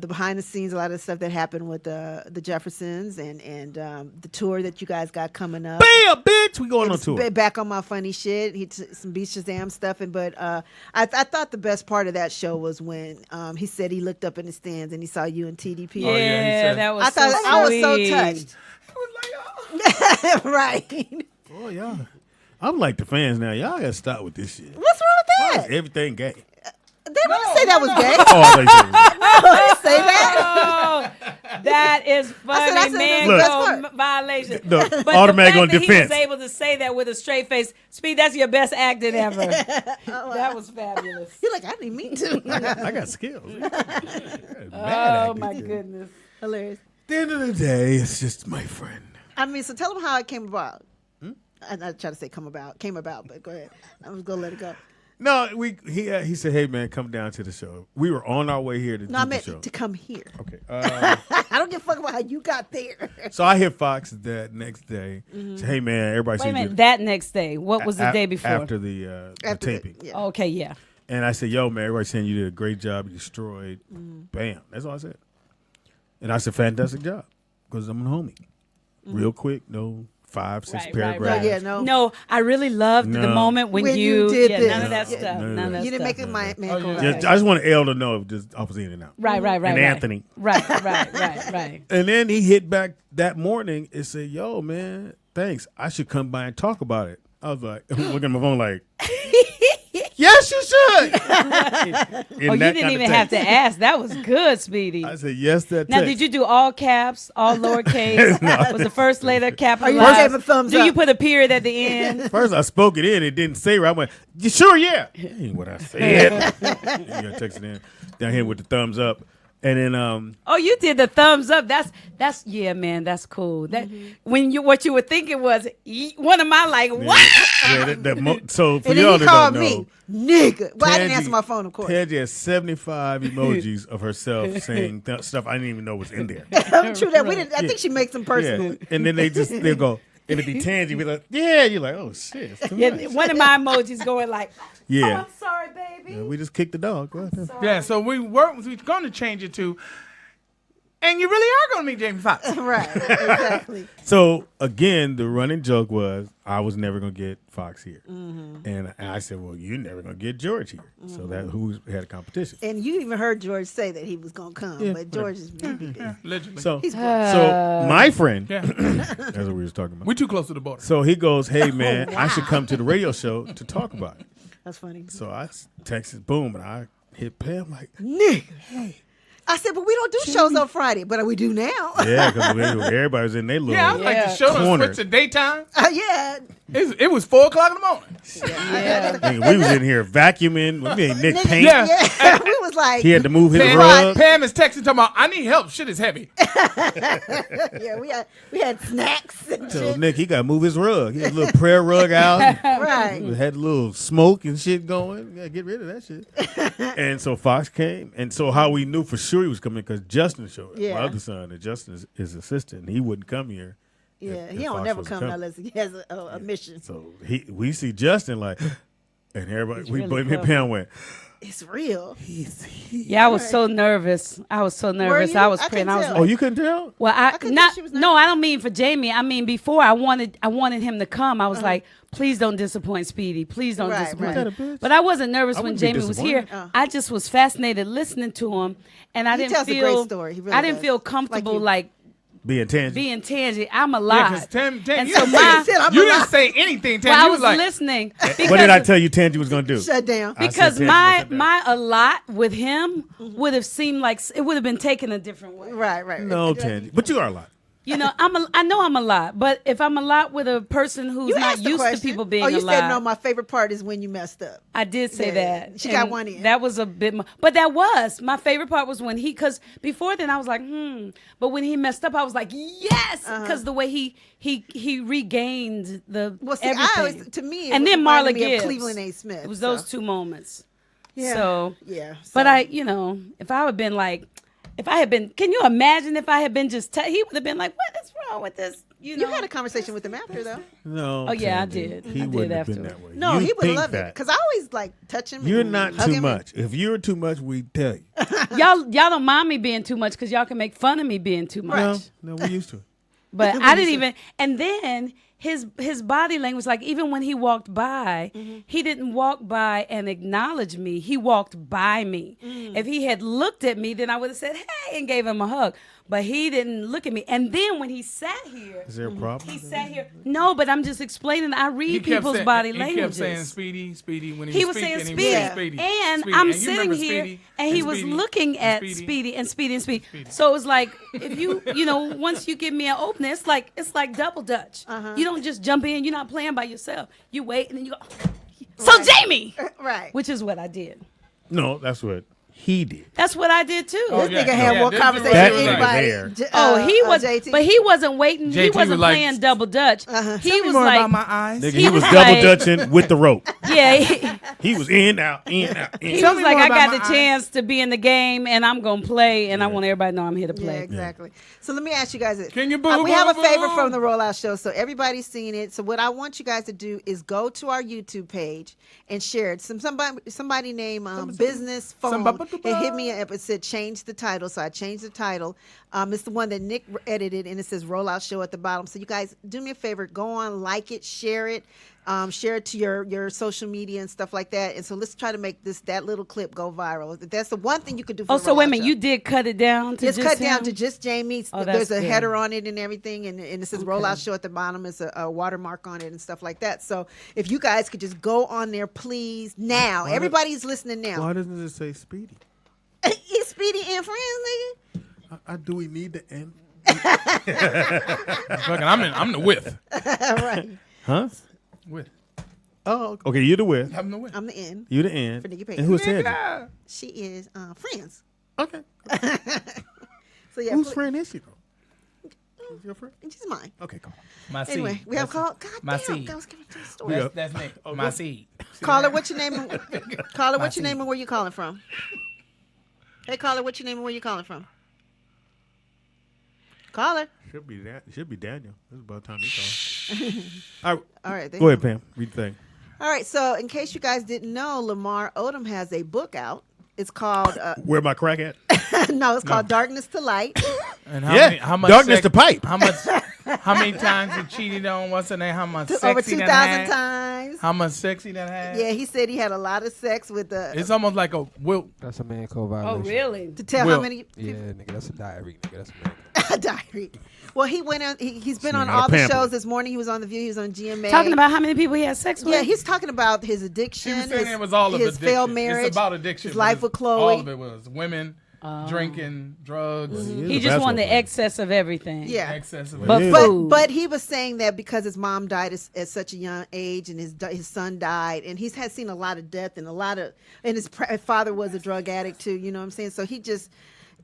behind the scenes, a lot of the stuff that happened with the Jeffersons and the tour that you guys got coming up. Bam, bitch. We going on It's tour. back on my funny shit. He some Beat Shazam stuff, but I thought the best part of that show was when he said he looked up in the stands and he saw you and TDP. Yeah, Oh, yeah, he said- that was I thought so I was so sweet. touched. It was like, oh. Right. Oh, y'all. I'm like the fans now. Y'all gotta stop with this shit. What's wrong with Why that? is everything gay? They didn't say that was gay. Oh, I thought you said it was They didn't say that. Oh, that is funny, I said man. Look. Go violation. The But automatic the on fact that defense. He was able to say that with a straight face. Speed, that's your best acting ever. Oh, That was fabulous. You're like, I didn't mean to. I got skills. Oh my goodness. Hilarious. At the end of the day, it's just my friend. I mean, so tell them how it came about. I try to say came about, but go ahead. I was gonna let it go. No, he said, hey, man, come down to the show. We were on our way here to do No, I the meant show. to come here. Okay. I don't give a fuck about how you got there. So I hit Fox that next day. Say, hey, man, everybody Wait a seems minute. to- That next day. What was the day before? After the taping. Okay, yeah. And I said, yo, man, everybody's saying you did a great job. You destroyed. Bam. That's all I said. And I said, fantastic job. Because I'm a homie. Real quick, no 5, 6 paragraphs. Yeah, no. No, I really loved the No. moment when When you did yeah, this. none of that Yeah. stuff. None of None of that. that You didn't stuff. make it my man. Oh, go yeah. right. I just want Elle to know just I was in and out. Right. And Anthony. Right. And then he hit back that morning and said, yo, man, thanks. I should come by and talk about it. I was like, looking at my phone like, yes, you should. Oh, you didn't even have to ask. That was good, Speedy. I said, yes, that Now, text. did you do all caps, all lowercase? Was the first letter capitalized? Or you gave a thumbs Do you up? put a period at the end? First, I spoke it in. It didn't say right. I went, "You sure, yeah. That ain't what I said. You got text it in. Down here with the thumbs up. And then, Oh, you did the thumbs up. That's yeah, man. That's cool. That when what you were thinking was one of my like what? so for And y'all then he that called don't know, me, nigga. Well, I didn't Tangi- answer my phone, of course. Tangi has 75 emojis of herself saying stuff I didn't even know was in there. True that. We didn't. I think she makes them personal. Yeah. And then they'll go, it'll be Tangi. Be like, yeah. You're like, oh, shit. it's too Yeah, much. one of my emojis going like, Yeah. oh, I'm sorry, baby. Yeah, we just kicked the dog. Go ahead. Yeah, so we're going to change it to, and you really are going to meet Jamie Foxx. Right. Exactly. So again, the running joke was I was never gonna get Fox here, and I said, "Well, you're never gonna get George here." So that who had a competition. And you even heard George say that he was gonna come, Yeah, but George is busy. Allegedly. So, He's so my friend, Yeah. that's what we was talking about. We're too close to the border. So he goes, "Hey man, I should come to the radio show to talk about it." That's funny. So I texted, boom, and I hit Pam like, Nigga. Hey. I said, but we don't do shows on Friday, but we do now. "Yeah," because everybody was in their little Yeah, I was like, the show done corner. switched to daytime. Yeah. It was 4 o'clock in the morning. Nigga, we was in here vacuuming. We made Nick paint. Yeah. Yeah. We was like, He had to move his Pam, rug. Pam is texting talking about, I need help. Shit is heavy. yeah, we had snacks and So shit. Nick, he got to move his rug. He had a little prayer rug out. Right. We had a little smoke and shit going. Yeah, get rid of that shit. And so Fox came. And so how we knew for sure he was coming because Justin showed up. Yeah. My other son, and Justin is his assistant. And he wouldn't come here Yeah, if he don't Fox never was come unless he has a mission. So we see Justin like, and everybody, He's we really but Pam went, It's real. Yeah, I was so nervous. I was so nervous. you? I was I praying. couldn't I was tell. like, oh, you couldn't tell? well, couldn't tell she was no, I don't mean for Jamie. I mean before I wanted him to come. I was like, please don't disappoint Speedy. Please don't Right, disappoint right. him. What kind of bitch? But I wasn't nervous I when wouldn't be Jamie was here. disappointed. I just was fascinated listening to him, and I He didn't tells a feel. great story. He really I didn't does. feel comfortable you. like Being tangent. being tangent. I'm Yeah, alive. because Tam, and you, so didn't my, say, I'm you alive. didn't say anything, Tam. well, I You was like, listening. What did I tell you Tangy was going to do? Shut down. I said Because Tangy my was gonna my a lot with him would have seemed like it would have been taken a different way. Right. No, Tangy. But you are a lot. You know, I know I'm a lot, but if I'm a lot with a person who's You not asked the used to question. people being Oh, you a lot, said no. My favorite part is when you messed up. I did say Yeah, that. she got And one in. That was a bit, but that was my favorite part was when because before then I was like, but when he messed up, I was like, yes, because the way he regained the Well, see, everything. I always, to me, it and was then reminded Marla me of Gibbs. Cleveland A. Smith. It was those two moments. Yeah. So Yeah. But so- if I had been like, if I had been, can you imagine if I had been just, he would have been like, what is wrong with this? You know? You had a conversation with him after, though. No. Oh, yeah, I Tangy. did. He I did wouldn't have been after. that way. No, You he would think love it that. because I always like touch him. You're and not hug too him. much. If you're too much, we tell you. y'all don't mind me being too much because y'all can make fun of me being too much. No, we're used to it. But I didn't even. And then his body language, like even when he walked by, he didn't walk by and acknowledge me. He walked by me. If he had looked at me, then I would have said hey and gave him a hug. But he didn't look at me. And then when he sat here, Is there a problem? he sat here. No, but I'm just explaining. I read he kept people's saying, body he languages. kept saying Speedy when He he was speaking, saying he was saying Speedy. Speedy. And Speedy. I'm And you sitting remember here, Speedy and he was Speedy looking at Speedy. Speedy and Speedy and Speedy. So it was like, if you once you give me an opening, it's like double dutch. You don't just jump in. You're not playing by yourself. You wait, and then you go, so Jamie! Right. Which is what I did. No, that's what he did. That's what I did too. Oh, This yeah, nigga had yeah, more this is conversation right than here. anybody. There. He was, JT. but he wasn't waiting. He JT wasn't was like, playing double dutch. He Tell me was more like, about my eyes. Nigga, He he was was double like- dutching with the rope. yeah. He was in, out, in, out, in. He Tell was me like, more I about got my the eyes. chance to be in the game, and I'm gonna play, and I want everybody to know I'm here to Yeah, play. exactly. So let me ask you guys. Can you boo, we have a boo, favor boo? from the Rollout Show, so everybody's seen it. So what I want you guys to do is go to our YouTube page and share it. Somebody named Business Phone it hit me up. It said change the title, so I changed the title. It's the one that Nick edited, and it says Rollout Show at the bottom. So you guys do me a favor, go on, like it, share it. Share it to your social media and stuff like that. And so let's try to make that little clip go viral. That's the one thing you could do for Oh, the so wait a Rollout minute, Show. you did cut it down to It's just cut down him? to just Jamie. Oh, There's that's a good. header on it and everything, and it says Rollout Show at the bottom. It's a watermark on it and stuff like that. So if you guys could just go on there, please, now. Everybody's listening now. Why doesn't it say Speedy? It's Speedy and Friends, I do we need the end? Fucking, I'm the with. nigga. Right. Huh? With. Oh, okay. You're the with. I'm the with. I'm the end. You the end. For Nikki Payne. And who's Tangy? She is Friends. Okay. So yeah, Whose friend is she though? Is your friend? She's mine. Okay, cool. My seed. Anyway, we have called. God my damn, seed. I was giving you the story. That's me. My seed. Caller, what's your name? Caller, what's your seed. name and where you calling from? Hey, caller, what's your name and where you calling from? Caller. Should be that. Should be Daniel. This is about time he called. All right. Go ahead, Pam. Read the thing. All right. So, in case you guys didn't know, Lamar Odom has a book out. It's called Where my crack at? no, it's called Darkness to Light. And Yeah, darkness to pipe. How many times he cheated on what's her name? How much Over sexy 2,000 that had? times. How much sexy that had? Yeah, he said he had a lot of sex with the It's almost like a will. That's a man code Oh, violation. really? to tell how Will. many Yeah, nigga, that's a diary, nigga. That's a man. diary. Well, he went on. He's been She on got a all the pamphlet. shows this morning. He was on The View. He was on GMA. Talking about how many people he had sex with? Yeah, he's talking about his addiction. He was saying his, it was all of his addiction. failed marriage. It's about addiction. His but life it's- with Chloe. All of it was women, drinking, drugs, He just wanted the excess of everything. Yeah. excess of But Yeah. food. But he was saying that because his mom died at such a young age and his son died, and he's had seen a lot of death and his father was a drug addict too. You know what I'm saying? So he just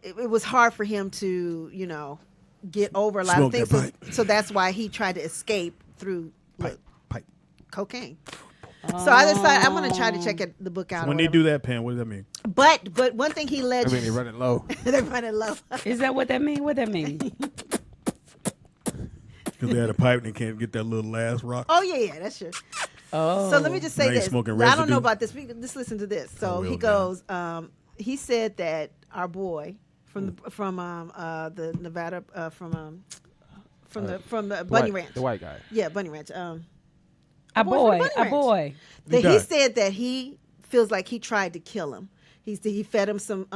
it was hard for him to get over a lot Smoke of that things. So that's why he tried to escape through Pipe. cocaine. So I decided I'm going to try to check the book out. When they do that, Pam, what does that mean? But one thing he I led mean, they running low. they're running low. Is that what that mean? What that mean? Because they had a pipe and they can't get that little last rock. Oh yeah, that's true. Oh. So let me just say Now you this. smoking I don't know residue? about this. Just listen to this. So will he goes. He said that our boy from the Nevada from the Bunny Ranch. The white guy. Yeah, Bunny Ranch. A from boy. Bunny A Ranch. boy. That he died. said that he feels like he tried to kill him. He fed him some.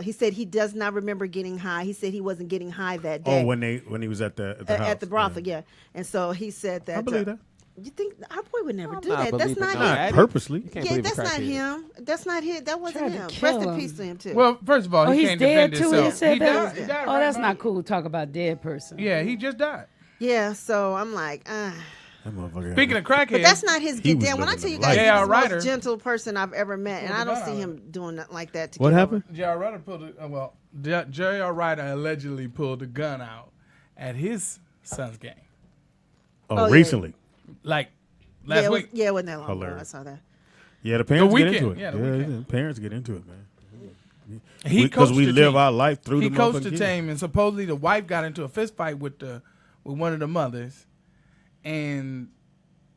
He said he does not remember getting high. He said he wasn't getting high that day. Oh, when he was at the house. at the brothel, yeah. And so he said that. I believe that. You think our boy would never do not that? That's believing not no him. Not addict. purposely. You can't Yeah, believe a that's not crackhead. him. That's not him. That wasn't Tried to him. kill Rest in him. peace to him too. Well, first of all, Oh, he he's can't dead defend too. He himself. said He that. died. He died, Oh, right, that's Mike? not cool to talk about dead person. Yeah, he just died. Yeah, so I'm like, That motherfucker. Speaking of crackheads, but that's not his He get was down. When I living tell you the guys, life. he's J.R. the Ryder. most gentle person I've ever met, and I don't see God. him doing nothing like that. To What get happened? J.R. Ryder J.R. Ryder allegedly pulled a gun out at his son's game, Oh, yeah. recently. like Over. last week. Yeah, it wasn't that long ago. I Hilarious. saw that. Yeah, the parents get weekend. into it. Yeah, the weekend. Parents get into it, man. He Because coached we the live team. our life through He the coached motherfucking the kids. team, and supposedly the wife got into a fist fight with one of the mothers, and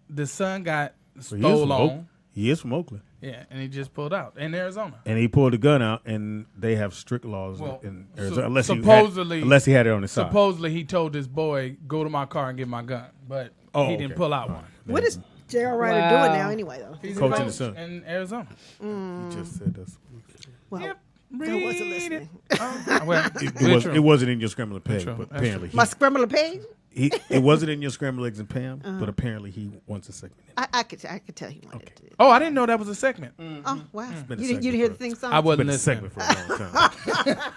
the son got So he is stole from on. He is from Oakland. Yeah, and he just pulled out in Arizona. And he pulled the gun out, and they have strict laws Well, in so- Arizona. supposedly- unless he had it on his side. Supposedly he told his boy, "Go to my car and get my gun," but Oh, he didn't okay. pull out All one. right. What is J.R. Ryder Wow. doing now anyway, though? He's Coaching a the coach son. in Arizona. He just said that's. Well, Yep. I wasn't Read listening. Well, It wasn't in your scrambled page, true. but That's apparently My scrambler page? it wasn't in your scrambled eggs and Pam, but apparently he wants a segment. I could tell he wanted to. Oh, I didn't know that was a segment. Oh wow! been a You segment didn't hear the for- theme song? I wasn't Been a listening. segment for a long time.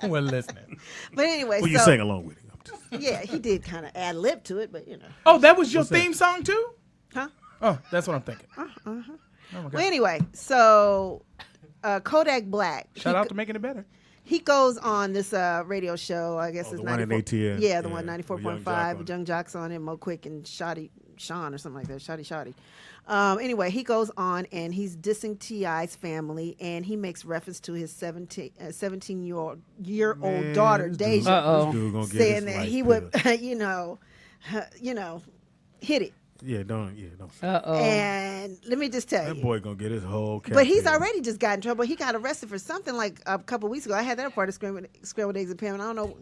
I wasn't listening. But anyway, Well, you so sang along with him. I'm just- yeah, he did kind of ad lib to it, but you know, Oh, that was your What's that? theme song too? huh? Oh, that's what I'm thinking. Oh my Well, God. anyway, so Kodak Black. Shout out to making it better. He goes on this radio show. I guess Oh, it's the one in 94 ATN. Yeah, the Yeah, one with 94.5. Young Jock on it. Young Jock's on it. Mo Quick and Sean or something like that. Shoddy. Anyway, he goes on and he's dissing T.I.'s family, and he makes reference to his 17-year-old Man, daughter this Deja, dude- Uh-oh. this dude gonna get saying his that life he would, killed. hit it. Yeah, don't. Uh-oh. And let me just tell That you. boy gonna get his whole. But he's killed. already just got in trouble. He got arrested for something like a couple weeks ago. I had that part of Scrambled Eggs and Pam, and I don't know.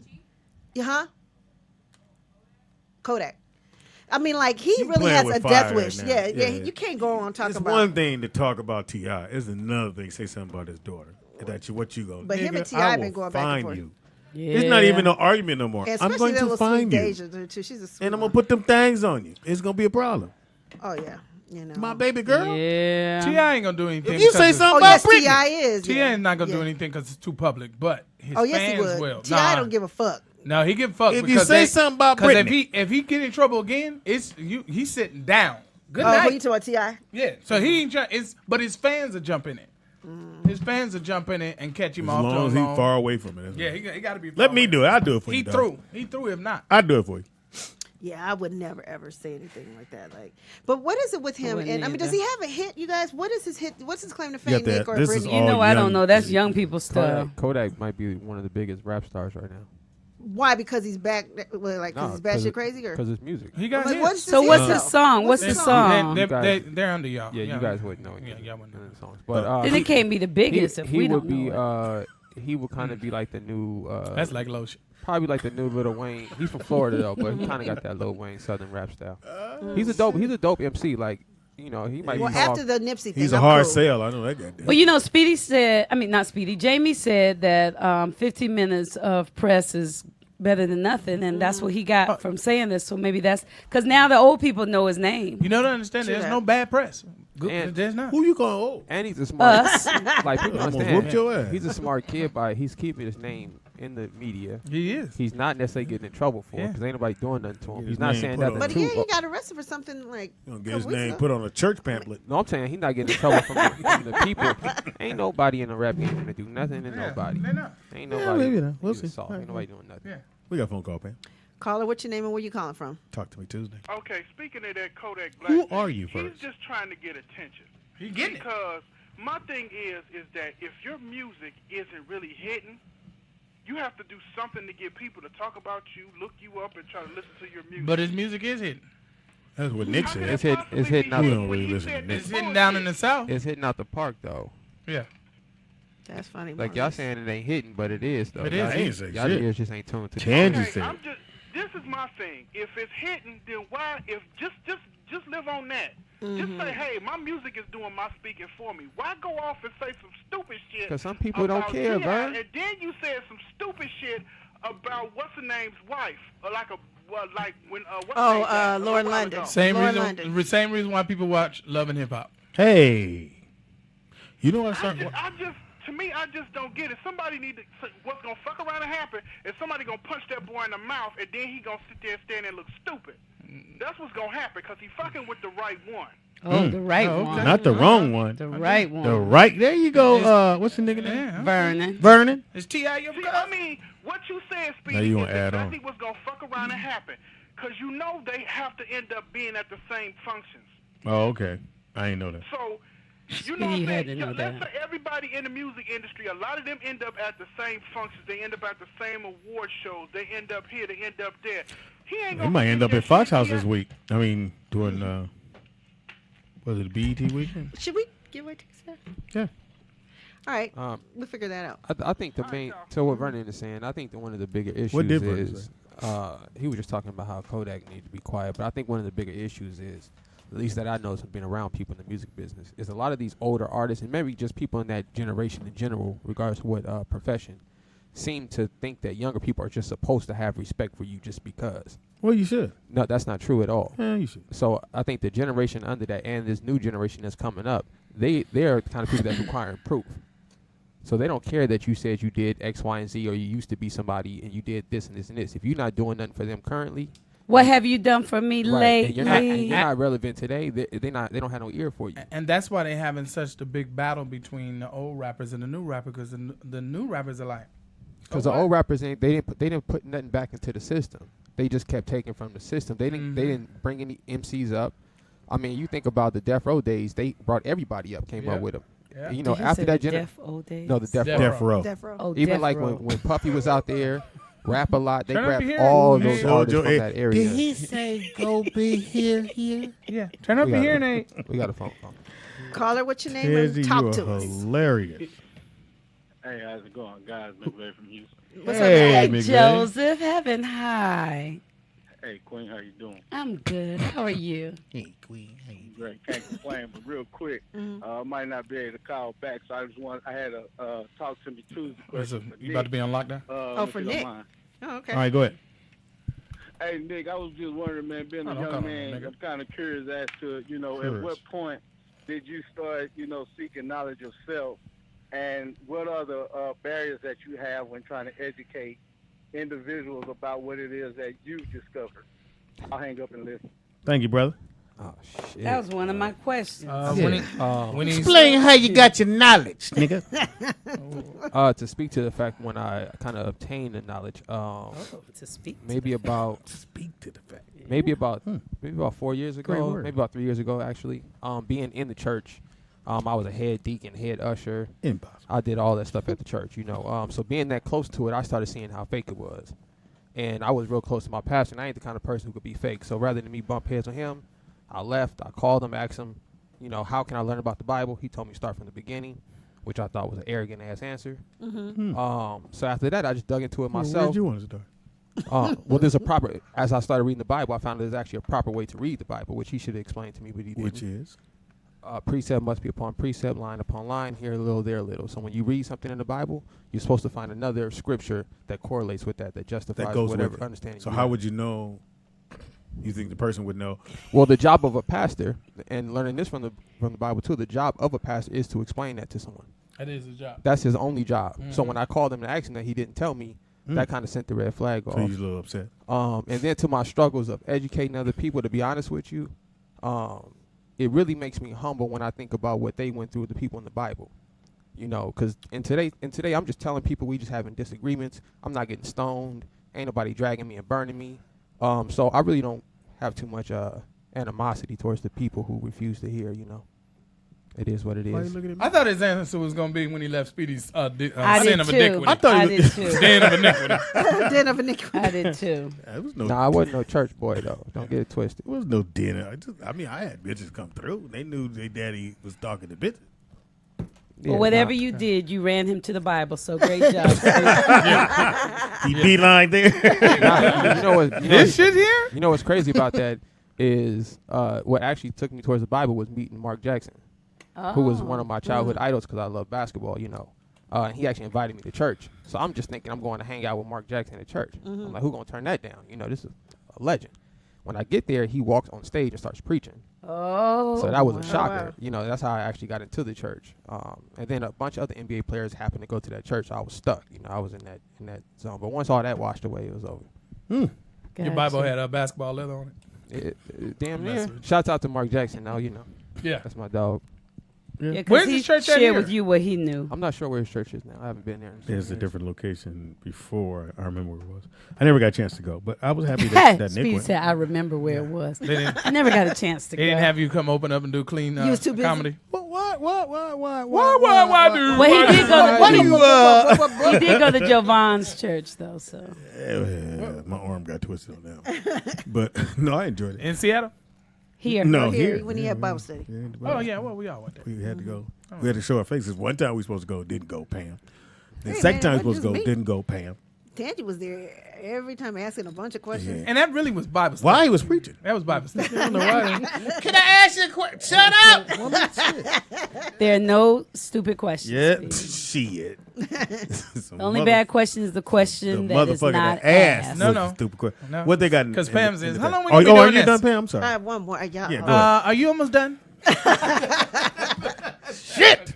Kodak. I mean, like, he really playing has with a fire death right wish. now. Yeah. Yeah. You can't go on talking It's about. one thing to talk about T.I. It's another thing to say something about his daughter. What you gonna? But him and Nigga, T.I. I been will going back and find forth. you. Yeah. It's not even no argument no more. And I'm especially going that to little find sweet you, Deja, too. She's a sweet and I'm gonna one. put them things on you. It's gonna be a problem. Oh, yeah. You know. My baby girl. Yeah. T.I. ain't gonna do anything. If you say because something Oh, about yes, Britney, T.I. is. T.I. yeah. is not gonna do Yeah. anything because it's too public, but his Oh, yes, fans he would. will. T.I. Nah. don't give a fuck. No, he give fuck. If you because say something about because Britney. if he get in trouble again, he's sitting down. Good Oh, who night. you talking about, T.I.? Yeah, so he ain't but his fans are jumping it. His fans are jumping it and catch him as off. long as too he's long. far away from it. that's Yeah, right. he got to be. Let far me away. do it. I'll do it for He you. dog. threw. He threw. If not, I'll do it for you. Yeah, I would never ever say anything like that. Like, but what is it with him? wouldn't And I mean, does either. he have a hit? You guys, what is his hit? What's his claim to You fame, have to- Nick or this is Britney? You all know, I don't young- know. That's young people stuff. Kodak might be one of the biggest rap stars right now. Why? Because he's back, like, because he's bad shit crazy, or because it's music. he got like, hits. what's So his what's hit, his though? song? What's the his song? You guys- They're under y'all. Yeah, you guys wouldn't know. Yeah, y'all wouldn't know. the songs. But Then it can't be the biggest if he we would don't be. know it. He would kind of be like the new. That's like lotion. Probably like the new Lil Wayne. He's from Florida though, but he kind of got that Lil Wayne Southern rap style. He's a dope MC. Like, you know, he might. Well, be after the Nipsey thing, He's a I'm hard cool. sell. I know that guy. Well, you know, Speedy said, not Speedy, Jamie said that 15 minutes of press is better than nothing, and that's what he got from saying this. So maybe that's, because now the old people know his name. You know to understand. True There's that. no bad press. And- There's not. Who you calling old? And he's a smart. Us. Like people Almost understand. whooped your ass. He's a smart kid, but he's keeping his name in the media. He is. He's not necessarily getting in trouble for it Yeah. because ain't nobody doing nothing to him. His He's not name saying put nothing on But too. yeah, he got arrested for something like. You gonna a get his couple weeks name ago. put on a church pamphlet. No, I'm saying he's not getting in trouble from the people. Ain't nobody in the rap game gonna do nothing to nobody. They're not. Ain't Yeah, nobody. maybe not. We'll get see. assault. Ain't nobody doing nothing. Yeah. We got a phone call, Pam. Caller, what's your name and where you calling from? Talk to me Tuesday. Okay, speaking of that Kodak Black, Who are you he's first? just trying to get attention. He getting it. Because my thing is that if your music isn't really hitting, you have to do something to get people to talk about you, look you up, and try to listen to your music. But his music is hitting. That's what Nick said. It's hitting out. We don't really listen to Nick. It's hitting down in the South. It's hitting out the park though. Yeah. That's funny. Like y'all saying it ain't hitting, but it is though. It is. I ain't say Y'all shit. ears just ain't tuned to. Tangy Okay, said. this is my thing. If it's hitting, then why? If just live on that. Just say, hey, my music is doing my speaking for me. Why go off and say some stupid shit? Because some people don't about care, T.I., Vern. And then you said some stupid shit about what's her name's wife, or like when what's her name died a Lauren while London. ago. Same Lauren reason. London. Same reason why people watch Love and Hip Hop. Hey, you know what? I just don't get it. Somebody need to. What's gonna fuck around and happen is somebody gonna punch that boy in the mouth, and then he gonna sit there and stand there and look stupid. That's what's gonna happen because he fucking with the right one. Oh, the right Oh, one. okay. Not the wrong one. The right one. The right. There you go. What's the nigga name? Yeah. Vernon. Vernon. Is T.I. your See, cousin? I mean, what you said, Now Speedy, you is gonna add on. exactly what's gonna fuck around and happen. Cause you know they have to end up being at the same functions. Oh, okay. I ain't know that. So, you know what I'm You had saying? to know Let's that. say everybody in the music industry, a lot of them end up at the same functions. They end up at the same award shows. They end up here. They end up there. He ain't He gonna might end sit up there at Fox and House shit. this week. I mean, doing was it the BET weekend? Should we give away tickets there? Yeah. All right. Um, We'll figure that out. I think the main. So what Vernon is saying, I think that one of the bigger issues What did Vernon is he was just talking about how Kodak needs to be quiet, but I think one of the bigger issues is, at least that I know from being around people in the music business, is a lot of these older artists and maybe just people in that generation in general, regardless of what profession, seem to think that younger people are just supposed to have respect for you just because. Well, you should. No, that's not true at all. Yeah, you should. So I think the generation under that and this new generation that's coming up, they're the kind of people that's requiring proof. So they don't care that you said you did X, Y, and Z, or you used to be somebody and you did this and this and this. If you're not doing nothing for them currently, What have you done for me right, and lately? you're not relevant today, they don't have no ear for you. And that's why they're having such the big battle between the old rappers and the new rappers, because the new rappers are like, Because the old rappers they didn't put nothing back into the system. They just kept taking from the system. They didn't bring any MCs up. I mean, you think about the Death Row days, they brought everybody up, came up with them. Yeah. You know, Did you after say that the generation, Death O days? no, the Death Row. Death Row. Death Row. Oh, Even Death like Row. when Puffy was out there, rap a lot, they Turn up grabbed your all hearing those aid. artists Jojo, from that area. Did he say go be here? yeah, turn up We your got hearing it. aid. We got a phone call. Caller, what's your name? Tezzy, And talk you to are us. hilarious. Hey, how's it going, guys? McVeigh from Houston. What's Hey, up, Hey, McVeigh. Joseph, heaven high. Hey, Queen, how you doing? I'm good. How are you? Hey, Queen. Hey. Great. Can't complain, but real quick, might not be able to call back, so I had a talk to me Tuesday So, question. for you about to Nick, be on lockdown? if for you don't Nick. mind. Oh, okay. All right, go ahead. Hey, Nick, I was just wondering, man, being a don't call young him a man, nigga. I'm kind of curious as to, at Curious. what point did you start, seeking knowledge of self, and what are the barriers that you have when trying to educate individuals about what it is that you've discovered? I'll hang up and listen. Thank you, brother. Oh shit. That was one of my questions. When he Explain how you got your knowledge, nigga. To speak to the fact when I kind of obtained the knowledge, to speak. maybe about Speak to the fact. maybe about 4 years Great ago, word. maybe about 3 years ago actually. Being in the church, I was a head deacon, head usher. Impossible. I did all that stuff at the church, So being that close to it, I started seeing how fake it was. And I was real close to my pastor, and I ain't the kind of person who could be fake. So rather than me bump heads with him, I left. I called him, asked him, how can I learn about the Bible? He told me start from the beginning, which I thought was an arrogant-ass answer. So after that, I just dug into it Well, myself. where'd you want to start? Well, there's a proper, as I started reading the Bible, I found there's actually a proper way to read the Bible, which he should have explained to me, but he didn't. Which is? Precept must be upon precept, line upon line, here a little, there a little. So when you read something in the Bible, you're supposed to find another scripture that correlates with that justifies That goes whatever with it. understanding. So you how have. would you know? You think the person would know? Well, the job of a pastor, and learning this from the Bible too, the job of a pastor is to explain that to someone. That is his job. That's his only job. So when I called him and asked him that, he didn't tell me. That kind of sent the red flag So off. he's a little upset. And then to my struggles of educating other people, to be honest with you, it really makes me humble when I think about what they went through with the people in the Bible. Because in today, I'm just telling people we just having disagreements. I'm not getting stoned. Ain't nobody dragging me and burning me. So I really don't have too much animosity towards the people who refuse to hear, It is what it Why you is. looking at me? I thought his answer was going to be when he left Speedy's I sin did of too. iniquity. I thought I he did was- too. Den of iniquity. Den of iniquity. I did too. There was no, Nah, I wasn't no church boy though. Don't get it twisted. there was no dinner. I mean, I had bitches come through. They knew their daddy was talking to bitches. Yeah, Well, whatever nah. you did, you ran him to the Bible. So great job. He beeline there. Nah, you know what? This shit here? You know what's crazy about that is what actually took me towards the Bible was meeting Mark Jackson, who was one of my childhood idols because I love basketball. You know, and he actually invited me to church. So I'm just thinking I'm going to hang out with Mark Jackson at church. I'm like, who gonna turn that down? You know, this is a legend. When I get there, he walks on stage and starts preaching. Oh. So that was a shocker. wow. You know, that's how I actually got into the church. And then a bunch of other NBA players happened to go to that church. So I was stuck. You know, I was in that zone. But once all that washed away, it was over. Your Bible had a basketball leather on it. Damn near. Mess with you. Shouts out to Mark Jackson. Now you know. Yeah. That's my dog. Yeah, 'cause Where's he his church at shared here? with you what he knew. I'm not sure where his church is now. I haven't been there. in some There's a years. different location before. I remember where it was. I never got a chance to go, but I was happy that Nick Speedy went. said, I remember where it was. They didn't, I never got a chance to they go. didn't have you come open up and do clean You was too busy. comedy. What, Why do? Well, he did go to, What do you, he did go to Jovan's church, though, so. my arm got twisted on that one. But no, I enjoyed it. In Seattle? Here. No, Here, here. when he had Bible study. Oh, yeah. Well, we all went there. We had to go. We had to show our faces. One time we were supposed to go, didn't go, Pam. The Hey, second man, time we it supposed to go, wasn't just me. didn't go, Pam. Tangy was there every time asking a bunch of questions. Yeah. And that really was Bible study. Why he was preaching? That was Bible study. I don't know why. Can I ask you a question? Shut up! There are no stupid questions. Yeah, Speedy. shit. The only bad question is the question the that is motherfucker not that asked. asked. No, was no. the stupid question. No. What they got? Because Pam says, how long we Oh, gonna be are doing you this? done, Pam? I'm I sorry. have one more. Yeah, go ahead. Are you almost done? Shit!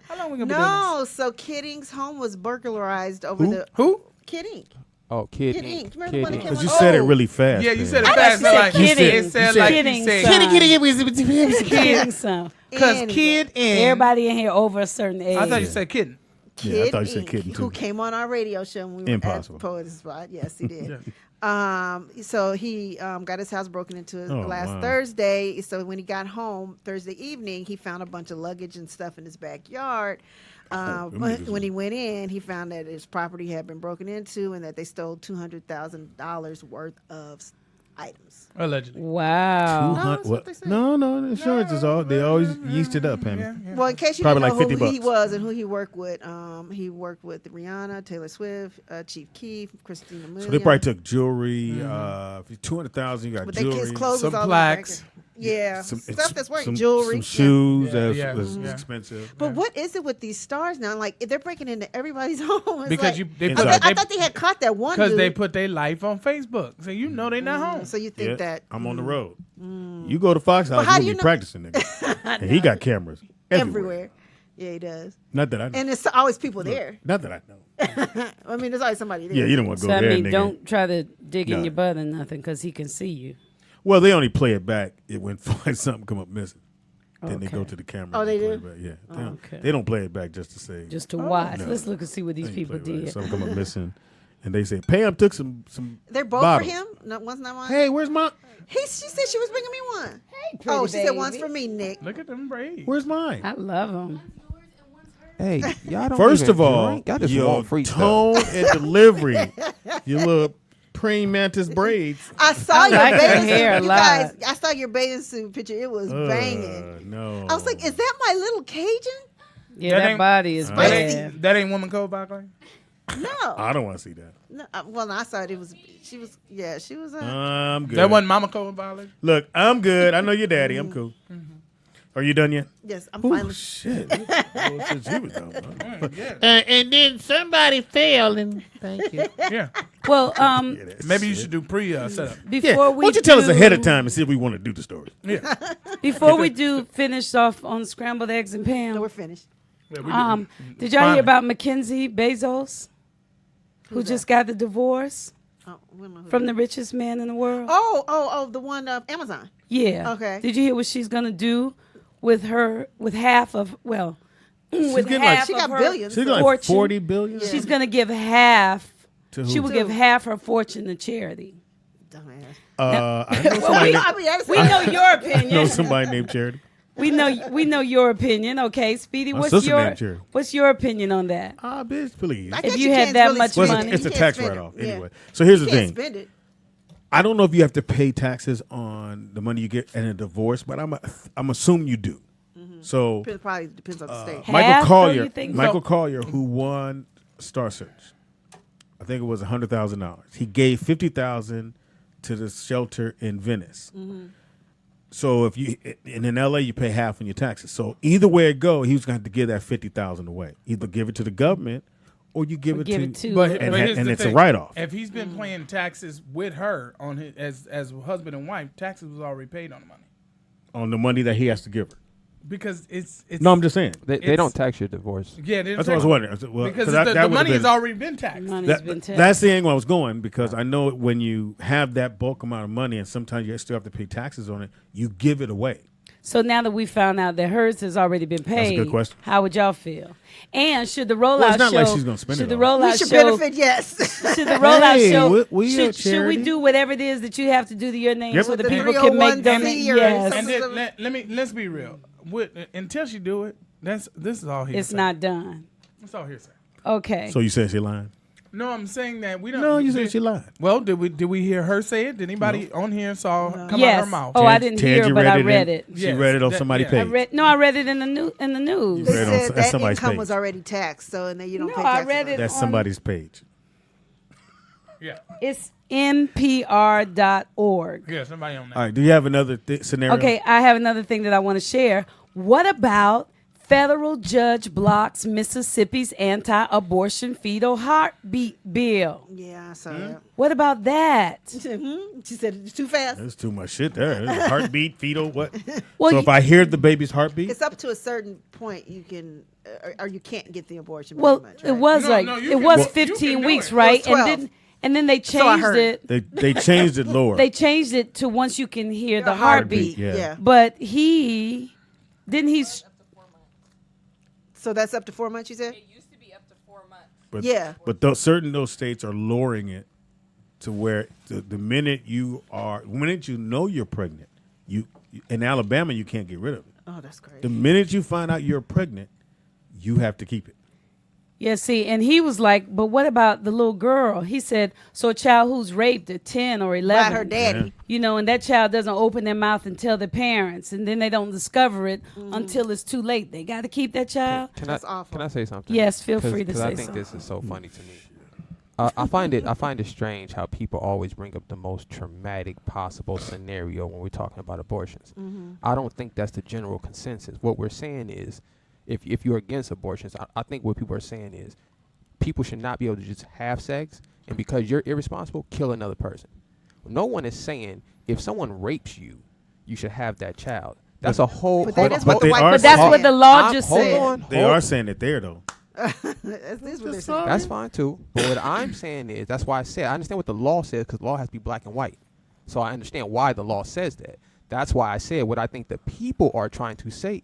How long we gonna be doing No, so Kid Ink's home was burglarized over Who? the this? Who? Kid Ink. Oh, Kid Kid Ink. Ink. Remember Kid when it Ink. came Because you on? said it Oh. really fast. Yeah, you Pam. said it I fast. thought you Like, said kidding. it said like Kidding, you said. son. Kidding, son. Because Anyway. kid and Everybody in here over a certain age. I thought you said kitten. Yeah, I thought you said Ink, Kid who too. came on our radio show when we were Impossible. at Poet's Spot. Yes, he did. So he got his house broken into Oh, last wow. Thursday. So when he got home Thursday evening, he found a bunch of luggage and stuff in his backyard. When he went in, he found that his property had been broken into and that they stole $200,000 worth of items. Allegedly. Wow. that's what they say. No, the insurance is all. They always yeast it up, Pam. Well, in case you Probably didn't know like who he $50. was and who he worked with Rihanna, Taylor Swift, Chief Keef, Christina Milian. So they probably took jewelry. 200,000. You got But jewelry. his clothes Some was all plaques. Yeah, Some- stuff that's worth some jewelry. Some shoes Yeah. that Yeah. was Yeah. expensive. But what is it with these stars now? Like if they're breaking into everybody's home. It's Because like, they Inside. put I thought they had caught that one because dude. they put their life on Facebook, so you know they not home. So you think Yeah, that I'm on the road. You go to Fox House, how you'll do you be know- practicing, nigga. And he got cameras everywhere. Yeah, he does. Not that I know. And there's always people there. Not that I know. I mean, there's always somebody there. Yeah, you don't want to So, go I there, mean, nigga. don't try to dig in No. your butt or nothing because he can see you. Well, they only play it back when something come up missing. Then they go Okay. to the camera. Oh, and they play do? it back. Yeah. They don't- Okay. They don't play it back just to say. Just to watch. No. Let's look and see what these They people play it back. did. Something come up missing. And they say, Pam took some They're both bottles. for him. No, one's not mine. Hey, where's mine? She said she was bringing me one. pretty Oh, she said baby. one's for me, Nick. Look at them braids. Where's mine? I love them. Hey, y'all don't First even of all, drink. Y'all just your want free stuff. tone and delivery, your little praying mantis braids. I saw your like her bathing hair a suit. You lot. guys, I saw your bathing suit picture. It was banging. No. I was like, is that my little Cajun? Yeah, That that ain't- body is That bad. ain't, that ain't woman code Barkley? No. I don't want to see that. No, well, I saw it. It was. She was. Yeah, she was. I'm good. That wasn't mama code Barkley? Look, I'm good. I know your daddy. I'm cool. Are you done yet? Yes, I'm Oh, finally. shit. Well, since you was done, huh? And then somebody fell, and thank you. Yeah. Well, Yeah, that's Maybe you it. should do setup. before Yeah. we Why don't you tell us do- ahead of time and see if we want to do the story? Yeah. Before we do finish off on scrambled eggs and Pam, No, we're finished. did y'all hear about Mackenzie Bezos, who Who's just got the divorce Oh, we don't know who from that the richest man in the world? Oh, the one Amazon. Yeah. Okay. Did you hear what she's gonna do with half of with getting half like- She of got her billions. She's like fortune? 40 billion. Yeah. She's gonna give half. To who? She will give half her fortune to charity. Dumbass. I know Well, somebody. we know your I know opinion. somebody named Charity. We know your opinion. Okay, Speedy, My what's sister your named Cherry. opinion on that? Bitch, please. I guess If you you had can't that really much spend it. money. It's a You tax can't spend write-off it. Yeah. anyway. So here's You the can't thing. spend it. I don't know if you have to pay taxes on the money you get in a divorce, but I'm assuming you do. So Probably depends on the state. Half, though, you think? Michael Collier, who won Star Search, I think it was $100,000. He gave $50,000 to the shelter in Venice. So if you and in LA, you pay half on your taxes. So either way it go, he was going to have to give that $50,000 away. Either give it to the government, or you give it to. But and here's the it's thing. a write-off. If he's been paying taxes with her on his as husband and wife, taxes was already paid on the money. On the money that he has to give her. Because it's No, I'm just saying. They don't tax your divorce. Yeah, That's what I was wondering. I said, well, because 'cause the money has already been taxed. That's the angle I was going, because I know when you have that bulk amount of money and sometimes you still have to pay taxes on it, you give it away. So now that we found out that hers has already been paid, That's a good question. How would y'all feel? And should the rollout Well, it's not show? like she's gonna spend should it the all. rollout We should show? benefit, yes. Should the rollout Hey, show? we a Should we charity. do whatever it is that you have to do to your name Yep. so With that the people can make them? 301c or Yes. And then let's be real. Until she do it, this is all hearsay. It's not done. It's all hearsay. Okay. So you said she lying? No, I'm saying that we don't. No, you said she lied. Well, did we hear her say it? Did anybody on here come out Yes. her mouth? Oh, I didn't hear, but I read it. She read it on somebody's page. I read it in the news. You They read it on said that somebody's income page. was already taxed, so and then you don't No, pay I taxes. read it That's on- somebody's page. Yeah. It's npr.org. Yeah, somebody on that. All right. Do you have another scenario? Okay, I have another thing that I want to share. What about federal judge blocks Mississippi's anti-abortion fetal heartbeat bill? Yeah, I saw that. What about that? She said it's too fast. There's too much shit there. There's heartbeat, fetal, what? Well, so if I hear the baby's heartbeat, It's up to a certain point you can, or you can't get the abortion. Well, pretty much, it right? was No, no, you it can- was well, you 15 can do weeks, it. right? It was 12. And then they So I changed heard. it. they changed it lower. They changed it to once you can hear the Heartbeat, heartbeat. yeah. But he didn't he. So that's up to 4 months, you said? But, Yeah. But those states are lowering it to where the minute you know you're pregnant, you in Alabama you can't get rid of it. Oh, that's crazy. The minute you find out you're pregnant, you have to keep it. Yeah, see, and he was like, but what about the little girl? He said, so a child who's raped at 10 or 11. By her daddy. You know, and that child doesn't open their mouth and tell their parents, and then they don't discover it until it's too late. They got to keep that child. Can That's I awful. can I say something? Yes, feel free to Because say I think something. this is so funny to me. I find it strange how people always bring up the most traumatic possible scenario when we're talking about abortions. I don't think that's the general consensus. What we're saying is, if you're against abortions, I think what people are saying is, people should not be able to just have sex, and because you're irresponsible, kill another person. No one is saying if someone rapes you, you should have that child. That's a whole. But hold that's on, what hold the on. white But person that's said. what the law just hold said. on, They hold- are saying it there though. That's what they're saying. That's fine too. But what I'm saying is, that's why I said I understand what the law says, because law has to be black and white. So I understand why the law says that. That's why I said what I think the people are trying to say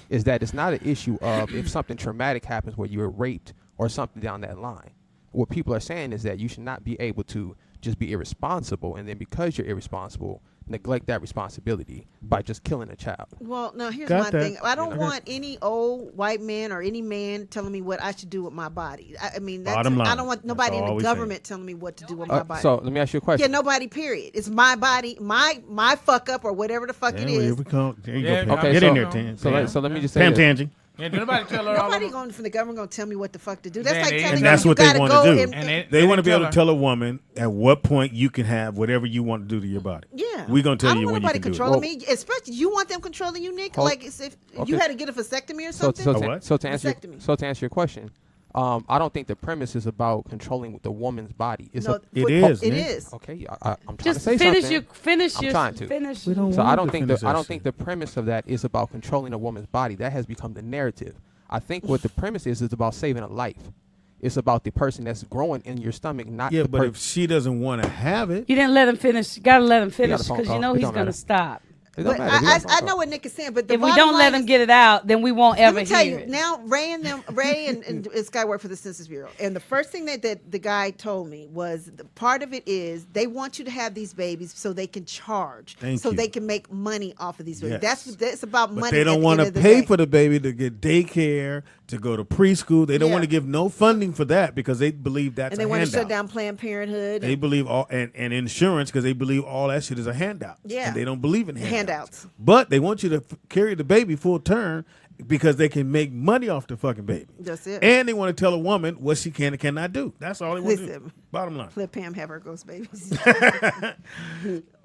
is that it's not an issue of if something traumatic happens where you're raped or something down that line. What people are saying is that you should not be able to just be irresponsible, and then because you're irresponsible, neglect that responsibility by just killing a child. Well, now here's Got my that. thing. I don't You know? want any old white man or any man telling me what I should do with my body. I mean, that's, Bottom line. I don't want nobody in all the we government telling me what to do with my body. So let me ask you a question. Yeah, nobody. Period. It's my body, my fuck up or whatever the fuck it Here is. we come. There you Yeah, go. Pam. okay, Get so, in there, Tan. So let me just say Pam this. Tangy. Yeah, did nobody tell her all Nobody of going from the government gonna tell me what the fuck to do. That's Yeah, like they- telling And you that's you what they gotta wanna go do. and They want to be didn't able to tell a woman at what point you can have whatever you want to do to your body. yeah, We're going to tell I you don't when want you nobody can do it. controlling me. Especially you want them controlling you, Nick. Hold- Like as if you okay. had to get a vasectomy or So, something. so, A to, what? so to answer Vasectomy. so to answer your question, I don't think the premise is about controlling the woman's body. It's No, It what- is, It Nick. is. okay. I'm trying to Just say finish something. finish I'm trying to. finish. We don't So I want don't to think finish I that don't shit. think the premise of that is about controlling a woman's body. That has become the narrative. I think what the premise is about saving a life. It's about the person that's growing in your stomach, not Yeah, the but person. if she doesn't want to have it, You didn't let him finish. You gotta let him finish phone because you call. know It he's don't gonna matter. stop. It don't But matter. We got phone I calls. know what Nick is saying, but the If we bottom don't line let is- them get it out, then we won't Let ever me tell hear you it. now, Ray and this guy worked for the Census Bureau, and the first thing that the guy told me was the part of it is they want you to have these babies so they can charge, so you. they can make money off of these babies. Yes. That's about But money. they don't want to pay for the baby to get daycare, to go to preschool. They don't Yeah. want to give no funding for that because they believe that's and they a want to handout. shut down Planned Parenthood. They believe all and insurance because they believe all that shit is a handout. Yeah. And they don't believe in handouts. Handouts. But they want you to carry the baby full term because they can make money off the fucking baby. That's it. And they want to tell a woman what she can and cannot do. That's all they want to do. Listen. Bottom line. Let Pam have her ghost babies.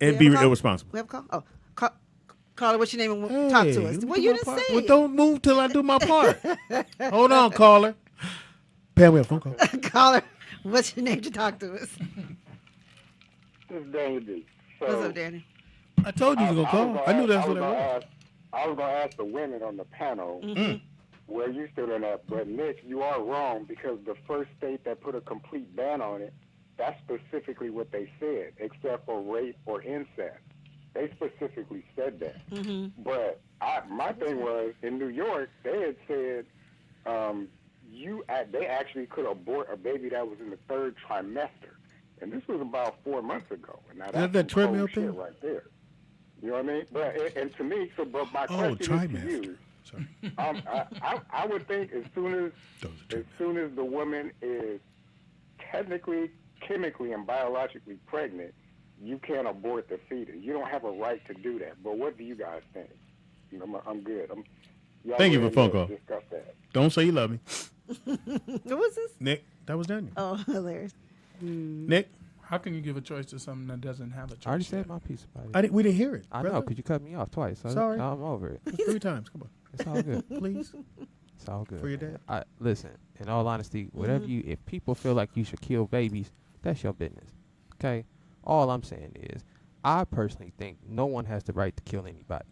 And be irresponsible. We have a call? Oh, caller, what's your name? And talk to us. Well, you didn't say Well, it. don't move till I do my part. Hold on, caller. Pam, we have a phone call. Caller, what's your name to talk to us? This is Danny D. So, What's up, Danny? I told you you was going to call. I knew that's what it was. I was going to ask the women on the panel where you stood on that, but Nick, you are wrong because the first state that put a complete ban on it, that's specifically what they said, except for rape or incest. They specifically said that. But my thing was, in New York, they had said they actually could abort a baby that was in the third trimester. And this was about 4 months ago. And now that's that some cold treadmill shit thing? right there. You know what I mean? But and to me, but my question is to trimester. you. I would think as soon as the woman is technically, chemically, and biologically pregnant, you can't abort the fetus. You don't have a right to do that. But what do you guys think? I'm good. Y'all Thank you for really phone call. Discuss that. Don't say you love me. Who was this? Nick, that was Daniel. Oh, hilarious. Nick? How can you give a choice to something that doesn't have a choice? I already said my piece about it. We didn't hear it. I brother. know, because you cut me off twice. So Sorry. I'm over it. 3 times. Come on. It's all good. Please. It's all good. For your dad? Listen, in all honesty, whatever if people feel like you should kill babies, that's your business. Okay? All I'm saying is, I personally think no one has the right to kill anybody,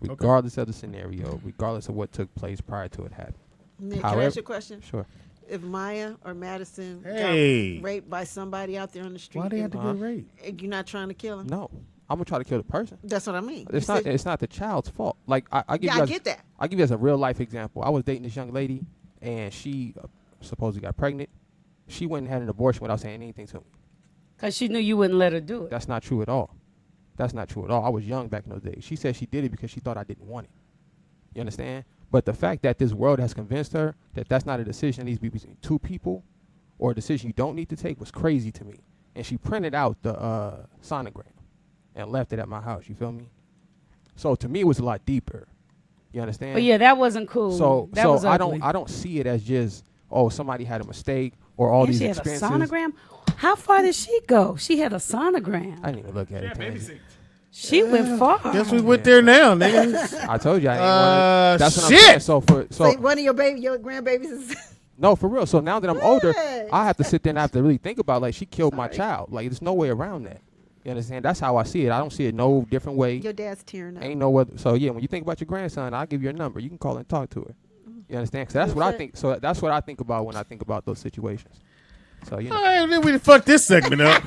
regardless of the scenario, regardless of what took place prior to it happening. Nick, can I ask you a question? Sure. If Maya or Madison Hey. got raped by somebody out there on the street, Why they have to get raped? you're not trying to kill him? No. I'm going to try to kill the person. That's what I mean. It's not the child's fault. Like I give Yeah, you I guys, get that. I'll give you as a real life example. I was dating this young lady, and she supposedly got pregnant. She went and had an abortion without saying anything to me. Because she knew you wouldn't let her do it. That's not true at all. That's not true at all. I was young back in those days. She said she did it because she thought I didn't want it. You understand? But the fact that this world has convinced her that that's not a decision that needs to be between two people or a decision you don't need to take was crazy to me. And she printed out the sonogram and left it at my house. You feel me? So to me, it was a lot deeper. You understand? But yeah, that wasn't cool. So that was I ugly. don't see it as just somebody had a mistake or all And these she had a expenses. sonogram. How far did she go? She had a sonogram. I didn't even look at it. Tansy. She went far. Guess we went there now, nigga. I told you I ain't want to. That's what I'm shit. saying. So one of your grandbabies is. no, for real. So now that I'm older, Hey. I have to sit there and I have to really think about like she killed my child. Like there's no way around that. You understand? That's how I see it. I don't see it no different way. Your dad's tearing up. Ain't no other. So yeah, when you think about your grandson, I'll give you a number. You can call and talk to her. You understand? 'Cause that's what I think. So that's what I think about when I think about those situations. So you know. All right, then we fucked this segment up.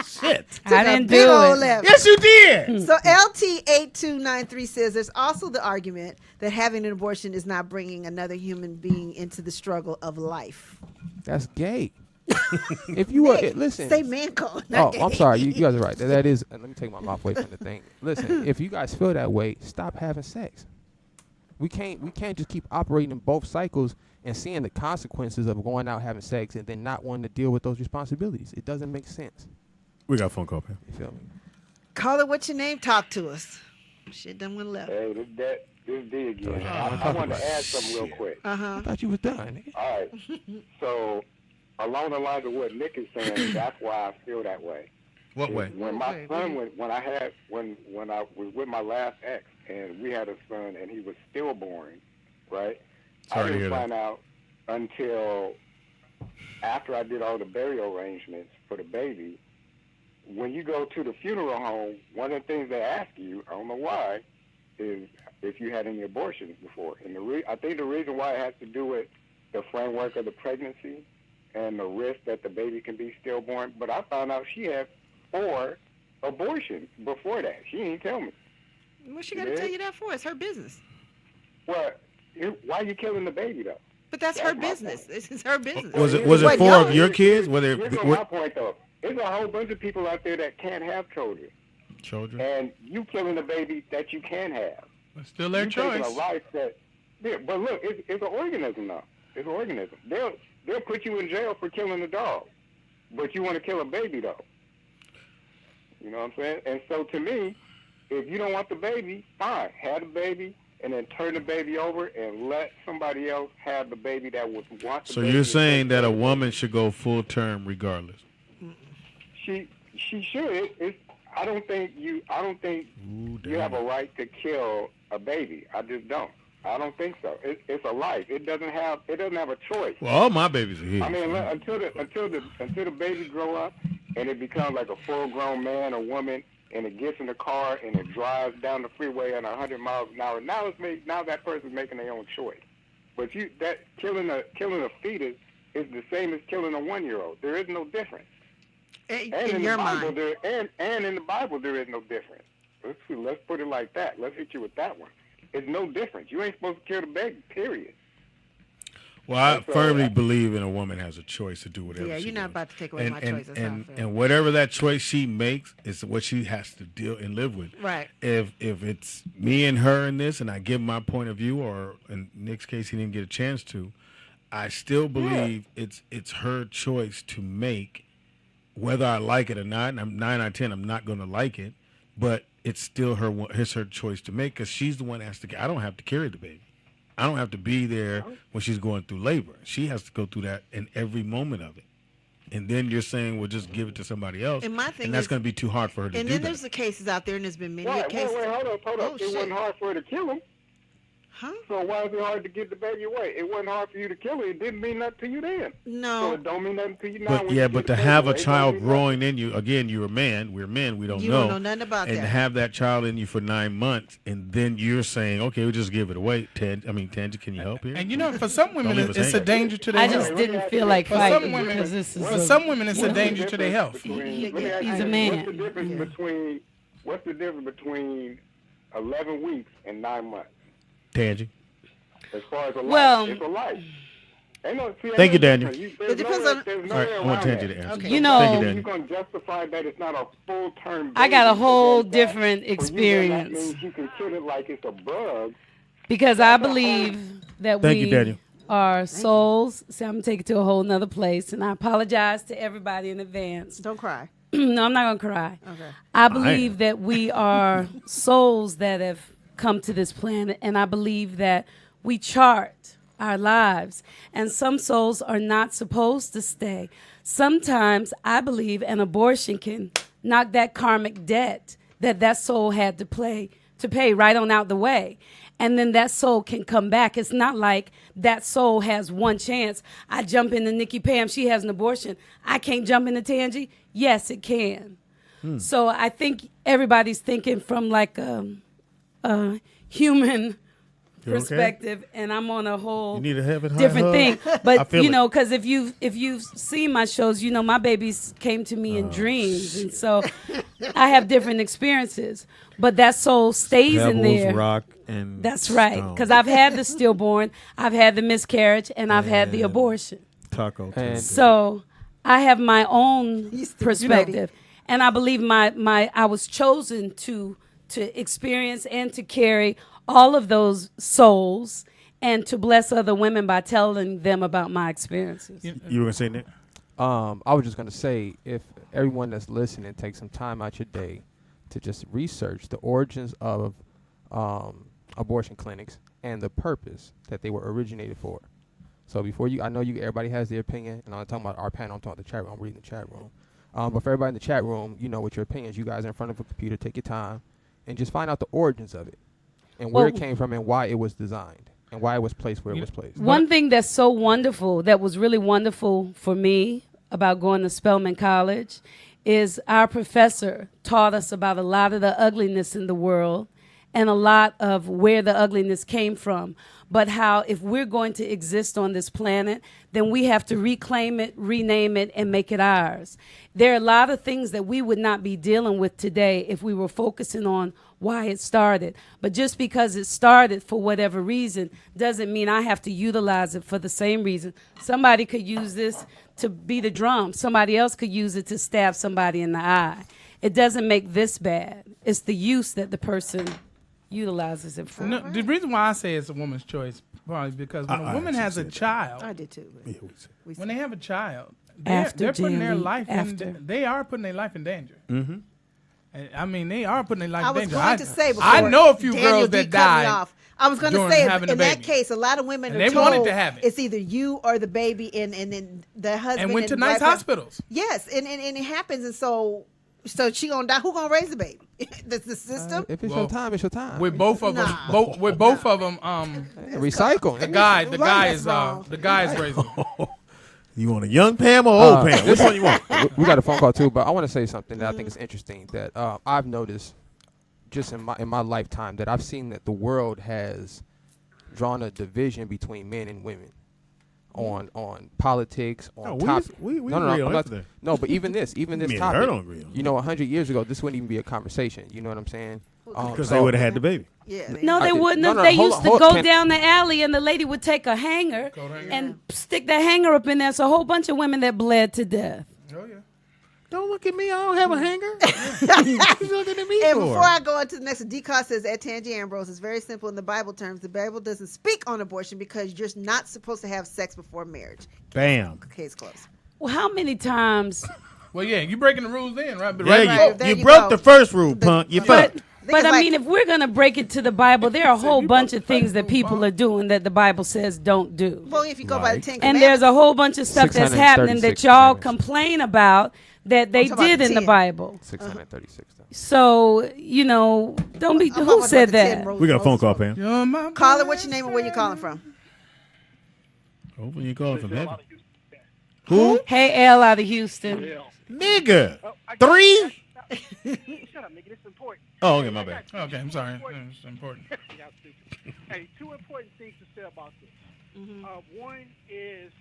Shit. I didn't Big do old it. left. Yes, you did. So LT8293 says there's also the argument that having an abortion is not bringing another human being into the struggle of life. That's gay. If you were listen. Say man code. Oh, I'm sorry. You guys are right. That is. Let me take my mouth away from the thing. Listen, if you guys feel that way, stop having sex. We can't just keep operating in both cycles and seeing the consequences of going out having sex and then not wanting to deal with those responsibilities. It doesn't make sense. We got a phone call, Pam. You feel me? Caller, what's your name? Talk to us. Shit, done went left. Hey, this D again. I wanted to add something real quick. I thought you was done, nigga. All right. So, along the lines of what Nick is saying, that's why I feel that way. What way? When my son, when I was with my last ex, and we had a son, and he was stillborn, right? Sorry I to hear didn't that. find out until after I did all the burial arrangements for the baby. When you go to the funeral home, one of the things they ask you, I don't know why, is if you had any abortions before. And I think the reason why it has to do with the framework of the pregnancy and the risk that the baby can be stillborn. But I found out she had 4 abortions before that. She didn't tell me. What's she got to tell you that for? It's her business. Well, why are you killing the baby though? But that's her business. This is her business. Was it four of your kids? Here's my point though. There's a whole bunch of people out there that can't have children. Children. And you killing a baby that you can have. It's still their choice. A life that, yeah, but look, it's an organism now. It's an organism. They'll put you in jail for killing a dog, but you want to kill a baby though. You know what I'm saying? And so to me, if you don't want the baby, fine, have the baby, and then turn the baby over and let somebody else have the baby that would want the baby. So you're saying that a woman should go full term regardless? She should. I don't think you have a right to kill a baby. I just don't. I don't think so. It's a life. It doesn't have a choice. Well, all my babies are here. I mean, until the baby grow up and it becomes like a full-grown man or woman, and it gets in the car and it drives down the freeway at 100 miles an hour. Now that person's making their own choice. But killing a fetus is the same as killing a 1-year-old. There is no difference. In your mind. And in the Bible, there is no difference. Let's put it like that. Let's hit you with that one. It's no difference. You ain't supposed to kill the baby, period. Well, I firmly believe in a woman has a choice to do whatever. Yeah, you're not about to take away my choices. And whatever that choice she makes is what she has to deal and live with. Right. If it's me and her in this, and I give my point of view, or in Nick's case, he didn't get a chance to, I still believe it's her choice to make, whether I like it or not. And I'm 9 out of 10, I'm not going to like it, but it's still her choice to make, because she's the one that has to. I don't have to carry the baby. I don't have to be there when she's going through labor. She has to go through that in every moment of it. And then you're saying, well, just give it to somebody else. And my thing that's going to be too hard for her to do that. And then there's the cases out there, and there's been many cases. Wait, hold up. It wasn't hard for her to kill him. Huh? So why is it hard to get the baby away? It wasn't hard for you to kill her. It didn't mean nothing to you then. No. So it don't mean nothing to you now. But to have a child growing in you, again, you're a man. We're men. We don't know. You don't know nothing about that. And to have that child in you for 9 months, and then you're saying, okay, we'll just give it away. Tangi, can you help here? And for some women, it's a danger to their health. I just didn't feel like fighting. For some women, it's a danger to their health. He's a man. What's the difference between 11 weeks and 9 months? Tangi. As far as a life, it's a life. Thank you, Daniel. It depends on. All right, I want Tangi to answer. Okay. Thank you, you're going to justify that it's not a full-term. I got a whole different experience. That means you can kill it like it's a bug. Because I believe that Thank you, Daniel. are souls. So I'm going to take it to a whole nother place. And I apologize to everybody in advance. Don't cry. No, I'm not going to cry. Okay. I believe that we are souls that have come to this planet. And I believe that we chart our lives. And some souls are not supposed to stay. Sometimes I believe an abortion can knock that karmic debt that soul had to pay right on out the way. And then that soul can come back. It's not like that soul has one chance. I jump into Nikki Pam, she has an abortion. I can't jump into Tangi. Yes, it can. So I think everybody's thinking from like a human perspective, and I'm on a whole different thing. But because if you've seen my shows, my babies came to me in dreams, and so I have different experiences. But that soul stays in there. Rock, and that's right, because I've had the stillborn, I've had the miscarriage, and I've had the abortion. Taco. So I have my own perspective, and I believe I was chosen to experience and to carry all of those souls and to bless other women by telling them about my experiences. You were going to say, Nick? I was just going to say, if everyone that's listening takes some time out your day to just research the origins of abortion clinics and the purpose that they were originated for. So before I know everybody has their opinion, and I'm not talking about our panel, I'm talking about the chat room, I'm reading the chat room. But for everybody in the chat room, with your opinions, you guys are in front of a computer, take your time, and just find out the origins of it. And where it came from and why it was designed and why it was placed where it was placed. One thing that's so wonderful, that was really wonderful for me about going to Spelman College, is our professor taught us about a lot of the ugliness in the world and a lot of where the ugliness came from. But how if we're going to exist on this planet, then we have to reclaim it, rename it, and make it ours. There are a lot of things that we would not be dealing with today if we were focusing on why it started. But just because it started for whatever reason doesn't mean I have to utilize it for the same reason. Somebody could use this to beat a drum. Somebody else could use it to stab somebody in the eye. It doesn't make this bad. It's the use that the person utilizes it for. No, the reason why I say it's a woman's choice probably because when a woman has a child, I did too. when they have a child, they're putting their life after. they are putting their life in danger. Mm-hmm. I mean, they are putting their life I in was danger. going to say before I know a few Daniel girls D that cut me died. off. I was going to during say, having a in that baby. case, a lot of women And are they wanted told to have it. it's either you or the baby, and then the husband And went to and nice wife have- hospitals. Yes, and it happens, and so she gonna die. Who gonna raise the baby? the system. If it's your time, it's your time. With both of them, Nah. with both of them, Recycle. the guy That's is wrong. the guy is raising. You want a young Pam or old Pam? Which one you want? We got a phone call too, but I want to say something that I think is interesting that I've noticed just in my lifetime that I've seen that the world has drawn a division between men and women on politics, on topics. We agree on everything. No, but even this Me and her topic, don't agree on you know, 100 years ago, this wouldn't even be a conversation. You know what I'm saying? Because they would have had the baby. Yeah. No, they wouldn't no, have. no, They hold used on, to hold- go can- down the alley and the lady would take a hanger and stick that hanger up in there. So a whole bunch of women that bled to death. Oh yeah. Don't look at me. I don't have a hanger. What you looking at me And for? before I go on to the next, D-Car says at Tangi Ambrose, it's very simple in the Bible terms. The Bible doesn't speak on abortion because you're not supposed to have sex before marriage. Bam. Case closed. Well, how many times? Well, yeah, you breaking the rules then, right? But Yeah, right there you you broke go. the first rule, punk. You fucked. But I mean, if we're going to break it to the Bible, there are a whole bunch of things that people are doing that the Bible says don't do. Well, if you go by the Ten And Commandments. there's a whole bunch of stuff that's happening that 636 y'all commandments. complain about that they I'm talking about did in the the 10. Bible. 636. So, you know, don't be. I'm talking Who about said the 10 that? rules. We got a phone call, Pam. You're my Caller, what's your name and where you calling from? Hopefully you calling from heaven. Who? Hey, L out of Houston. Nigga. 3? Shut up, nigga. This is important. Oh, okay, my bad. Okay, I'm sorry. It's important. Y'all stupid. Hey, two important things to say about this. One is,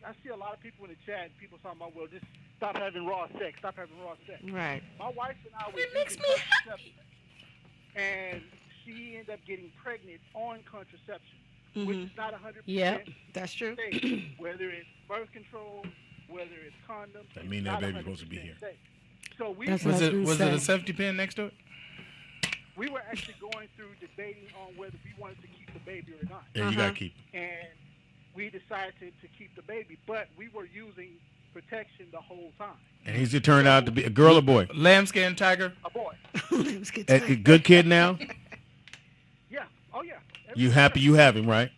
I see a lot of people in the chat, people talking about, well, just stop having raw sex, stop having raw sex. Right. My wife and I were using contraception, and she ended up getting pregnant on contraception, which is not 100%. Yep, that's true. Safe. Whether it's birth control, whether it's condoms. That mean that baby's supposed to be here. Safe. So we That's were, what I was gonna Was say. it a safety pin next to it? we were actually going through debating on whether we wanted to keep the baby or not. Yeah, you got to keep it. And we decided to keep the baby, but we were using protection the whole time. And he's it turned out to be a girl or boy? Lambskin tiger. A boy. A good kid now? Yeah. Oh, yeah. You happy you have him, right?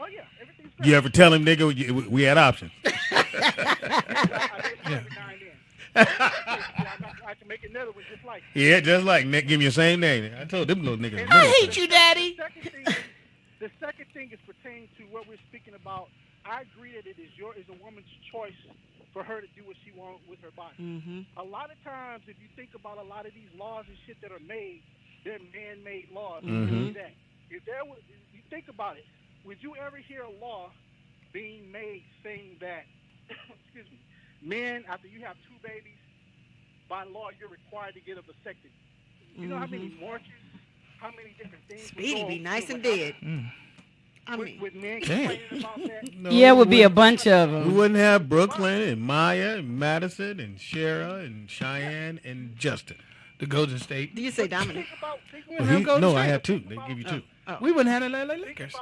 Oh, yeah. Everything's great. You ever tell him, nigga, we had options? I did every now and then. I can make another one just like it. Yeah, just like Nick, give me your same name. I told them little niggas. I hate you, Daddy. The second thing is pertaining to what we're speaking about. I agree that it is a woman's choice for her to do what she wants with her body. A lot of times, if you think about a lot of these laws and shit that are made, they're man-made laws. That if you think about it, would you ever hear a law being made saying that, excuse me, men after you have 2 babies, by law you're required to get a vasectomy? You know how many marches, how many different things? Speedy be nice and dead. I mean, with men Damn. complaining about that. No, Yeah, it would be a we bunch of We them. wouldn't have Brooklyn and Maya and Madison and Shara and Cheyenne and Justin. The Golden State. do you say Dominic? No, I had 2. They give you 2. We wouldn't have the LA Lakers.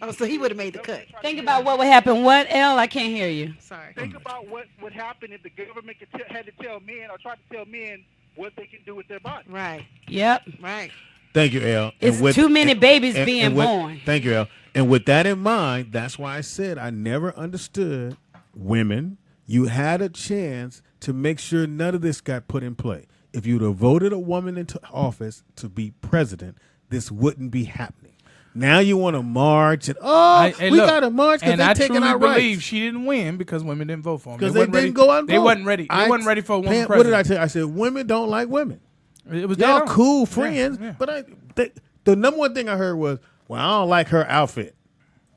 Oh, so he would have made the cut. Think about what would happen. What, L? I can't hear you. Sorry. Think about what would happen if the government had to tell men or tried to tell men what they can do with their body. Right. Yep. Right. Thank you, Al. It's too many babies being with- born. Thank you, Al. And with that in mind, that's why I said I never understood women. You had a chance to make sure none of this got put in play. If you'd have voted a woman into office to be president, this wouldn't be happening. Now you want to march and we got to march because and they're I taking truly our believe rights. she didn't win because women didn't vote for him. Because they didn't go out and They vote. wasn't ready. They wasn't ready for a woman Pam, president. what did I tell you? I said women don't like women. It was y'all dead on. cool friends, Yeah. but the number one thing I heard was, well, I don't like her outfit.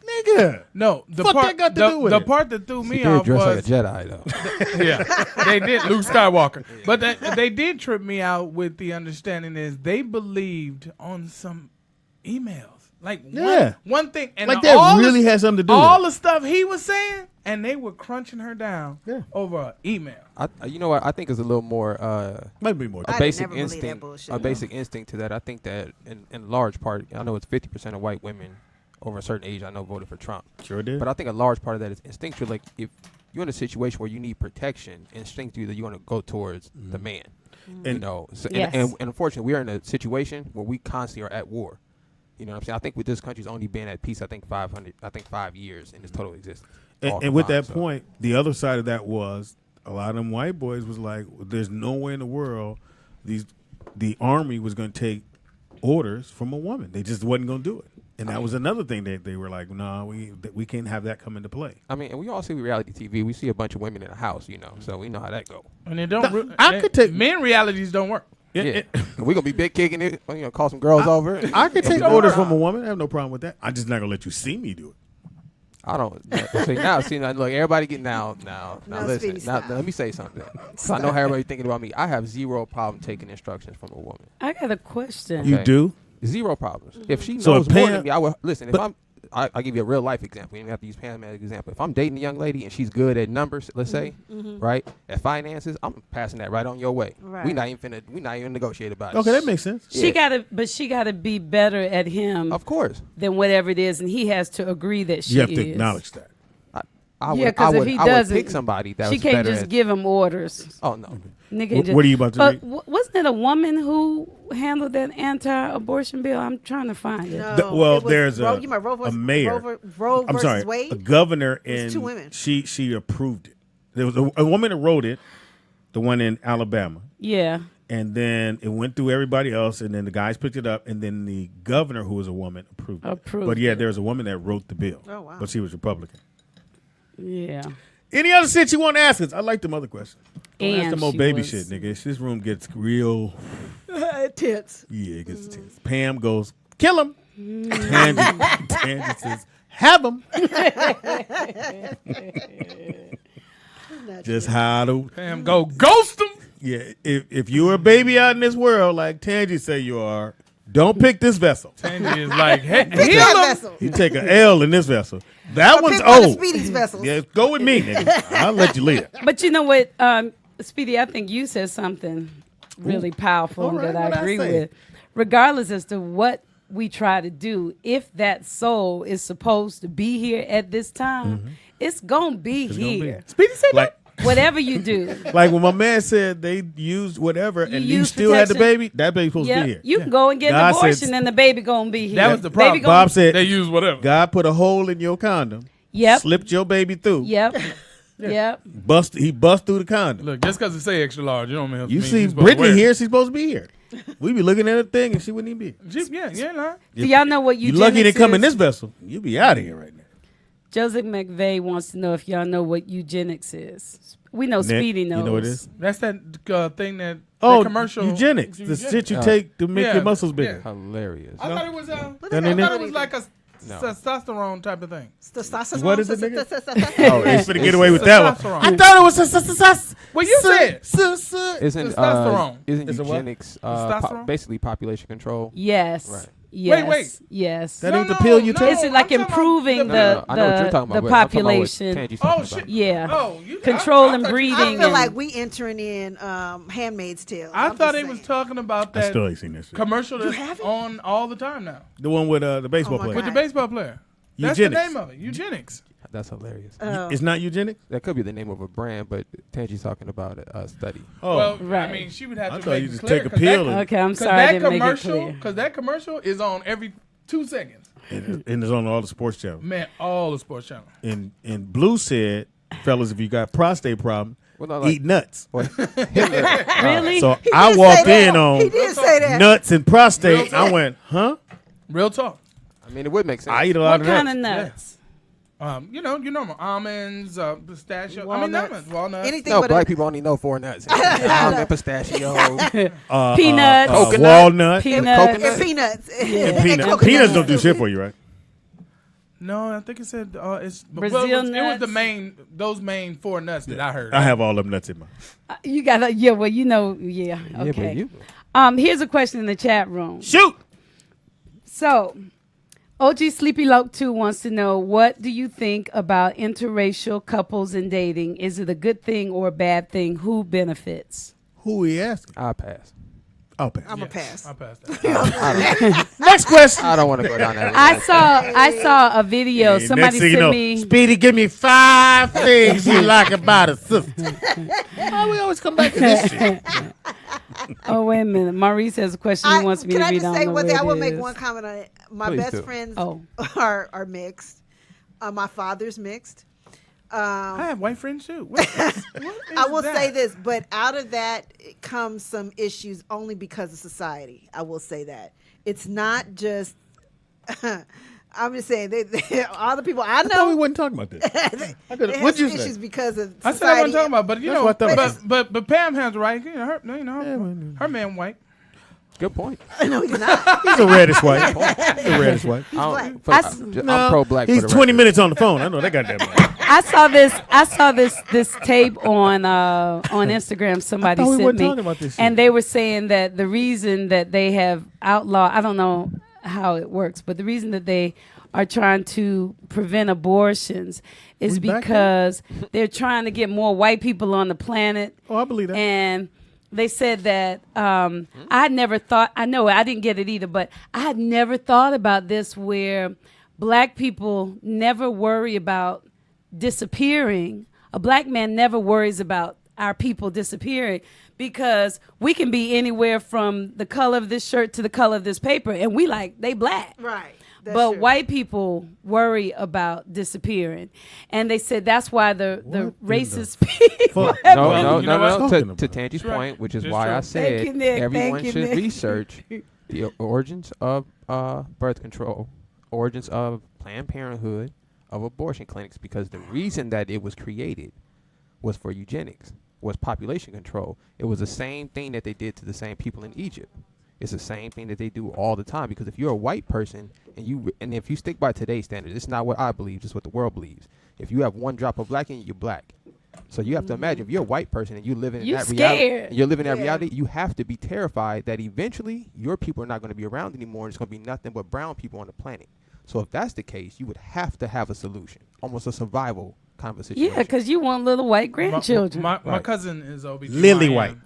Nigga. No, the Fuck part that got to do with the it? part that threw She me did off dress was like a Jedi though. yeah, they did Luke Skywalker, but they did trip me out with the understanding is they believed on some emails, like one thing, and like that really had something to do with all it. the stuff he was saying, and they were crunching her down over an email. You know what? I think it's a little more might be more a I basic never believe that instinct. bullshit. A basic instinct to that. I think that in large part, I know it's 50% of white women over a certain age, I know, voted for Trump. Sure did. But I think a large part of that is instinctual. Like if you're in a situation where you need protection, instinctually that you want to go towards the man. And- you know, so, Yes. and unfortunately, we are in a situation where we constantly are at war. You know what I'm saying? I think with this country's only been at peace, I think 5 years in its total existence. all And with that combined, so. point, the other side of that was a lot of them white boys was like, there's no way in the world the army was going to take orders from a woman. They just wasn't going to do it. And that was another thing that they were like, no, we can't have that come into play. I mean, and we all see reality TV. We see a bunch of women in a house, you know, so we know how that go. And it don't. I could take men realities don't work. Yeah, we're gonna be big kicking it. You know, call some girls over. I could take orders from a woman. I have no problem with that. I'm just not gonna let you see me do it. I don't. See now, look, everybody get now. No, Listen. Speedy, Now, stop. let me say something. So I know how everybody thinking about me. I have zero problem taking instructions from a woman. I got a question. You do? Zero problems. If she So knows if more Pam- than me, I will listen. If but- I'll give you a real life example. You don't have to use Pam as an example. If I'm dating a young lady and she's good at numbers, let's say, right, at finances, I'm passing that right on your way. Right. We not even negotiate about it. Okay, that makes sense. She gotta be better at him, Of course. than whatever it is, and he has to agree that she You have is. to acknowledge that. I Yeah, would, 'cause I if would, he I would doesn't, pick somebody that she was can't better just at, give him orders. Oh no. Nigga What just, are you about to But read? wasn't it a woman who handled that anti-abortion bill? I'm trying to find it. No, Well, it was there's Roe, a, you mean Roe a versus, mayor. Roe I'm versus sorry, Wade? a governor, It was and two women. she approved it. There was a woman that wrote it, the one in Alabama, Yeah. and then it went through everybody else, and then the guys picked it up, and then the governor, who was a woman, approved it. But yeah, there was a woman that wrote the bill. Oh, wow. But she was Republican. Yeah. Any other shit you want to ask us? I like them other questions. Don't ask And them old she baby was- shit, nigga. This room gets real. Tits. Yeah, it gets tense. Pam goes, kill him. Tangy says, have him. Just how to. Pam, go ghost them. Yeah, if you're a baby out in this world, like Tangy say you are, don't pick this vessel. Tangy is like, hey, Pick heal that them. vessel. You take an L in this vessel. That Or one's pick one of old. Speedy's vessels. Yeah, go with me, nigga. I'll let you lead. But you know what, Speedy, I think you said something really powerful All right, that I what'd I agree say? with. Regardless as to what we try to do, if that soul is supposed to be here at this time, it's gonna be It's gonna be. here. Speedy said like, Whatever you do. like when my man said they used whatever and you use still had the protection. baby, that baby's supposed to Yeah, be here. you can go and get God an abortion said- and the baby gonna be here. That was the Baby problem. gonna- Bob said They use whatever. God put a hole in your condom. Yep. Slipped your baby through. Yep. Yep. He bust through the condom. Look, just because it say extra large, you don't mean You mean see she's supposed to Brittany wear it. here, she's supposed to be here. We be looking at a thing and she wouldn't even be here. Yeah, nah. Do y'all know what You eugenics lucky to come in is? this vessel. You be out of here right now. Joseph McVeigh wants to know if y'all know what eugenics is. We know Nick, Speedy knows. you know what it is? That's that thing that Oh, the commercial eugenics. The shit you take to make Yeah, your muscles bigger. Hilarious. I thought it was That I ain't thought it? it was like a No. testosterone type of thing. Testosterone. What is it, nigga? Oh, Oh, they finna get away with that one. testosterone. I thought it was Well, you said Isn't testosterone. Isn't Is it what? eugenics Testosterone? basically population control? Yes. Right. Yes. Wait. Yes. That ain't the pill you take? It's like I'm talking about improving the- the I know what you're talking the about. but I'm talking about what population. Tangi's Oh talking shit. about. Yeah. Oh, Control and thought you- breeding. I feel and- like we entering in Handmaid's Tale. I I'm thought just they was saying. talking about I that still ain't seen this shit. commercial that's haven't? on all the time now The one with the baseball Oh my player. with the God. baseball player. That's Eugenics. the name of it. Eugenics. That's hilarious. Oh. It's not eugenics? That could be the name of a brand, but Tangi's talking about a study. Oh, Well, Right. I mean, she would have I to thought make you it just clear, take a 'cause pill that- and- Okay, I'm Cause sorry I that didn't make it commercial, clear. because that commercial is on every 2 seconds. and it's on all the sports channels. Man, all the sports channels. And Blue said, fellas, if you got prostate problem, Well, no, like- eat nuts. Really? So He I did walked say in that. on He did say that. nuts and prostate. Real talk. I went, huh? Real talk. I mean, it would make sense. I eat a lot What of kind of nuts. nuts? You know, almonds, pistachio. Walnuts. Walnuts. Anything No, but black people only know 4 nuts. Almond, pistachio, Peanuts, coconut, walnut, peanuts. and peanuts. and peanuts. Peanuts don't do shit for you, right? No, I think it said it's Brazil it was nuts. those main 4 nuts that I heard. I have all them nuts in my. You got to, yeah, well, you know, yeah, but okay. you- Here's a question in the chat room. Shoot. So, OG Sleepy Loke 2 wants to know, what do you think about interracial couples and dating? Is it a good thing or a bad thing? Who benefits? Who we asking? I'll pass. I'll pass. I'm a pass. I'll pass that. Next question. I don't want to go down that road. I saw a video. Hey, Somebody next thing you sent know, me. Speedy, give me 5 things you like about a sister. Why we always come back to this shit? Oh, wait a minute. Maurice has a question he wants me to Can I read. just say one thing? I will make is. one comment on it. My Please best do. friends Oh. are mixed. My father's mixed. I have white friends too. What is I will that? say this, but out of that comes some issues only because of society. I will say that. It's not just, I'm just saying, all the people I I thought we know, wasn't talking about this. they What'd have you issues say? because of I society. said I wasn't talking about, but you That's know, what I thought. but Pam has right. Her man white. Good point. No, he's not. He's a reddish white. He's a reddish white. I'm I pro-black. He's for the 20 record. minutes on the phone. I know that goddamn. I saw this tape on Instagram. Somebody I thought we sent weren't me, talking about this shit. and they were saying that the reason that they have outlawed, I don't know how it works, but the reason that they are trying to prevent abortions is We back because they're trying to get more white people on the planet. Oh, I believe that. And they said that I had never thought, I know I didn't get it either, but I had never thought about this, where black people never worry about disappearing. A black man never worries about our people disappearing, because we can be anywhere from the color of this shirt to the color of this paper, and we like, they black. Right. That's But true. white people worry about disappearing, and they said that's why the racist people. fuck? No. you know what? To Tangi's That's right. point, which is That's why true. I said Thank you, Nick. everyone Thank you, should Nick. research the origins of birth control, origins of Planned Parenthood, of abortion clinics, because the reason that it was created was for eugenics, was population control. It was the same thing that they did to the same people in Egypt. It's the same thing that they do all the time, because if you're a white person and if you stick by today's standards, it's not what I believe, it's what the world believes. If you have 1 drop of black in you, you're black. So you have to imagine, if you're a white person and you live in You that reality, scared. and you're living in that reality, you have to be terrified that eventually your people are not going to be around anymore, and it's going to be nothing but brown people on the planet. So if that's the case, you would have to have a solution, almost a survival kind of a situation. Yeah, because you want little white grandchildren. My Right. cousin is OBGYN. Lily White.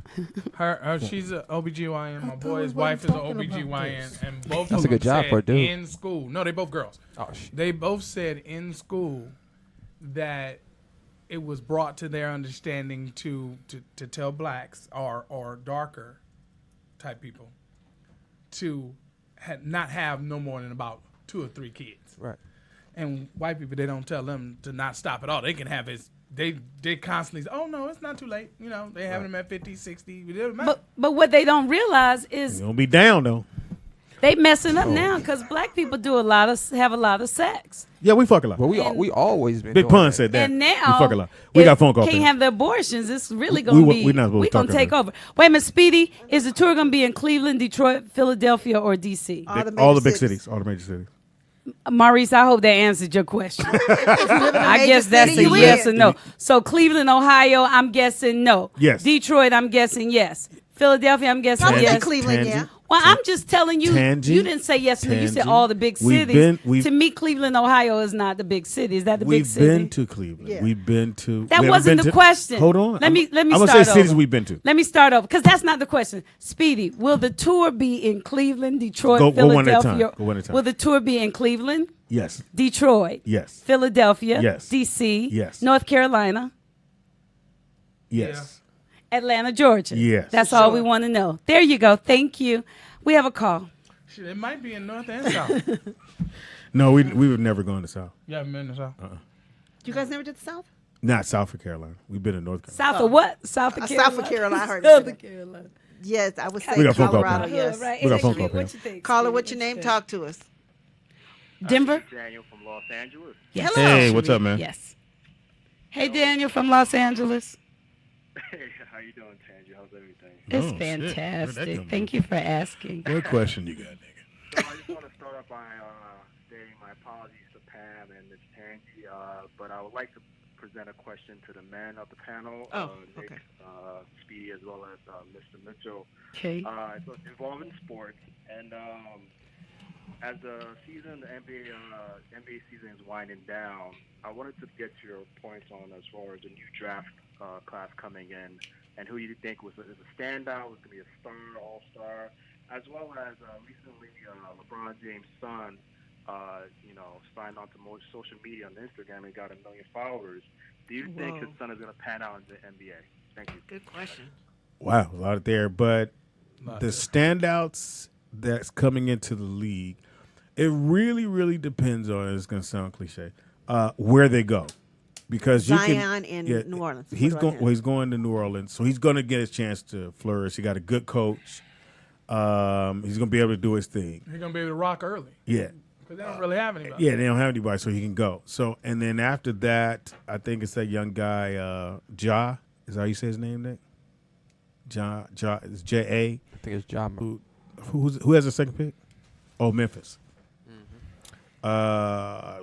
Her she's a OBGYN. My boy's wife is an OBGYN, and both That's of a good them job said for a dude. in school. No, they both girls. Oh, shit. They both said in school that it was brought to their understanding to tell blacks or darker type people to not have no more than about 2 or 3 kids. Right. And white people, they don't tell them to not stop at all. They can have his. They constantly say, oh no, it's not too late. You know, they have them at 50, 60. It doesn't matter. But what they don't realize is You don't be down though. they messing up now, because black people have a lot of sex. Yeah, we fuck a lot. Well, we always been Big doing Pun that. said that. And now we fuck a lot. We got a phone call. Can't for have the abortions. It's really We- gonna we- be. we're not supposed to gonna talk take about over. Wait a minute, Speedy. Is the tour gonna be in Cleveland, Detroit, Philadelphia, or DC? all the big cities. All the major cities. Maurice, I hope that answered your question. I major guess that's city, a you yes in. or no. So Cleveland, Ohio, I'm guessing no. Yes. Detroit, I'm guessing yes. Philadelphia, I'm guessing Probably yes. Cleveland, Tangi. yeah. Well, I'm just telling you, Tangi. you didn't say yes or no. You said Tangi. all the big We've cities. been- to me, Cleveland, Ohio is not the big city. Is that the big We've city? been to Cleveland. Yeah. We've been to. That we haven't wasn't been the to- question. Hold on. Let me I'm gonna start say cities over. we've been to. Let me start over, because that's not the question. Speedy, will the tour be in Cleveland, Detroit, Go one at a Philadelphia? time. Go one at a time. Will the tour be in Cleveland, Yes. Detroit, Yes. Philadelphia, Yes. DC, Yes. North Carolina, Yes. Atlanta, Georgia? Yes. That's all we want to know. There you go. Thank you. We have a call. Shit, it might be in North and South. No, we would never gone to South. You haven't been to South? You guys never did the South? Not South of Carolina. We've been to North Carolina. South of what? South of Carolina. South of Carolina. I heard South it. of Carolina. Yes, I would say We got a phone call, Colorado. Pam. Yes. Right. We got a phone call, What Pam. you think? Caller, Speedy? what's your What you name? think? Talk to us. Denver? Daniel from Los Angeles. Yes. Hey, what's up, man? Yes. Hey, Daniel from Los Angeles. Hey, how you doing, Tangy? How's everything? It's Oh, shit. Where'd that fantastic. come Thank you for asking. What question you got, nigga? So I just want to start off by stating my apologies to Pam and Miss Tangy, but I would like to present a question to the men of the panel, Nick, Speedy, as well as Mr. Mitchell. Okay. So it's involving sports, and as the season, the NBA season is winding down, I wanted to get your points on as far as the new draft class coming in, and who you think is a standout, was going to be a star, all-star, as well as recently LeBron James' son, signed onto more social media on Instagram and got 1 million followers. Do you think his son is going to pan out in the NBA? Thank you. Good question. Wow, a lot there. But the standouts that's coming into the league, it really, really depends on, it's going to sound cliche, where they go. Because Zion in New Orleans. He's going to New Orleans, so he's going to get his chance to flourish. He got a good coach. He's going to be able to do his thing. He's going to be able to rock early. Yeah. Because they don't really have anybody. Yeah, they don't have anybody, so he can go. So, and then after that, I think it's that young guy, Ja. Is that how you say his name, Nick? Ja, it's J-A. I think it's Ja. Who has the second pick? Oh, Memphis.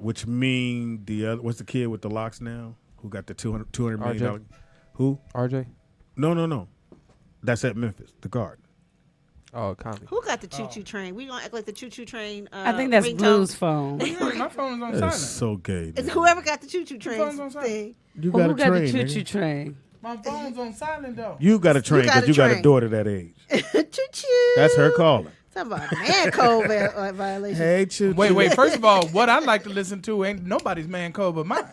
Which mean the other, what's the kid with the locks now? Who got the $200 million? Who? RJ? No. That's at Memphis, the guard. Oh, Conley. Who got the choo-choo train? We gonna act like the choo-choo train. I think that's ringtone. Blue's phone. My phone is on That's silent. so gay. It's man. whoever got the choo-choo train phone's on silent. thing. You Well, got who a got train. the nigga. choo-choo train? My phone's on silent, though. You got a train got because a you got a train. daughter that age. Choo-choo. That's her calling. Talking about man code violation. Hey, choo. Wait. First of all, what I like to listen to ain't nobody's man code but mine.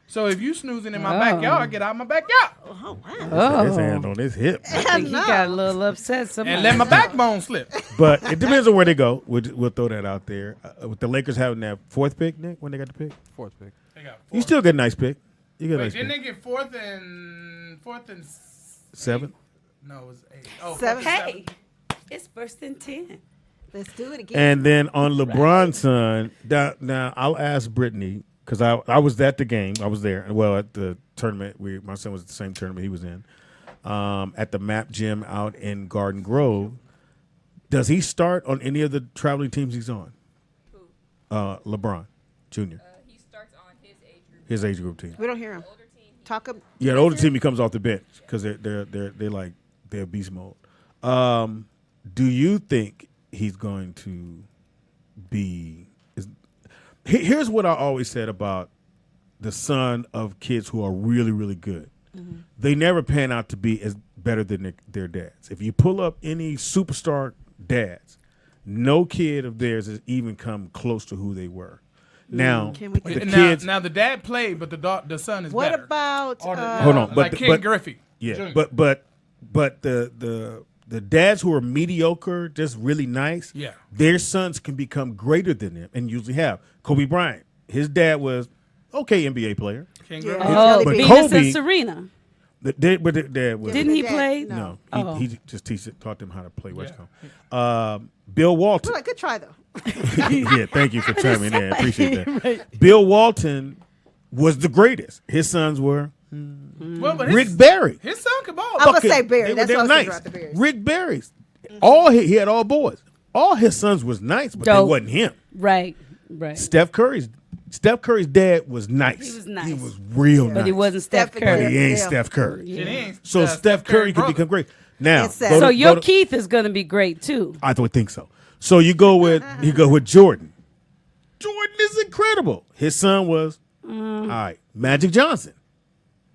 So if you snoozing in my backyard, get out my backyard. Oh, wow. Oh. His hand on his hip. I think he got a little upset. And let my backbone slip. But it depends on where they go. We'll throw that out there. With the Lakers having that fourth pick, Nick, when they got the pick? Fourth pick. They got You still get a nice pick. You get a Wait, nice didn't pick. they get fourth and Seven? No, it was 8. Oh, Seven. Hey, it's first and 10. Let's do it again. And then on LeBron's son, now I'll ask Brittany, because I was at the game. I was there. Well, at the tournament. My son was at the same tournament he was in. At the MAP gym out in Garden Grove. Does he start on any of the traveling teams he's on? Who? LeBron Jr. He starts on his age group. His age group team. We don't hear him. Talk him. Yeah, the older team he comes off the bench because they're beast mode. Do you think he's going to be? Here's what I always said about the son of kids who are really, really good. Mm-hmm. They never pan out to be as better than their dads. If you pull up any superstar dads, no kid of theirs has even come close to who they were. Now, now the dad played, but the son is what better. About hold on, like Ken Griffey? Yeah, Jr. but the dads who are mediocre, just really nice, yeah, their sons can become greater than them, and usually have. Kobe Bryant, his dad was okay NBA player. Ken Yeah. Griffey. Oh, but Venus Kobe, and Serena. But the dad was. Didn't he play? No, Oh. he just taught them how to play West Coast. Bill Walton. Good try though. Yeah, thank you for chiming in. I appreciate that. Right. Bill Walton was the greatest. His sons were Well, but Rick Barry. His son could ball. I'm gonna say Barry. That's they what were I was nice. thinking about the Barrys. Rick Barry's. All he had all boys. All his sons was nice, but they Dope. wasn't him. Right. Steph Curry's dad was nice. He was nice. He was real nice. But he wasn't Steph But Curry. he ain't Steph Curry. Yeah. So Steph Curry could become great. Now, So your Keith is going to be great too. I would think so. So you go with Jordan. Jordan is incredible. His son was all right. Magic Johnson.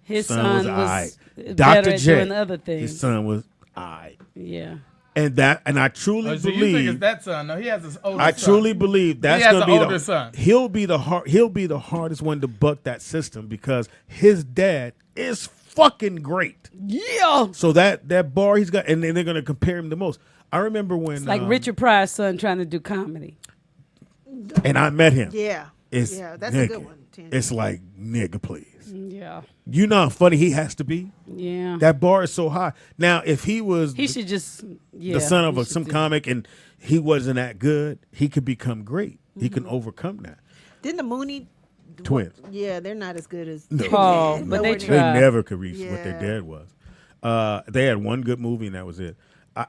His son son was all was right. better Dr. at J. doing other things. His son was all right. Yeah. And I truly So you think believe it's that son? No, he has his older I son. truly believe that's He has going to an be older son. He'll be the hardest one to buck that system because his dad is fucking great. Yeah. So that bar he's got, and then they're going to compare him the most. I remember when It's like Richard Pryor's son trying to do comedy. and I met him. Yeah. It's Yeah, that's nigga. a good one. It's like nigga, please. Yeah. You know how funny he has to be. Yeah. That bar is so high. Now, if he was He should just the son of some comic and he wasn't that good, he could become great. He can overcome that. Didn't the Mooney Twins. Yeah, they're not as good as. No, but they they tried. never could reach what their dad was. They had one good movie and that was it.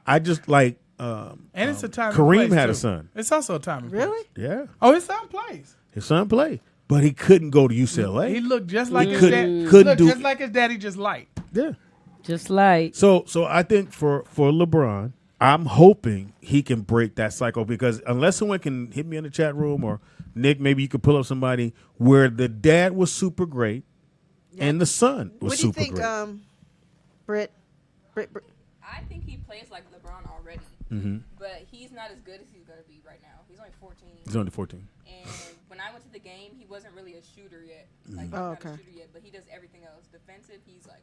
I just like. And it's a time. Kareem and place had too. a son. It's also a time. And place. Really? Yeah, Oh, his son plays. his son played, but he couldn't go to UCLA. He looked just like his couldn't- dad. couldn't Looked do- just like his daddy, just light. Yeah. Just like. So I think for LeBron, I'm hoping he can break that cycle because unless someone can hit me in the chat room or Nick, maybe you could pull up somebody where the dad was super great and the son was What do you super think, great. Britt? I think he plays like LeBron already, but he's not as good as he's going to be right now. He's only 14. He's only 14. And when I went to the game, he wasn't really a shooter yet. Like, he's Oh, not okay. a shooter yet, but he does everything else. Defensive, he's like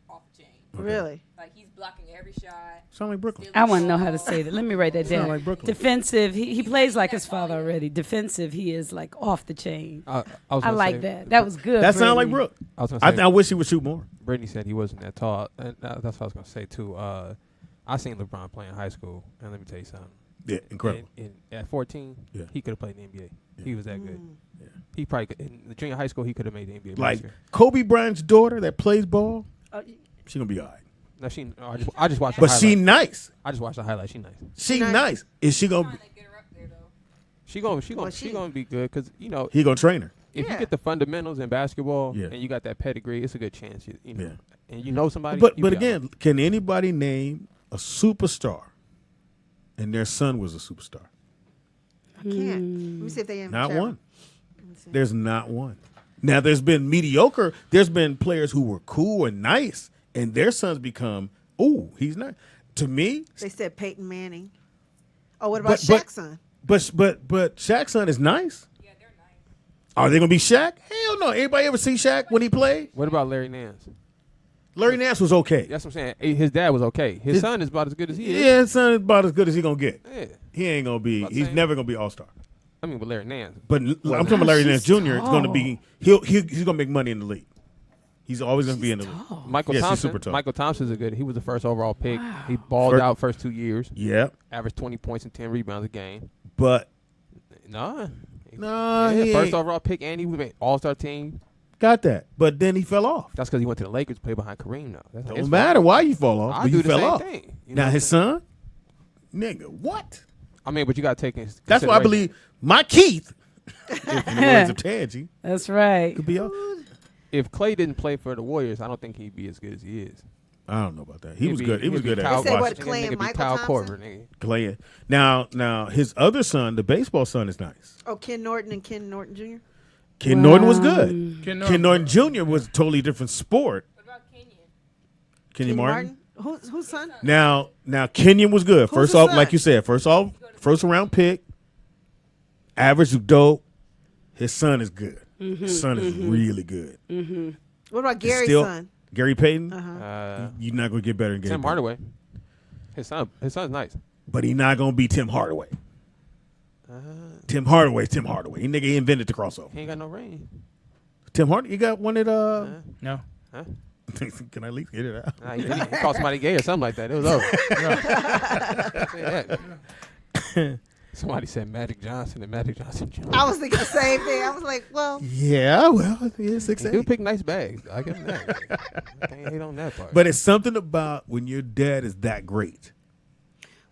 off the chain. Really? Like, he's blocking every shot. Sound like Brooklyn. I want to know how to say that. Let me write that Sound down. like Brooklyn. Defensive, he plays like his father already. Defensive, he is like off the chain. I I like that. That was good. That sound like Brittany. Brooke. I was gonna say, I wish he would shoot more. Brittany said he wasn't that tall, and that's what I was gonna say too. I seen LeBron play in high school, and let me tell you something. Yeah, incredible. At 14, Yeah. he could have played in the NBA. Yeah. He was that good. Yeah. He probably could, in the junior high school he could have made the NBA. Like last year. Kobe Bryant's daughter that plays ball, she gonna be all right. No, I just watched. But the she highlights. nice. I just watched the highlights. She nice. She nice. Is she gonna? She gonna be good because He gonna train her. if you get the fundamentals in basketball Yeah. and you got that pedigree, it's a good chance. You know, Yeah. and you know somebody. But you be all again, right. can anybody name a superstar, and their son was a superstar? I can't. Let me see if they in the Not chat. one. There's not one. Now there's been mediocre. There's been players who were cool and nice, and their sons become. Ooh, he's not. To me, They said Peyton Manning. Oh, what about But- Shaq's son? but Shaq's son is nice. Yeah, they're nice. Are they gonna be Shaq? Hell no. Anybody ever see Shaq when he played? What about Larry Nance? Larry Nance was okay. That's what I'm saying. His dad was okay. His son is about as good as he is. Yeah, his son is about as good as he gonna get. Yeah. He ain't gonna be. About He's saying. never gonna be all star. I mean, with Larry Nance. But I'm talking about Larry Nance Jr. It's gonna be. He's gonna make money in the league. He's always gonna be in the league. Michael Yes, he's Thompson. super tall. Michael Thompson's a good. He was the first overall pick. He balled out first 2 years. Yeah, Averaged 20 points and 10 rebounds a game. but Nah. he First ain't overall pick, and he was an all-star team. got that. But then he fell off. That's because he went to the Lakers to play behind Kareem now. That's his Don't fault. matter why you fall off, I but do you the fell same off. thing. You know Now what his son, nigga, what? I mean, but you got to take in That's why I consideration. believe my Keith, in the words of Tangy, That's right. could be up. If Clay didn't play for the Warriors, I don't think he'd be as good as he is. I don't know about that. He was good. He was good at They say what, Washington. Clay and Michael Kyle Thompson? Korver, nigga. Clay. Now his other son, the baseball son, is nice. Oh, Ken Norton and Ken Norton Jr. Ken Norton was good. Ken Ken Norton Jr. was a totally different sport. What about Kenyon? Kenny Martin. Whose son? Now Kenyon was good. Who's First his off, son? like you said, first round pick, average dope. His son is good. His son is really good. What about Gary's Still- son? Gary Payton. Uh-huh. You're not gonna get better than Gary Tim Payton. Hardaway. His son's nice. But he's not gonna be Tim Hardaway. Tim Hardaway's Tim Hardaway. He invented the crossover. He ain't got no ring. Tim Hardaway, you got one at No. Huh? Can I at least get it out? Nah, he called somebody gay or something like that. It was over. Yeah. Somebody said Magic Johnson and Magic Johnson Jr. I was thinking the same thing. I was like, well, Yeah, well, yeah, 6'8". He do pick nice bags. I give him that. I can't hate on that part. But it's something about when your dad is that great.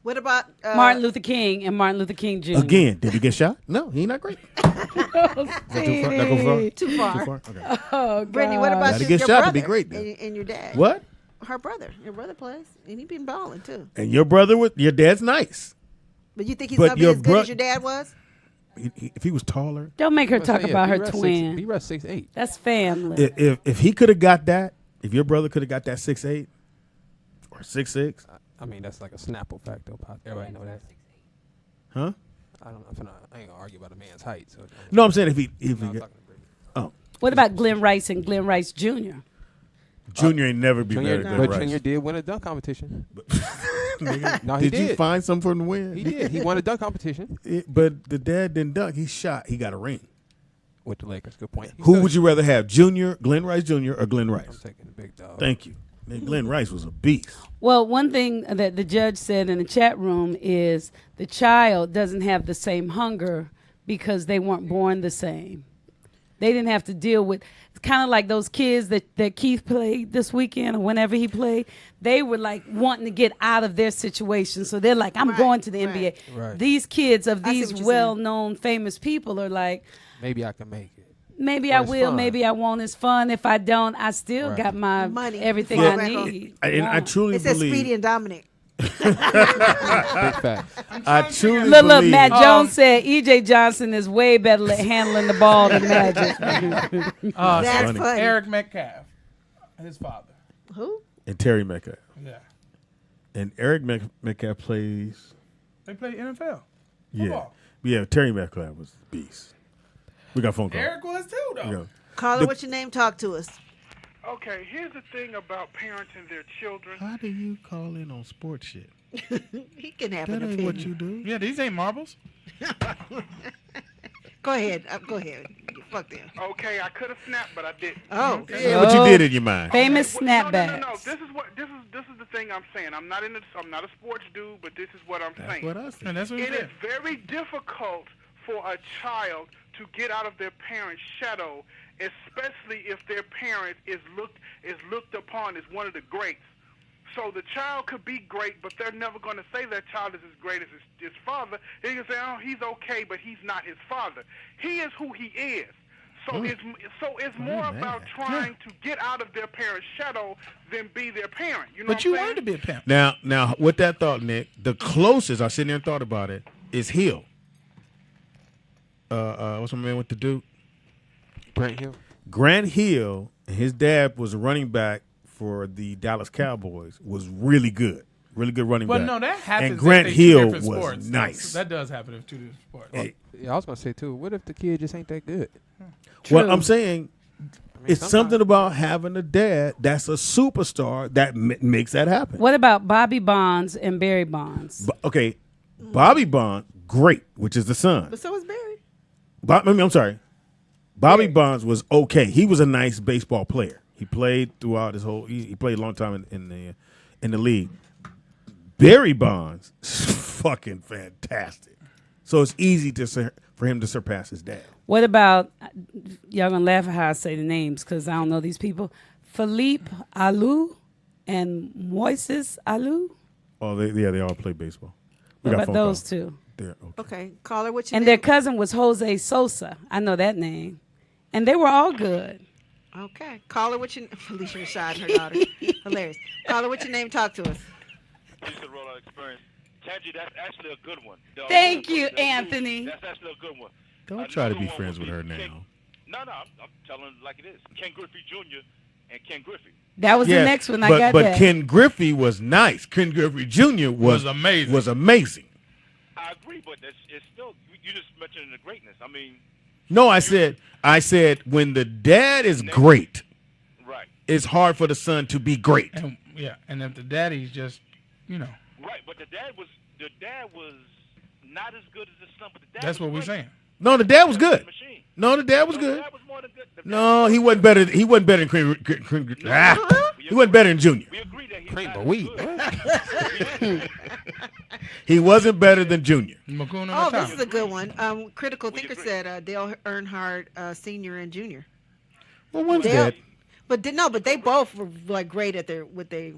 what about Martin Luther King and Martin Luther King Jr. Again, did he get shot? No, he not great. Is that too far? That go far? Too far. Too far? Okay. Oh, Brittany, what God. about Gotta your get shot to brother be great, then. and your dad? What? Her brother. Your brother plays, and he been balling too. And your brother your dad's nice. But you think he's But gonna be your as good as your dad was? If he was taller, Don't make her I'm talk saying, about her B-Russ twin. B-Russ 6'8". That's family. if he could have got that, if your brother could have got that 6'8" or 6'6", I mean, that's like a Snapple fact, though. Everybody know that. huh? I don't know. I ain't gonna argue about a man's height. So No, I'm saying if he I'm got, talking to Brittany. What about Glenn Rice and Glenn Rice Jr.? Junior ain't never be Junior, better than but Rice. Junior did win a dunk competition. Nigga, No, he did you did. find something for him to win? He did. He won a dunk competition But the dad didn't dunk. He shot. He got a ring. with the Lakers. Good point. Who would you rather have, Glenn Rice Jr. or Glenn I'm Rice? taking the big dog. Thank you. Man, Glenn Rice was a beast. Well, one thing that the judge said in the chat room is the child doesn't have the same hunger because they weren't born the same. They didn't have to deal with, it's kind of like those kids that Keith played this weekend or whenever he played. They were like wanting to get out of their situation. So they're like, I'm going to the NBA. Right. These kids of I see these what you're well-known famous people are like, Maybe I can make it. maybe Or I it's will, fun. maybe I won't. It's fun. If I don't, I still Right. got my Money. everything Yeah. I need. And I truly It says believe. Speedy and Dominic. Big facts. I truly Look, believe. Matt Jones said E.J. Johnson is way better at handling the ball than Magic. That's funny. Eric Metcalf, his father. Who? And Terry Metcalf. Yeah. And Eric Metcalf plays. They play NFL. Yeah. Football. Yeah, Terry Metcalf was a beast. We got a phone call. Eric was too, though. Yeah. Caller, what's your name? Talk to us. Okay, here's the thing about parenting their children. How do you call in on sports shit? He can have That an ain't opinion. what you do. Yeah, these ain't marbles. Go ahead. Go ahead. Fuck them. Okay, I could have snapped, but I didn't. Oh, Yeah, what you did in your mind. Famous Well, no, snapbacks. This is the thing I'm saying. I'm not a sports dude, but this is what I'm That's saying. what I said. And that's what he It did. is very difficult for a child to get out of their parent's shadow, especially if their parent is looked upon as one of the greats. So the child could be great, but they're never going to say that child is as great as his father. They can say, "Oh, he's okay, but he's not his father." He is who he is. So it's more about trying to get out of their parent's shadow than be their parent. You know But what you I'm saying? wanted to be a pimp. Now, with that thought, Nick, the closest I sitting there and thought about it is Hill. What's my man with the Duke? Grant Hill. Grant Hill, his dad was a running back for the Dallas Cowboys. Was really good running Well, back. no, that happens. And Grant if they two Hill different was sports. nice. That does happen if two different sports. Hey, Yeah, I was gonna say too. What if the kid just ain't that good? what I'm saying, it's sometimes- something about having a dad that's a superstar that makes that happen. What about Bobby Bonds and Barry Bonds? Okay, Bobby Bonds, great, which is the son. But so is Barry. I'm sorry. Bobby Bonds was okay. He was a nice baseball player. He played throughout his whole. He played a long time in the league. Barry Bonds, fucking fantastic. So it's easy for him to surpass his dad. What about, y'all gonna laugh at how I say the names because I don't know these people. Philippe Alou and Moises Alou. Oh, they all play baseball. We What got about phone those calls. two? There, okay. Okay, caller, what's your And name? their cousin was Jose Sosa. I know that name. And they were all good. Okay, caller, what's your Felicia Rashad and her daughter? Hilarious. Caller, what's your name? Talk to us. Used to roll out experience. Tangy, that's actually a good one. Thank you, Anthony. That's actually a good one. Don't try to be Another one friends would with her be now. No, I'm telling it like it is. Ken Griffey Jr. and Ken Griffey. That was Yeah, the next one I but, got But that. Ken Griffey was nice. Ken Griffey Jr. was amazing. Was amazing. I agree, but it's still, you just mentioned the greatness. I mean, No, I said when the dad is great, right. it's hard for the son to be great. And, yeah, and if the daddy's just, Right, but the dad was not as good as the son, but the dad that's was what we're great. saying. No, the dad was good. Machine. No, the dad was The good. dad was more than good. The dad No, was he wasn't better. He wasn't better than he wasn't better than Junior. We agree that he's Cream not of as wheat. good. He wasn't better than Junior. Makuna Oh, Matata. this is a good one. Critical Thinker said Dale Earnhardt, Senior and Junior. Well, one's Dale, dead. but they both were like great at with their,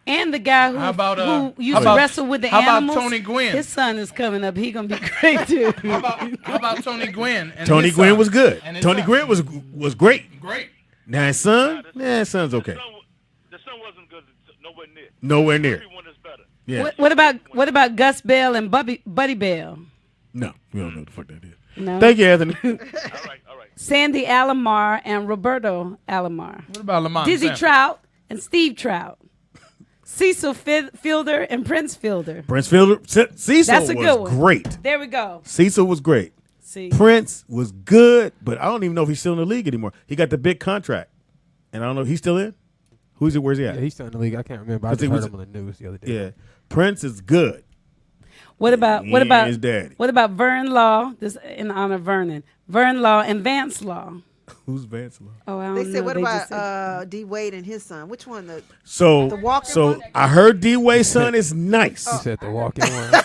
And the guy How about, who used how about- to wrestle with the how about animals. Tony Gwynn? His son is coming up. He gonna be great too. How about Tony Gwynn? And Tony his Gwynn son? was good. And his Tony son? Gwynn was great. Great. Now his son, his son's okay. The son wasn't good, nowhere near. Nowhere near. Everyone is better. Yeah. What about Gus Bell and Buddy Bell? No, we don't know what the fuck that is. No. Thank you, Anthony. All right. Sandy Alomar and Roberto Alomar. What about Lamont Dizzy Sanford? Trout and Steve Trout. Cecil Fielder and Prince Fielder. Prince Fielder, Cecil That's a good was one. great. There we go. Cecil was great. See. Prince was good, but I don't even know if he's still in the league anymore. He got the big contract, and I don't know. He's still in. Who's it? Where's he at? Yeah, he's still in the league. I can't remember. I 'Cause just he heard was- him on the news the other day. Yeah, Prince is good. What about He ain't his daddy. what about Vern Law? This in honor of Vernon. Vern Law and Vance Law. Who's Vance Law? Oh, I don't They know. said, what They just said- about D Wade and his son? Which one? The So walking so one? I heard D Wade's son is nice. He said the walking one.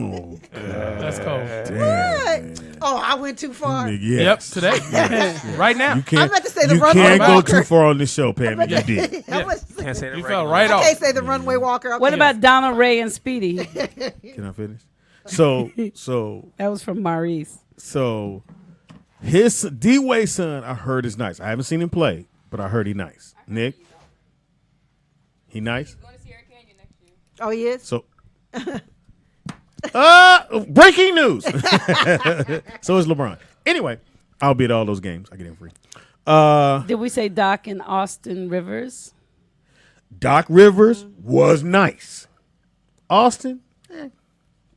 Oh, That's cold. What? Oh, I went too far. Yes. Yep, today. Right now. You can't, I'm about to say the you runway can't go walker. too far on this show, Pam. You did. I was- Can't say the You right fell one. right I off. can't say the runway walker. What Okay. about Donald Ray and Speedy? Can I finish? So That was from Maurice. So his D-Wade's son, I heard is nice. I haven't seen him play, but I heard he nice. Nick, he nice. Oh, he is? So, breaking news. So is LeBron. Anyway, I'll be at all those games. I get in free. Did we say Doc and Austin Rivers? Doc Rivers was nice. Austin,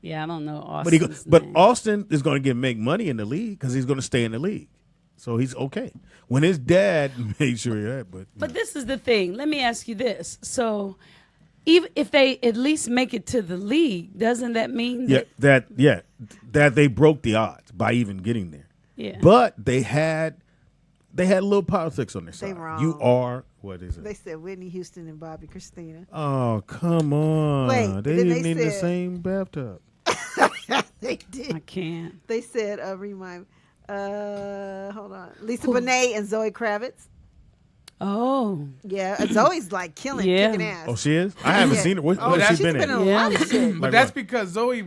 Yeah, I don't know but Austin's name. Austin is going to make money in the league because he's going to stay in the league. So he's okay. When his dad made sure he had, But this is the thing. Let me ask you this. So even if they at least make it to the league, doesn't that mean that that they broke the odds by even getting there. Yeah. But they had a little politics on their They side. wrong. You are what is it? They said Whitney Houston and Bobby Christina. Oh, come on. Wait, they then didn't they in the said- same bathtub. They did. I can't. They said, remind. Hold on. Lisa Bonet and Zoe Kravitz. Oh. Yeah, Zoe's like kicking ass. Oh, she is? I haven't Yeah. seen her. What has she's she been in? a lot of shit. But Like that's what? because Zoe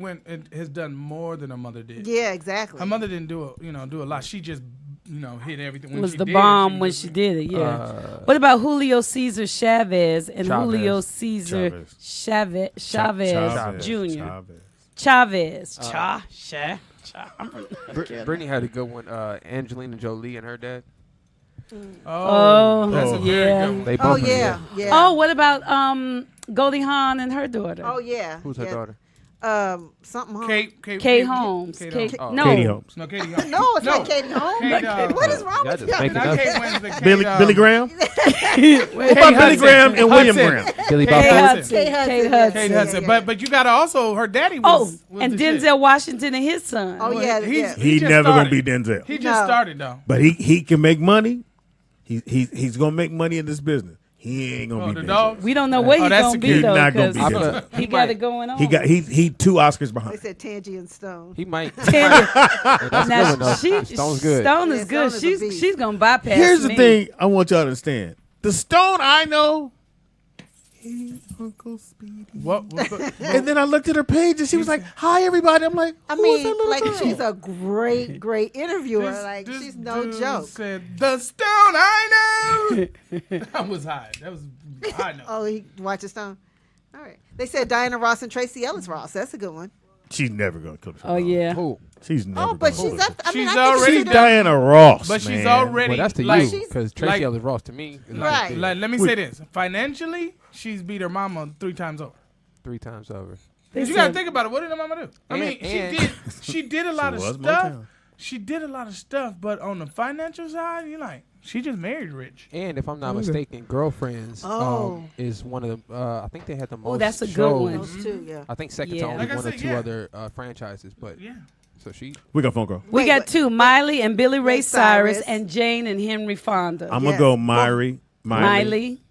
has done more than her mother did. Yeah, exactly. Her mother didn't do a lot. She just hit everything. When was she the did, bomb she when was- she did it, yeah. What about Julio Cesar Chavez and Chavez. Julio Cesar Chavez Chavez. Jr.? Chavez. Chavez. Brittany had a good one. Angelina Jolie and her dad. Oh, that's a very yeah. good one. They Oh, both yeah. Yeah. Oh, what about Goldie Hawn and her daughter? Oh, yeah. Who's her yeah. daughter? Something Holmes. Kate Holmes. Kate Holmes. No. Katie Holmes. No, Katie Holmes. No, it's not Katie Holmes. Kate, What is wrong Y'all with just you? making Not up. Kate Winslet. Kate, Billy Graham? Kate What about Billy Hudson. Graham and William Hudson. Graham? Billy Kate Bob Hudson. Kate Hudson. Hudson. Kate Yeah, Hudson. yeah. But you got to also, her daddy Oh, was and the shit. Denzel Washington and his son. Oh, yeah. He's- yeah. He just never going to started. be Denzel. He just No. started, though. But he can make money. He's going to make money in this business. He ain't going to Oh, be the Denzel. dog? We don't know what he's that's going to be, He's though, not gonna because be Denzel. he got it going on. He 2 Oscars They behind. said Tangy and Stone. He might. Tandy. That's Now, good enough. Stone's good. Stone is Yeah, good. Stone is a beast. She's going to bypass Here's the me. thing I want y'all to understand. The Stone I know, hey, Uncle Speedy. What? And then I looked at her page and she was like, hi, everybody. I'm like, I who is that mean, little like, girl? she's a great interviewer. Like, This she's no dude joke. Said the Stone I know. That was high. That was high note. Oh, he watches Stone. All right. They said Diana Ross and Tracy Ellis Ross. That's a good one. She's never going to cook. Oh, yeah. Who? She's never Oh, but gonna she's cook. up. I mean, She's I think already She's done- Diana Ross, But she's man. already Well, that's to like, you, because Tracy like- Ellis Ross to me is Right. like, Like, let me say this: financially, she's beat her mama 3 times over. 3 times over. Because you got to think about it. What did her mama do? I mean, and- she did a lot She of was stuff. Motown. She did a lot of stuff, but on the financial side, you're like, she just married rich. And if I'm not mistaken, Girlfriends Oh. is one of the. I think they had the most. Oh, that's a good shows. one. Those two, yeah. I think second Yeah. to only Like I one or said, two yeah. other franchises, but Yeah. so she. We got a phone call. We Wait, got wait. 2, Miley and Billy Ray Ray Cyrus Cyrus. and Jane and Henry Fonda. I'm Yes. going to go Miley. Miley.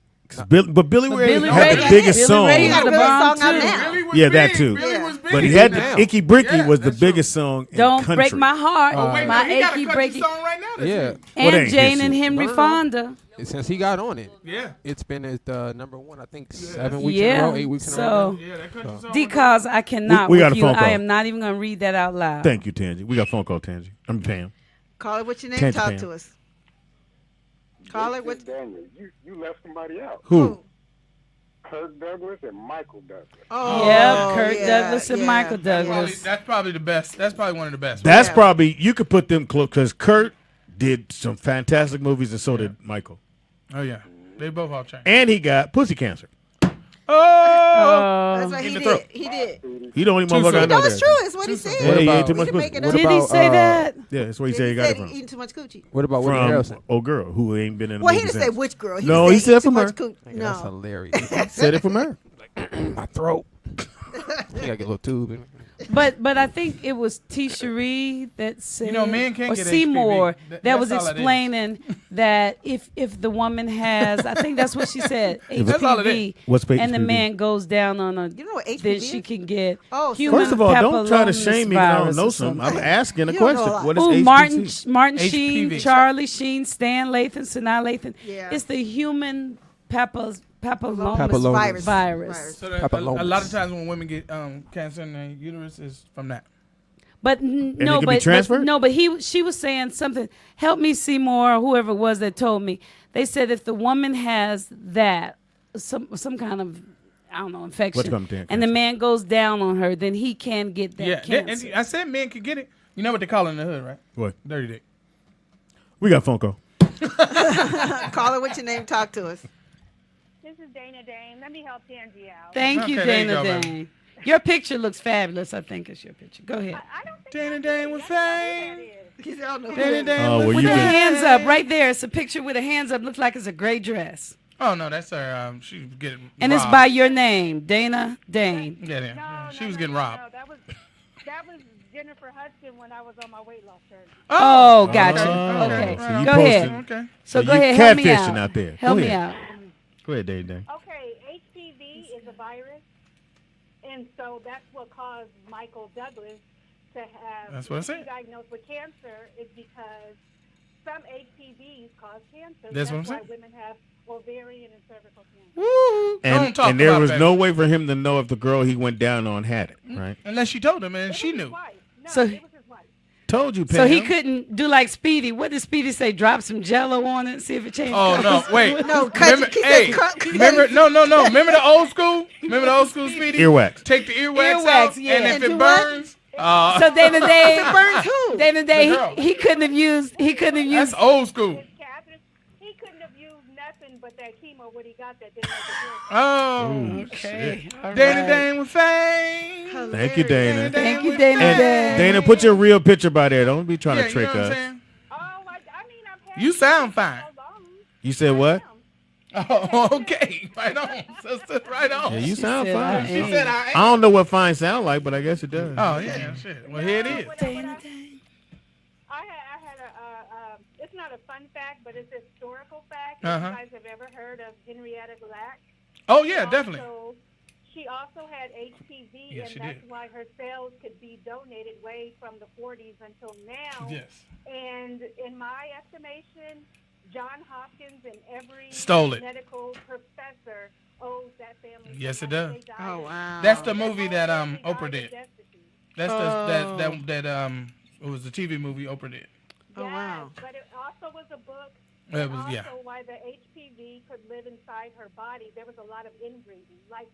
But Billy But Ray Billy had Ray- the biggest Billy song. Ray He is got a the good bomb, song out too. now. Billy was Yeah, that big. too. Billy Yeah. was big. But he had now. the Icky Bricky Yeah, was the that's true. biggest song in Don't country. break my heart. Oh, wait, my no, he got a achy country breaky. song right now. That's Yeah. it. What And ain't Jane his and shit? Henry No, no. Fonda. Since he got on it, Yeah. it's been at number 1. I think 7 weeks in a Yeah. row, 8 weeks in a row. So, Yeah, that country song. because I cannot We got with a you, phone call. I am not even going to read that out loud. Thank you, Tangy. We got a phone call, Tangy. I'm Pam. Call it. What's your name? Tangy Talk Pam. to us. Call it. What? Daniel, you left somebody out. Who? Kirk Douglas and Michael Douglas. Oh, Yep, Kirk yeah, Douglas and yeah, Michael yeah. Douglas. That's probably the best. That's probably one of the best. That's Yeah. probably, you could put them close, because Kurt did some fantastic movies, and so did Michael. Oh, yeah. They both all changed. And he got pussy cancer. Oh! That's what in he the did. throat. He did. He don't even Too motherfucker soon. I know No, it's that. true. It's what he said. Yeah, he What ate too about- much We can make pussy. it up. What Did he about, say that? Yeah, that's where he Yeah, said he got it said from. eating too much coochie. What about Woody Harrelson? From old girl who ain't been in the Well, he movie didn't say since. which girl. No, he he said too from much her. coochie. That's No. hilarious. Said it from her. My throat. He got to get a little tube in it. But I think it was T. Cherie that said, men can or get Seymour HPV. that was That's all it is. explaining that if the woman has, I think that's what she said, That's all it HPV, is. What's and the HPV? man goes down on her, You know what HPV then is? she can get Oh, human First of all, don't try to papillomavirus shame me. I don't know or something. I'm asking a You don't know a question. lot. What is Ooh, HPV? Martin HPV. Sheen, Charlie Sheen, Stan Lathan, Sanaa Lathan. Yeah. It's the human papillomavirus. Papillomas. So that a lot of times when women get cancer in their uterus is from that. But it no, can be transferred? but she was saying something. Help me, Seymour, or whoever it was that told me. They said if the woman has that, some kind of, I don't know, infection, and the man goes down on her, then he can get that cancer. And I said men can get it. You know what they call it in the hood, right? What? Dirty dick. We got a phone call. Call her with your name. Talk to us. This is Dana Dane. Let me help Tangi out. Thank you, Okay, there you Dana go, baby. Dane. Your picture looks fabulous. I think it's your picture. Go ahead. Dana Dane with fame. Dana Dane Oh, well, with you the been- hands up right there. It's a picture with the hands up. Looks like it's a gray dress. Oh no, that's her. She's getting And robbed. it's by your name, Dana Dane. Yeah. She was getting robbed. That was Jennifer Hudson when I was on my weight loss journey. Oh, gotcha. Oh, Okay, so you go posted- ahead. Okay. So So go you ahead. Help me catfishing out. out there. Help Go me ahead. out. Go ahead, Dave. Okay, HPV is a virus, and so that's what caused Michael Douglas to have That's what I said. be diagnosed with cancer, is because some HPVs cause cancer. That's what I'm why saying. women have ovarian and cervical cancer. Woo! And, talk and there about was that. no way for him to know if the girl he went down on had it, right? Unless she told him, and she knew. So, Told you, Pam. so he couldn't do like Speedy. What did Speedy say? Drop some Jello on it and see if it changes. Oh no! colors? Wait. No, remember, remember? No. Remember the old school? Remember the old school, Speedy? Earwax. Take the earwax, Earwax, out, yeah. and if And it do what? burns, So Dana Day, It burns who? Dana The Day, girl. he couldn't have used. He couldn't have used. that's old school. He couldn't have used nothing but that chemo when he got that. Didn't make a difference. Oh, Okay. All Dana right. Dane with fame. Thank you, Dana. Thank you, with Dana fame. Day. Dana, put your real picture by there. Don't be trying Yeah, to trick you know what I'm us. saying? Oh, I mean, I'm happy. You sound fine. You said what? Oh, okay. Right on, sister. Right on. Yeah, you sound said fine. I She said I I don't know what fine sound like, but I guess it does. Oh, yeah, shit. Well, here it is. Dana Day. I had it's not a fun fact, but it's a historical fact. Uh-huh. If you guys have ever heard of Henrietta Lack? Oh, yeah, definitely. She also had HPV, Yes, and she that's did. why her cells could be donated way from the 40s until now. Yes. And in my estimation, John Hopkins and every Stole it. medical professor owes that family. Yes, it so does. much. They died Oh, in- wow. That's the movie that Oprah They did. died in destitute. That's Oh. that it was the TV movie Oprah did. Oh, wow. Yes, but it also was a book. It and was- also yeah. why the HPV could live inside her body. There was a lot of inbreeding. Like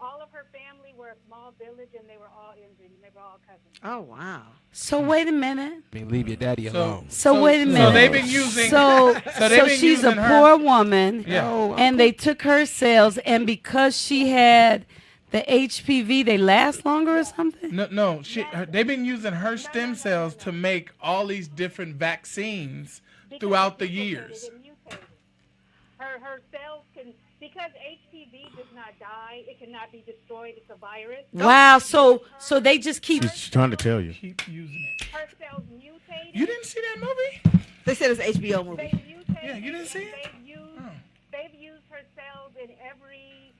all of her family were a small village, and they were all inbreeding. They were all cousins. Oh, wow. So wait a minute. I mean, leave your daddy alone. So wait a minute. So they've been using. So they've been she's a using her- poor woman, Yeah. and they took her cells, and because she had the HPV, they last longer or something. No. They've been using her stem cells to make all these different vaccines throughout the years. It mutated. Her cells can, because HPV does not die. It cannot be destroyed. It's a virus. Wow. So they just keep. She's trying to tell you. Keep using it. Her cells mutated. You didn't see that movie? They said it's an HBO movie. They mutated. Yeah, you didn't see it? They've used her cells in every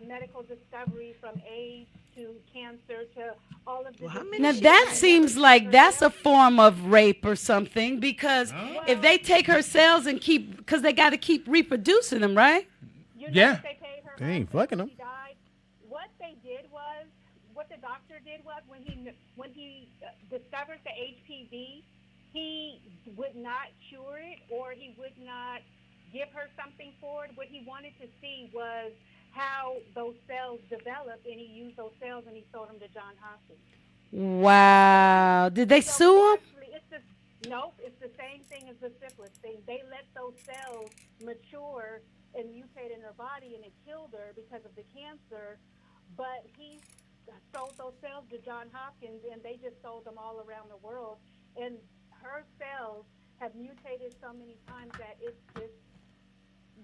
medical discovery, from AIDS to cancer to all of the. Well, how many Now she that got? seems like that's a form of rape or something, because if they take her cells and keep, because they got to keep reproducing them, right? You know Yeah. what they paid her They ain't fucking them. she died? What they did was, what the doctor did was, when he discovered the HPV, he would not cure it, or he would not give her something for it. What he wanted to see was how those cells developed, and he used those cells and he sold them to John Hopkins. Wow. Did they sue him? Nope, it's the same thing as the syphilis thing. They let those cells mature and mutate in her body, and it killed her because of the cancer. But he sold those cells to John Hopkins, and they just sold them all around the world. And her cells have mutated so many times that it's just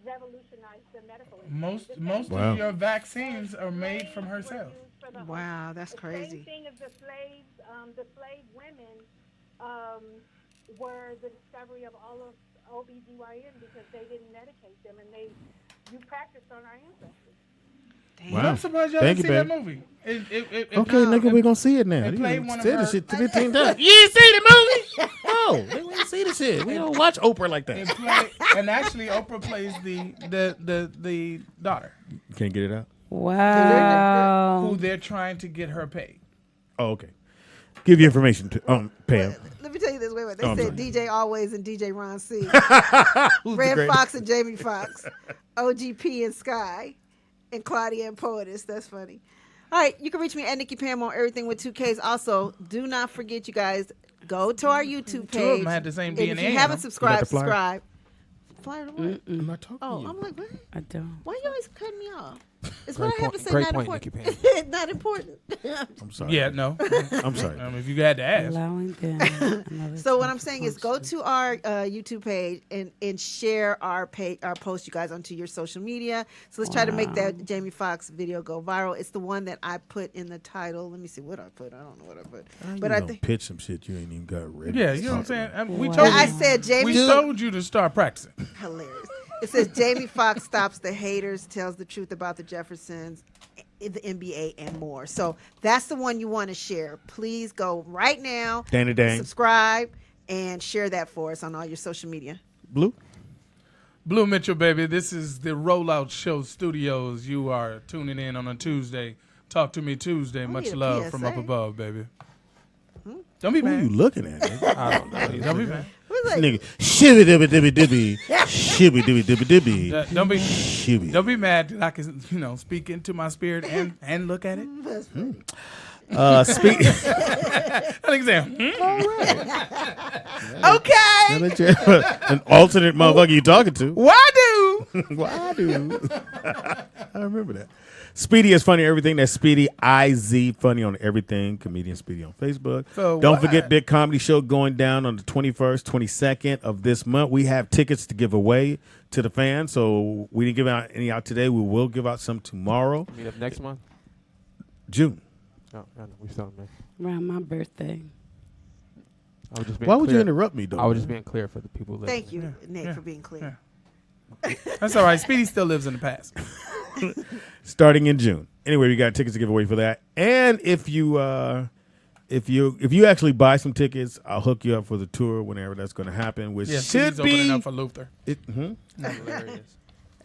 revolutionized the medical industry. Most Wow. of your vaccines are made from her cells. the Wow, that's the crazy. Same thing as the slave women were the discovery of all of OBGYN because they didn't medicate them and you practiced on our ancestors. Well, I'm surprised y'all Thank didn't you, see that babe. movie. Okay, nigga, we're going to see it now. They played one of said her. this shit 15 times. You didn't see the movie? No, they didn't see the shit. We don't watch Oprah like that. And actually, Oprah plays the daughter. You can't get it out? Wow. Who they're trying to get her paid. Oh, okay. Give your information to Pam. Let me tell you this. Wait. They Oh, I'm said sorry. DJ Always and DJ Ron C. Who's the Red greatest? Fox and Jamie Foxx. OGP and Sky. And Claudia and Poetess. That's funny. All right. You can reach me at Nikki Pam on everything with 2Ks. Also, do not forget, you guys, go to our YouTube page. Two of them had the same And DNA if you in haven't them. subscribed, You got the flyer? subscribe. Flyer to what? I'm not talking Oh, to you. I'm like, what? I don't. Why you always cutting me off? It's Great what I have point- to say. great Not point, important. Nikki Not important. I'm sorry. Yeah, no. I'm sorry. If you had to ask. Allowing them. So what I'm saying is, go to our YouTube page and share our post, you guys, onto your social media. So let's try to make that Jamie Foxx video go viral. It's the one that I put in the title. Let me see what I put. I don't know what I put, but I think pitch some shit you ain't even got ready. Yeah, to you know what I'm talk saying? about. We told you. I said Jamie. We told you to start practicing. Hilarious. It says Jamie Foxx stops the haters, tells the truth about the Jeffersons, the NBA, and more. So that's the one you want to share. Please go right now, Dang. subscribe, and share that for us on all your social media. Blue Mitchell, baby. This is the Rollout Show Studios. You are tuning in on a Tuesday. Talk to me Tuesday. Much need a love from up PSA. above, baby. Don't be Who mad. you looking at, nigga? I don't know. Don't be mad. Nigga, shibby dibby dibby dibby, shibby dibby dibby dibby. Don't be mad that I can, speak into my spirit and look at it. Speak. I think so. Okay. An alternate motherfucker you talking to? Why do? Why do? I remember that. Speedy is funny everything. That's Speedy IZ funny on everything. Comedian Speedy on Facebook. So Don't what? forget Big Comedy Show going down on the 21st, 22nd of this month. We have tickets to give away to the fans. So we didn't give out any out today. We will give out some tomorrow. Meet up next month. June. Oh, I know. We still man. Around my birthday. I was just being Why would you clear. interrupt me, though? I was just being clear for the people listening. Thank you, Nate, for being clear. That's all right. Speedy still lives in the past. Starting in June. Anyway, we got tickets to give away for that. And if you actually buy some tickets, I'll hook you up for the tour whenever that's going to happen, which Yeah, should Speedy's opening be up for Luther. Hilarious.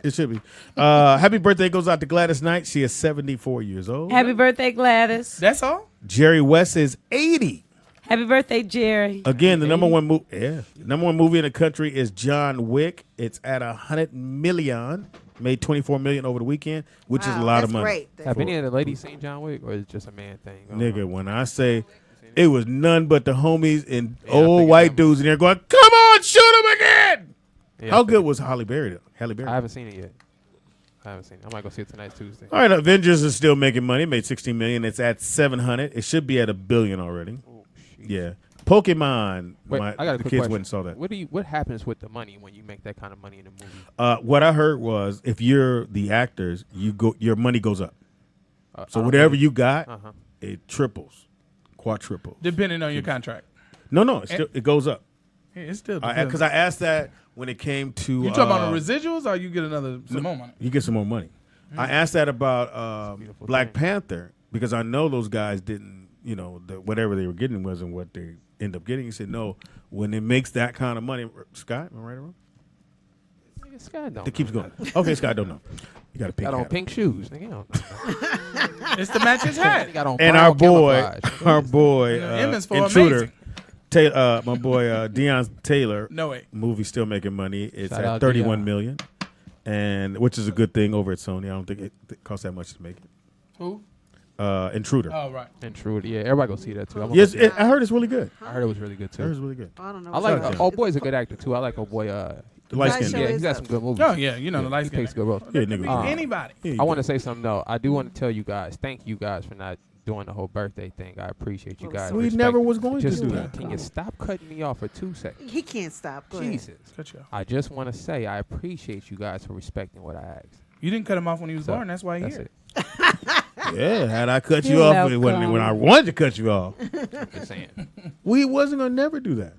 It should be. Happy birthday goes out to Gladys Knight. She is 74 years old. Happy birthday, Gladys. That's all? Jerry West is 80. Happy birthday, Jerry. Again, the number one movie in the country is John Wick. It's at $100 million. Made $24 million over the weekend, which is a lot of money. Great. Have any of the ladies seen John Wick, or is it just a man thing? Nigga, when I say it was none but the homies and Yeah, I old figured white that dudes in there going, "Come on, shoot him again!" Yeah, How I good figured. was Halle Berry? Halle Berry. I haven't seen it yet. I might go see it tonight, Tuesday. All right, Avengers is still making money. Made $16 million. It's at $700. It should be at $1 billion already. Oh, Yeah. Pokemon. Wait, I got a the quick kids question. went and saw that. What happens with the money when you make that kind of money in a movie? What I heard was if you're the actors, your money goes up. So whatever you got, it triples, quadruples. Depending on your contract. No, it goes up. Yeah, it's still Because I asked that when it came to. You talking about the residuals, or you get some more money? You get some more money. I asked that about Black Panther because I know those guys didn't, whatever they were getting wasn't what they end up getting. He said, no, when it makes that kind of money, Scott, am I right or wrong? Nigga, Scott don't. It keeps going. Okay, Scott don't know. You got a pink Got on hat. pink shoes. Nigga, don't. It's to match his hat. Got on And brown our boy, camouflage. M is for Intruder, amazing. my boy Deion Taylor. No way. Movie still making money. It's Shout at out $31 Deion. million, and which is a good thing over at Sony. I don't think it costs that much to make it. Who? Intruder. Oh, right. Intruder. Yeah, everybody go see that too. I'm Yes, gonna go see I heard it's really good. I heard it was really good too. I heard it's really good. I don't know. I like Shout out. old boy's a good actor too. I like old boy. The light skin. Yeah, he's got some good movies. Oh, yeah, the light he skin. takes good roles. Yeah, nigga. Anybody. Yeah, I want to say something though. I do want to tell you guys, thank you guys for not doing the whole birthday thing. I appreciate you guys. We Respect- never was going to Just do that. Can you stop cutting me off for 2 seconds? He can't stop. Go ahead. Jesus. Cut you off. I just want to say I appreciate you guys for respecting what I asked. You didn't cut him off when he was So, born. That's why he's that's here. it. Yeah, had I cut you You're off when welcome. I wanted to cut you off, Just saying. we wasn't gonna never do that.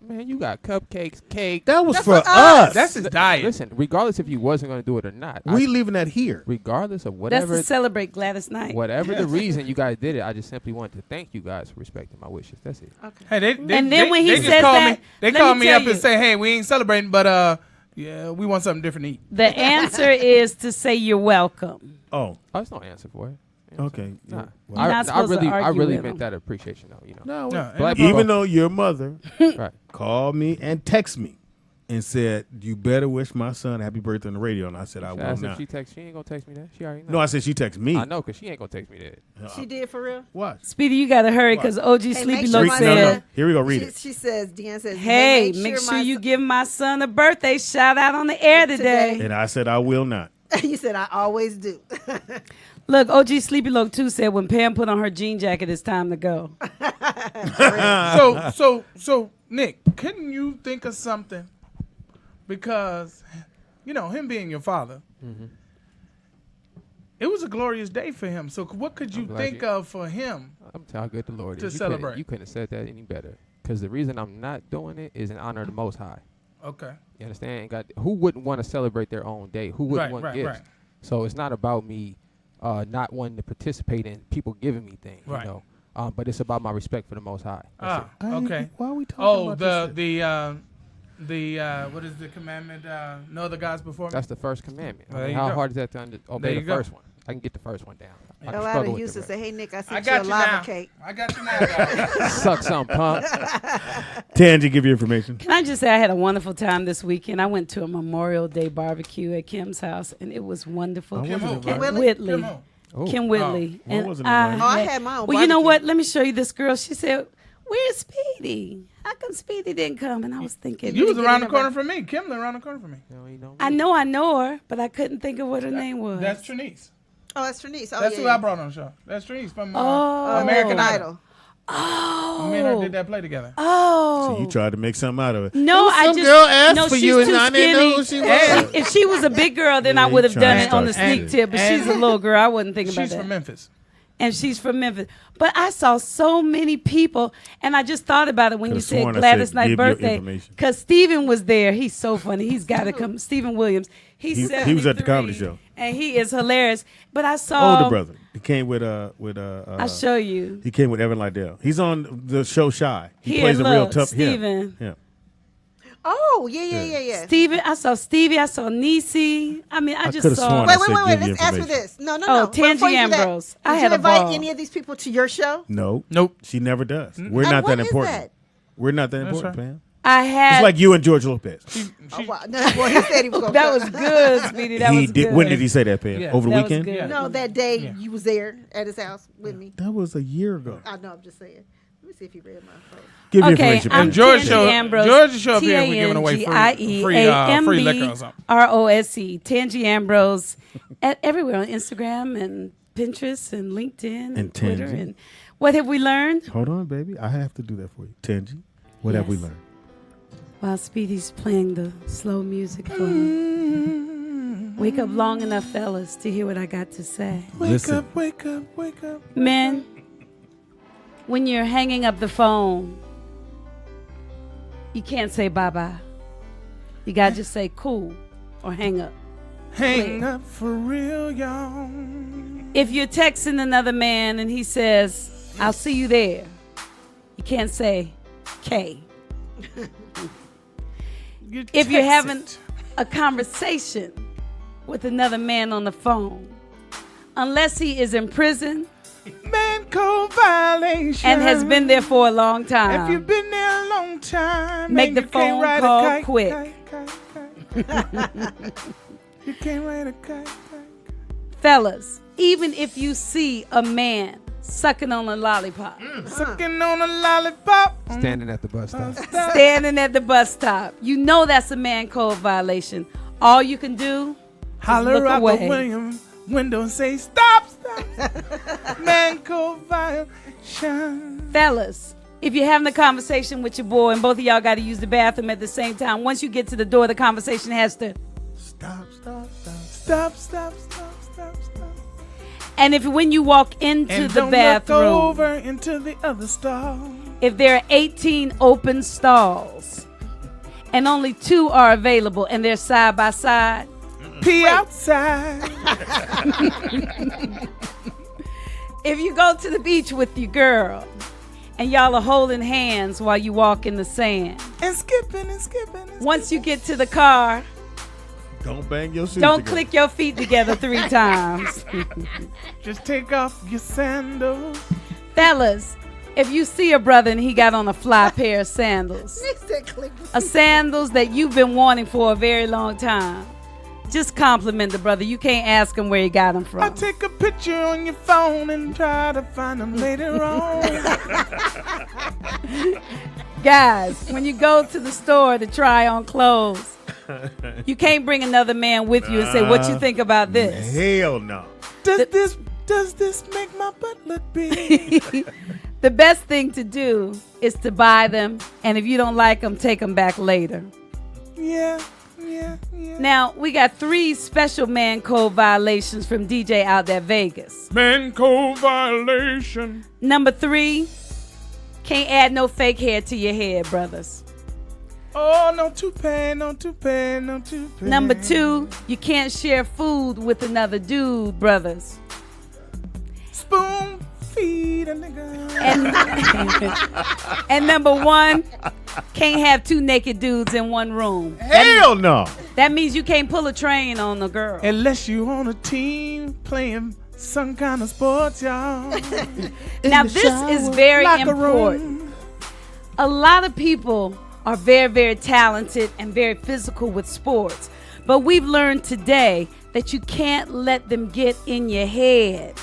Man, you got cupcakes, cake. That was That's for for us. That's his diet. Listen, regardless if you wasn't going to do it or not, We leaving that here. regardless of That's whatever to celebrate Gladys Knight. whatever the reason you guys did it, I just simply wanted to thank you guys for respecting my wishes. That's it. Hey, they And then when he they just says call that, me, they let call me me tell up you. and say, "Hey, we ain't celebrating, but yeah, we want something different to eat." The answer is to say you're welcome. Oh, There's no answer for it. okay. Nah. Well, You're not supposed to I argue really with meant him. that appreciation, though. You know. no, No, Black even people- though your mother right. called me and texted me and said, "You better wish my son happy birthday on the radio," and I said, "I will Asked if not." she text. She ain't gonna text me that. She already know. No, I said she texted me. I know, cause she ain't gonna text me that. She did for real. What? Speedy, you got to hurry because OG Hey, Sleepy make Low sure Read- my no, said, no. Here we go. Read She, it. she says, Deanne says, hey, make my sure you son- give my son a birthday shout out on the air today. And I said, "I will not." You said, I always do. Look, OG Sleepy Low 2 said when Pam put on her jean jacket, it's time to go. So Nick, couldn't you think of something? Because, you know, him being your father, it was a glorious day for him. So what could you glad think you- of for him? I'm telling you, good the Lord To is. celebrate. You couldn't have said that any better. Because the reason I'm not doing it is in honor of the Most High. Okay. You understand? Who wouldn't want to celebrate their own day? Who wouldn't want gifts? Right. So it's not about me not wanting to participate in people giving me things, Right. you know. But it's about my respect for the Most High. That's it. Okay. Why are we talking Oh, about the what is the commandment? No other gods before me. That's the first commandment. Well, I there mean, you how go. hard is that to There obey you the go. first one? I can get the first one down. I can Go out struggle of with Houston the say, hey, Nick, I I sent got you you a lava now. cake. I got you now, guys. Suck some pump. Tangy, give you information. Can I just say I had a wonderful time this weekend? I went to a Memorial Day barbecue at Kim's house, and it was wonderful. I wasn't Kim invited. Whitley? Whitley. Kim who? Oh. Kim Whitley. Oh, I and wasn't invited. Oh, I had my own Well, you know barbecue. what? Let me show you this girl. She said, where's Speedy? How come Speedy didn't come? And I was thinking. You was did he around get the corner another- from me. Kim around the corner from me. I know her, but I couldn't think of what her name was. That's Trinice. Oh, that's Trinice. Oh, That's yeah. who I brought on the show. That's Trinice from Oh. American American Idol. Idol. Oh. Me and her did that play together. Oh. So you tried to make something out of it. No, I Some just girl asked no, for she's you, and too I didn't know who skinny. she was. If she was a big girl, then I Yeah, would have you done trying it to on the start sneak shit. tip. But she's a little girl. I wouldn't think about She's that. from Memphis. And she's from Memphis. But I saw so many people, and I just thought about it when you Could've said sworn I Gladys said, Knight give your birthday. information. Because Steven was there. He's so funny. He's got to come. Steven Williams. He was at the 73, comedy show. And he is hilarious. But I saw. Older brother. He came with I'll show you. He came with Evan Lydell. He's on the show Shy. He Here, plays a real look, tough. Steven. Yeah. Oh, yeah. Steven, I saw Stevie, I saw Niecy. I mean, I just could've saw. sworn I Wait. said give you Let's ask for information. this. No. Oh, But before Tangi you do that, Ambrose. I did had you a invite ball. any of these people to your show? No. Nope. She never does. We're And not what that is important. that? We're not that That's important, right. Pam. I had. It's like you and George Lopez. Oh, wow. No, well, he said he was going to That was good, Speedy. That he was did. good. When did he say that, Pam? Yeah. Over the That was weekend? good. Yeah. No, that day Yeah. you was there at his house with me. That was a year ago. I know, I'm just saying. Let me see if he read my phone. Give me Okay, information. I'm Pam. George Tangi show- Ambrose. George show up here, we're giving away free liquor or something. Tangiambrose. Tangi Ambrose. Everywhere on Instagram and Pinterest and LinkedIn and Twitter. Tangi. And what have we learned? Hold on, baby. I have to do that for you. Tangi, what have we Yes. learned? While Speedy's playing the slow music for me. Wake up long enough, fellas, to hear what I got to say. Listen. Wake up. Men, when you're hanging up the phone, you can't say bye-bye. You got to just say cool or hang up. Hang up for real, y'all. If you're texting another man and he says, I'll see you there, you can't say K. If you're having a conversation with another man on the phone, unless he is in prison Man code violation. and has been there for a long time, If you've been there a long time, make and the you can't phone ride a call kite, quick. You can't ride a kite. Fellas, even if you see a man sucking on a lollipop, Sucking on a lollipop. Standing at the bus stop. standing at the bus stop, you know that's a man code violation. All you can do is Holler look out away. the window and say, stop. Man code violation. Fellas, if you're having a conversation with your boy and both of y'all got to use the bathroom at the same time, once you get to the door, the conversation has to. Stop. And if when you walk into And the don't bathroom, look over into the other stall. if there are 18 open stalls and only 2 are available and they're side by side, Pee outside. if you go to the beach with your girl and y'all are holding hands while you walk in the sand, And skipping and skipping. And once you get to the car, Don't bang your shoes don't together. click your feet together 3 times. just take off your sandals. Fellas, if you see a brother and he got on a fly pair of sandals, a sandals that you've been wanting for a very long time, just compliment the brother. You can't ask him where he got them I'll from. take a picture on your phone and try to find them later on. Guys, when you go to the store to try on clothes, you can't bring another man with you and say, what you think about this? Hell no. Does this make my butt look big? The best thing to do is to buy them, and if you don't like them, take them back later. Yeah. Now, we got 3 special man code violations from DJ out at Vegas. Man code violation. Number 3, can't add no fake hair to your head, brothers. Oh, no toupee, no toupee, no toupee. Number 2, you can't share food with another dude, brothers. Spoon feed a nigga. And number 1, can't have 2 naked dudes in one room. Hell no. That means you can't pull a train on a girl. Unless you on a team playing some kind of sports, y'all. Now, this is very important. A lot of people are very, very talented and very physical with sports. But we've learned today that you can't let them get in your head.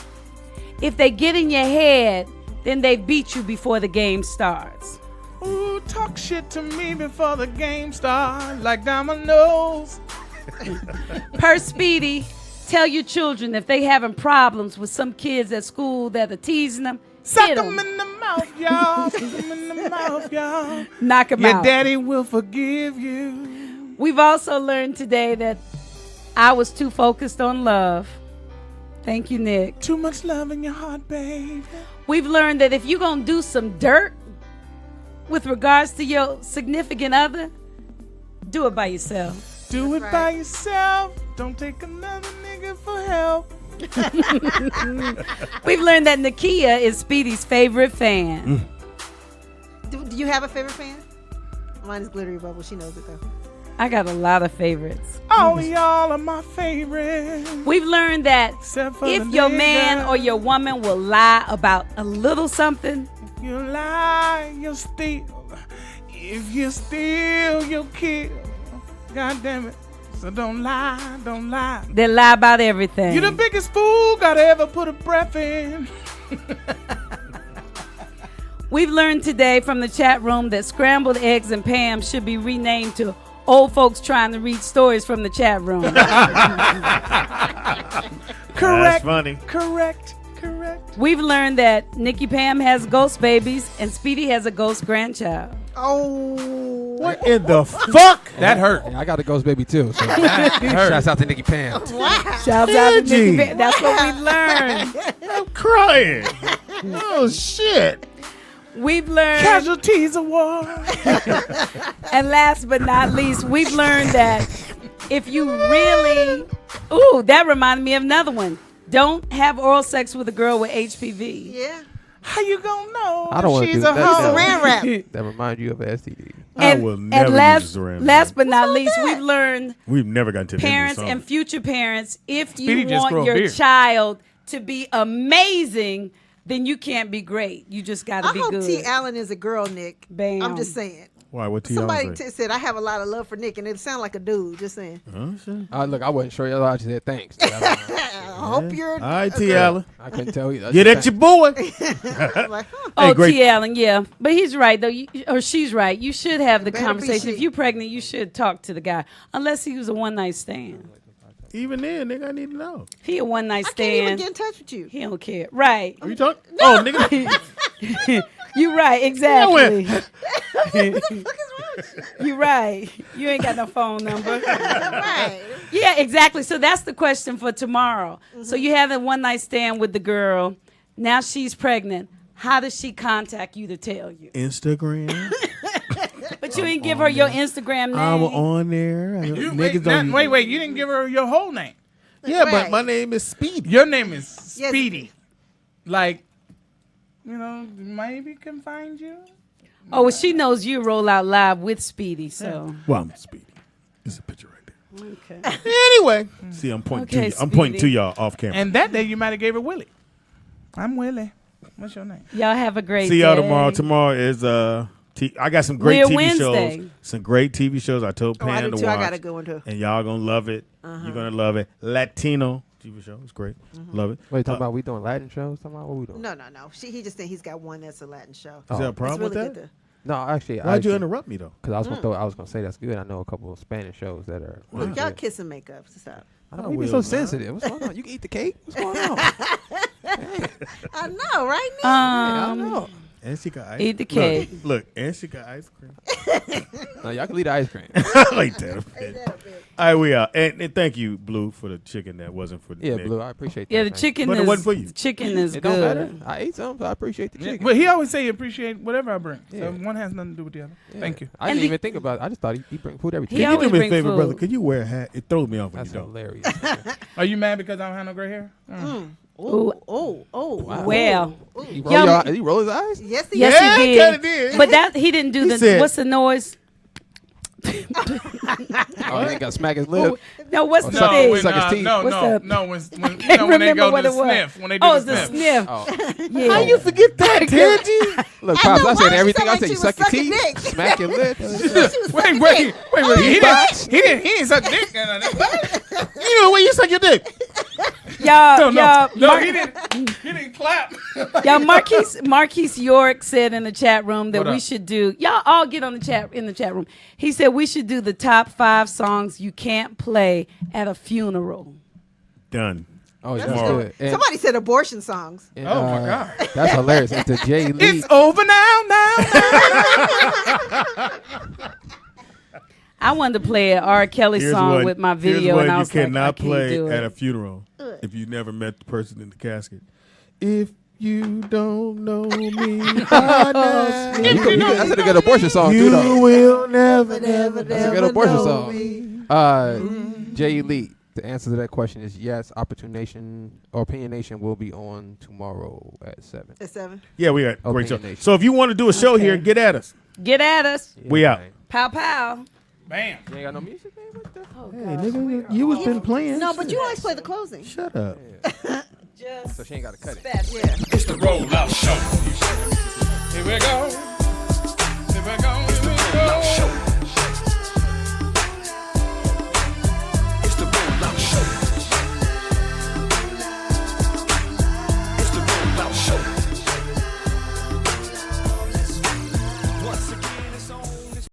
If they get in your head, then they beat you before the game starts. Ooh, talk shit to me before the game starts, like dominoes. Per Speedy, tell your children if they having problems with some kids at school that are teasing them, Suck hit them in the mouth, y'all. Suck them in the mouth, y'all. knock them Your out. daddy will forgive you. We've also learned today that I was too focused on love. Thank you, Nick. Too much love in your heart, baby. We've learned that if you're going to do some dirt with regards to your significant other, do it by yourself. Do it by yourself. Don't take another nigga for help. We've learned that Nakia is Speedy's favorite fan. Do you have a favorite fan? Mine is Glittery Bubble. She knows it though. I got a lot of favorites. All y'all are my favorites. We've learned that Except for if the your nigga. man or your woman will lie about a little something, You lie, you steal. If you steal, you'll kill. God damn it. So don't lie, don't lie. they lie about everything. You the biggest fool gotta ever put a breath in. We've learned today from the chat room that scrambled eggs and Pam should be renamed to old folks trying to read stories from the chat room. Correct. That's funny. Correct. We've learned that Nikki Pam has ghost babies and Speedy has a ghost grandchild. Oh. What in the fuck? That hurt. I got a ghost baby too. So shouts out to Nikki Pam. Shouts out to Nikki Pam. That's what we've learned. I'm crying. Oh shit. We've learned. Casualties of war. And last but not least, we've learned that if you really, ooh, that reminded me of another one. Don't have oral sex with a girl with HPV. Yeah. How you gonna know I don't want to she's do a that. hoe? Saran wrap. That remind you of an STD. I will never use Saran wrap. last but not least, we've learned We've never gotten to the end of parents the song. and future parents, if Speedy you just want grew a your beard. child to be amazing, then you can't be great. You just got to I be hope good. T. Allen is a girl, Nick. Bam. I'm just saying. Why? What T. Somebody Allen say? said I have a lot of love for Nick, and it sounded like a dude. Just saying. Oh, shit. Look, I wasn't sure. I just said thanks. I hope you're. All right, a T. girl. Allen. I couldn't tell you. Get at your boy. Like, Oh, Hey, great. T. Allen, yeah. But he's right, though. Or she's right. You should have the Better be conversation. If she. you're pregnant, you should talk to the guy. Unless he was a one-night stand. Even then, nigga, I need to know. He a one-night I can't even stand. get in touch with you. He don't care. Right. Are you talking? Oh, nigga. You right, exactly. What the fuck is wrong You're right. You ain't got no phone number. Right. Yeah, exactly. So that's the question for tomorrow. So you have a one night stand with the girl. Now she's pregnant. How does she contact you to tell you? Instagram. But you didn't give her your Instagram name. I'm on there. Wait. You didn't give her your whole name. Yeah, but my name is Speedy. Your name is Yes. Speedy. Like, maybe can find you. Oh, well, she knows you roll out live with Speedy, so. Well, I'm Speedy. There's a picture right there. Okay. Anyway, see, I'm pointing to you. I'm pointing to y'all off camera. And that day you might have gave her Willie. I'm Willie. What's your name? Y'all have a great See day. y'all tomorrow. Tomorrow is I got some great TV Wednesday. shows. Some great TV shows. I told Oh, I Pam do to too. watch. I gotta go into. And y'all gonna love it. You're gonna love it. Latino TV show. It's great. Love it. Wait, talking about we doing Latin shows? Talking about what we doing? No. He just think he's got one that's a Latin show. Is there a problem It's really with that? good No, actually. Why'd you interrupt me though? Because I was gonna say that's good. I know a couple of Spanish shows that are. Look, y'all kiss and make up. Stop. I don't be so sensitive. What's going on? You can eat the cake. What's going on? I know, right? I know. And she got ice. Eat the cake. Look, and she got ice cream. No, y'all can eat the ice cream. I like that a bit. All right, we out. And thank you, Blue, for the chicken that wasn't for Yeah, Nick. Blue, I appreciate that. Yeah, the man. chicken But is. it wasn't for you. The chicken is It don't matter. good. I ate some, so I appreciate the chicken. But he always say he appreciate whatever I bring. Yeah. So one has nothing to do with the other. Yeah. Thank you. I didn't even think about it. I just thought he bring food every time. He Can you do always me a bring favor, food. brother? Could you wear a hat? It throws me off when That's you don't. hilarious. Are you mad because I don't have no gray hair? Ooh. Oh. Wow. Well. He Yo, roll his eyes? Yes, Yes, Yeah, he kinda did. did. But that he didn't do He the. said- What's the noise? Oh, he ain't got to smack his lip. No, what's Oh, the suck- thing? suck his teeth. no. What's up? When Can't when they remember go what to it the was. sniff. When they do Oh, the it's the sniff. sniff. Oh. Yeah. How you forget that, Tangy? Look, I Pops, know, I why said she everything. sound I like said she you was suck your sucking teeth, dick? smack your lips. Wait. He didn't suck dick. You know when you suck your dick. Y'all, No, he didn't clap. y'all, Marquise York said in the chat room that What we up? should do. Y'all all get on the chat in the chat room. He said we should do the top 5 songs you can't play at a funeral. Done. Oh, yeah, That's that's Tomorrow. good. And- Somebody said abortion songs. and, Oh, my God. That's hilarious. And to Jay Lee. It's over now. I wanted to play an R. Kelly song with my video, and I was you like, I cannot can't play do at it. a funeral if you never met the person in the casket. If you don't know me by now, That's a good abortion song, too, you though. will never, That's a good abortion song. Jay Elite, the answer to that question is yes. Opinion Nation will be on tomorrow at 7. At 7. Yeah, we got great show. Opinion Nation. So if you want to do a show here, get at us. Get at us. We out. man. Pow, pow. Bam. You ain't got no music, man? What the? Oh, Hey, God. nigga, you was been playing. No, but you always play the closing. Shut up. Just So she ain't got to cut it. Yeah. It's the roll out show. Here we go. Here we go.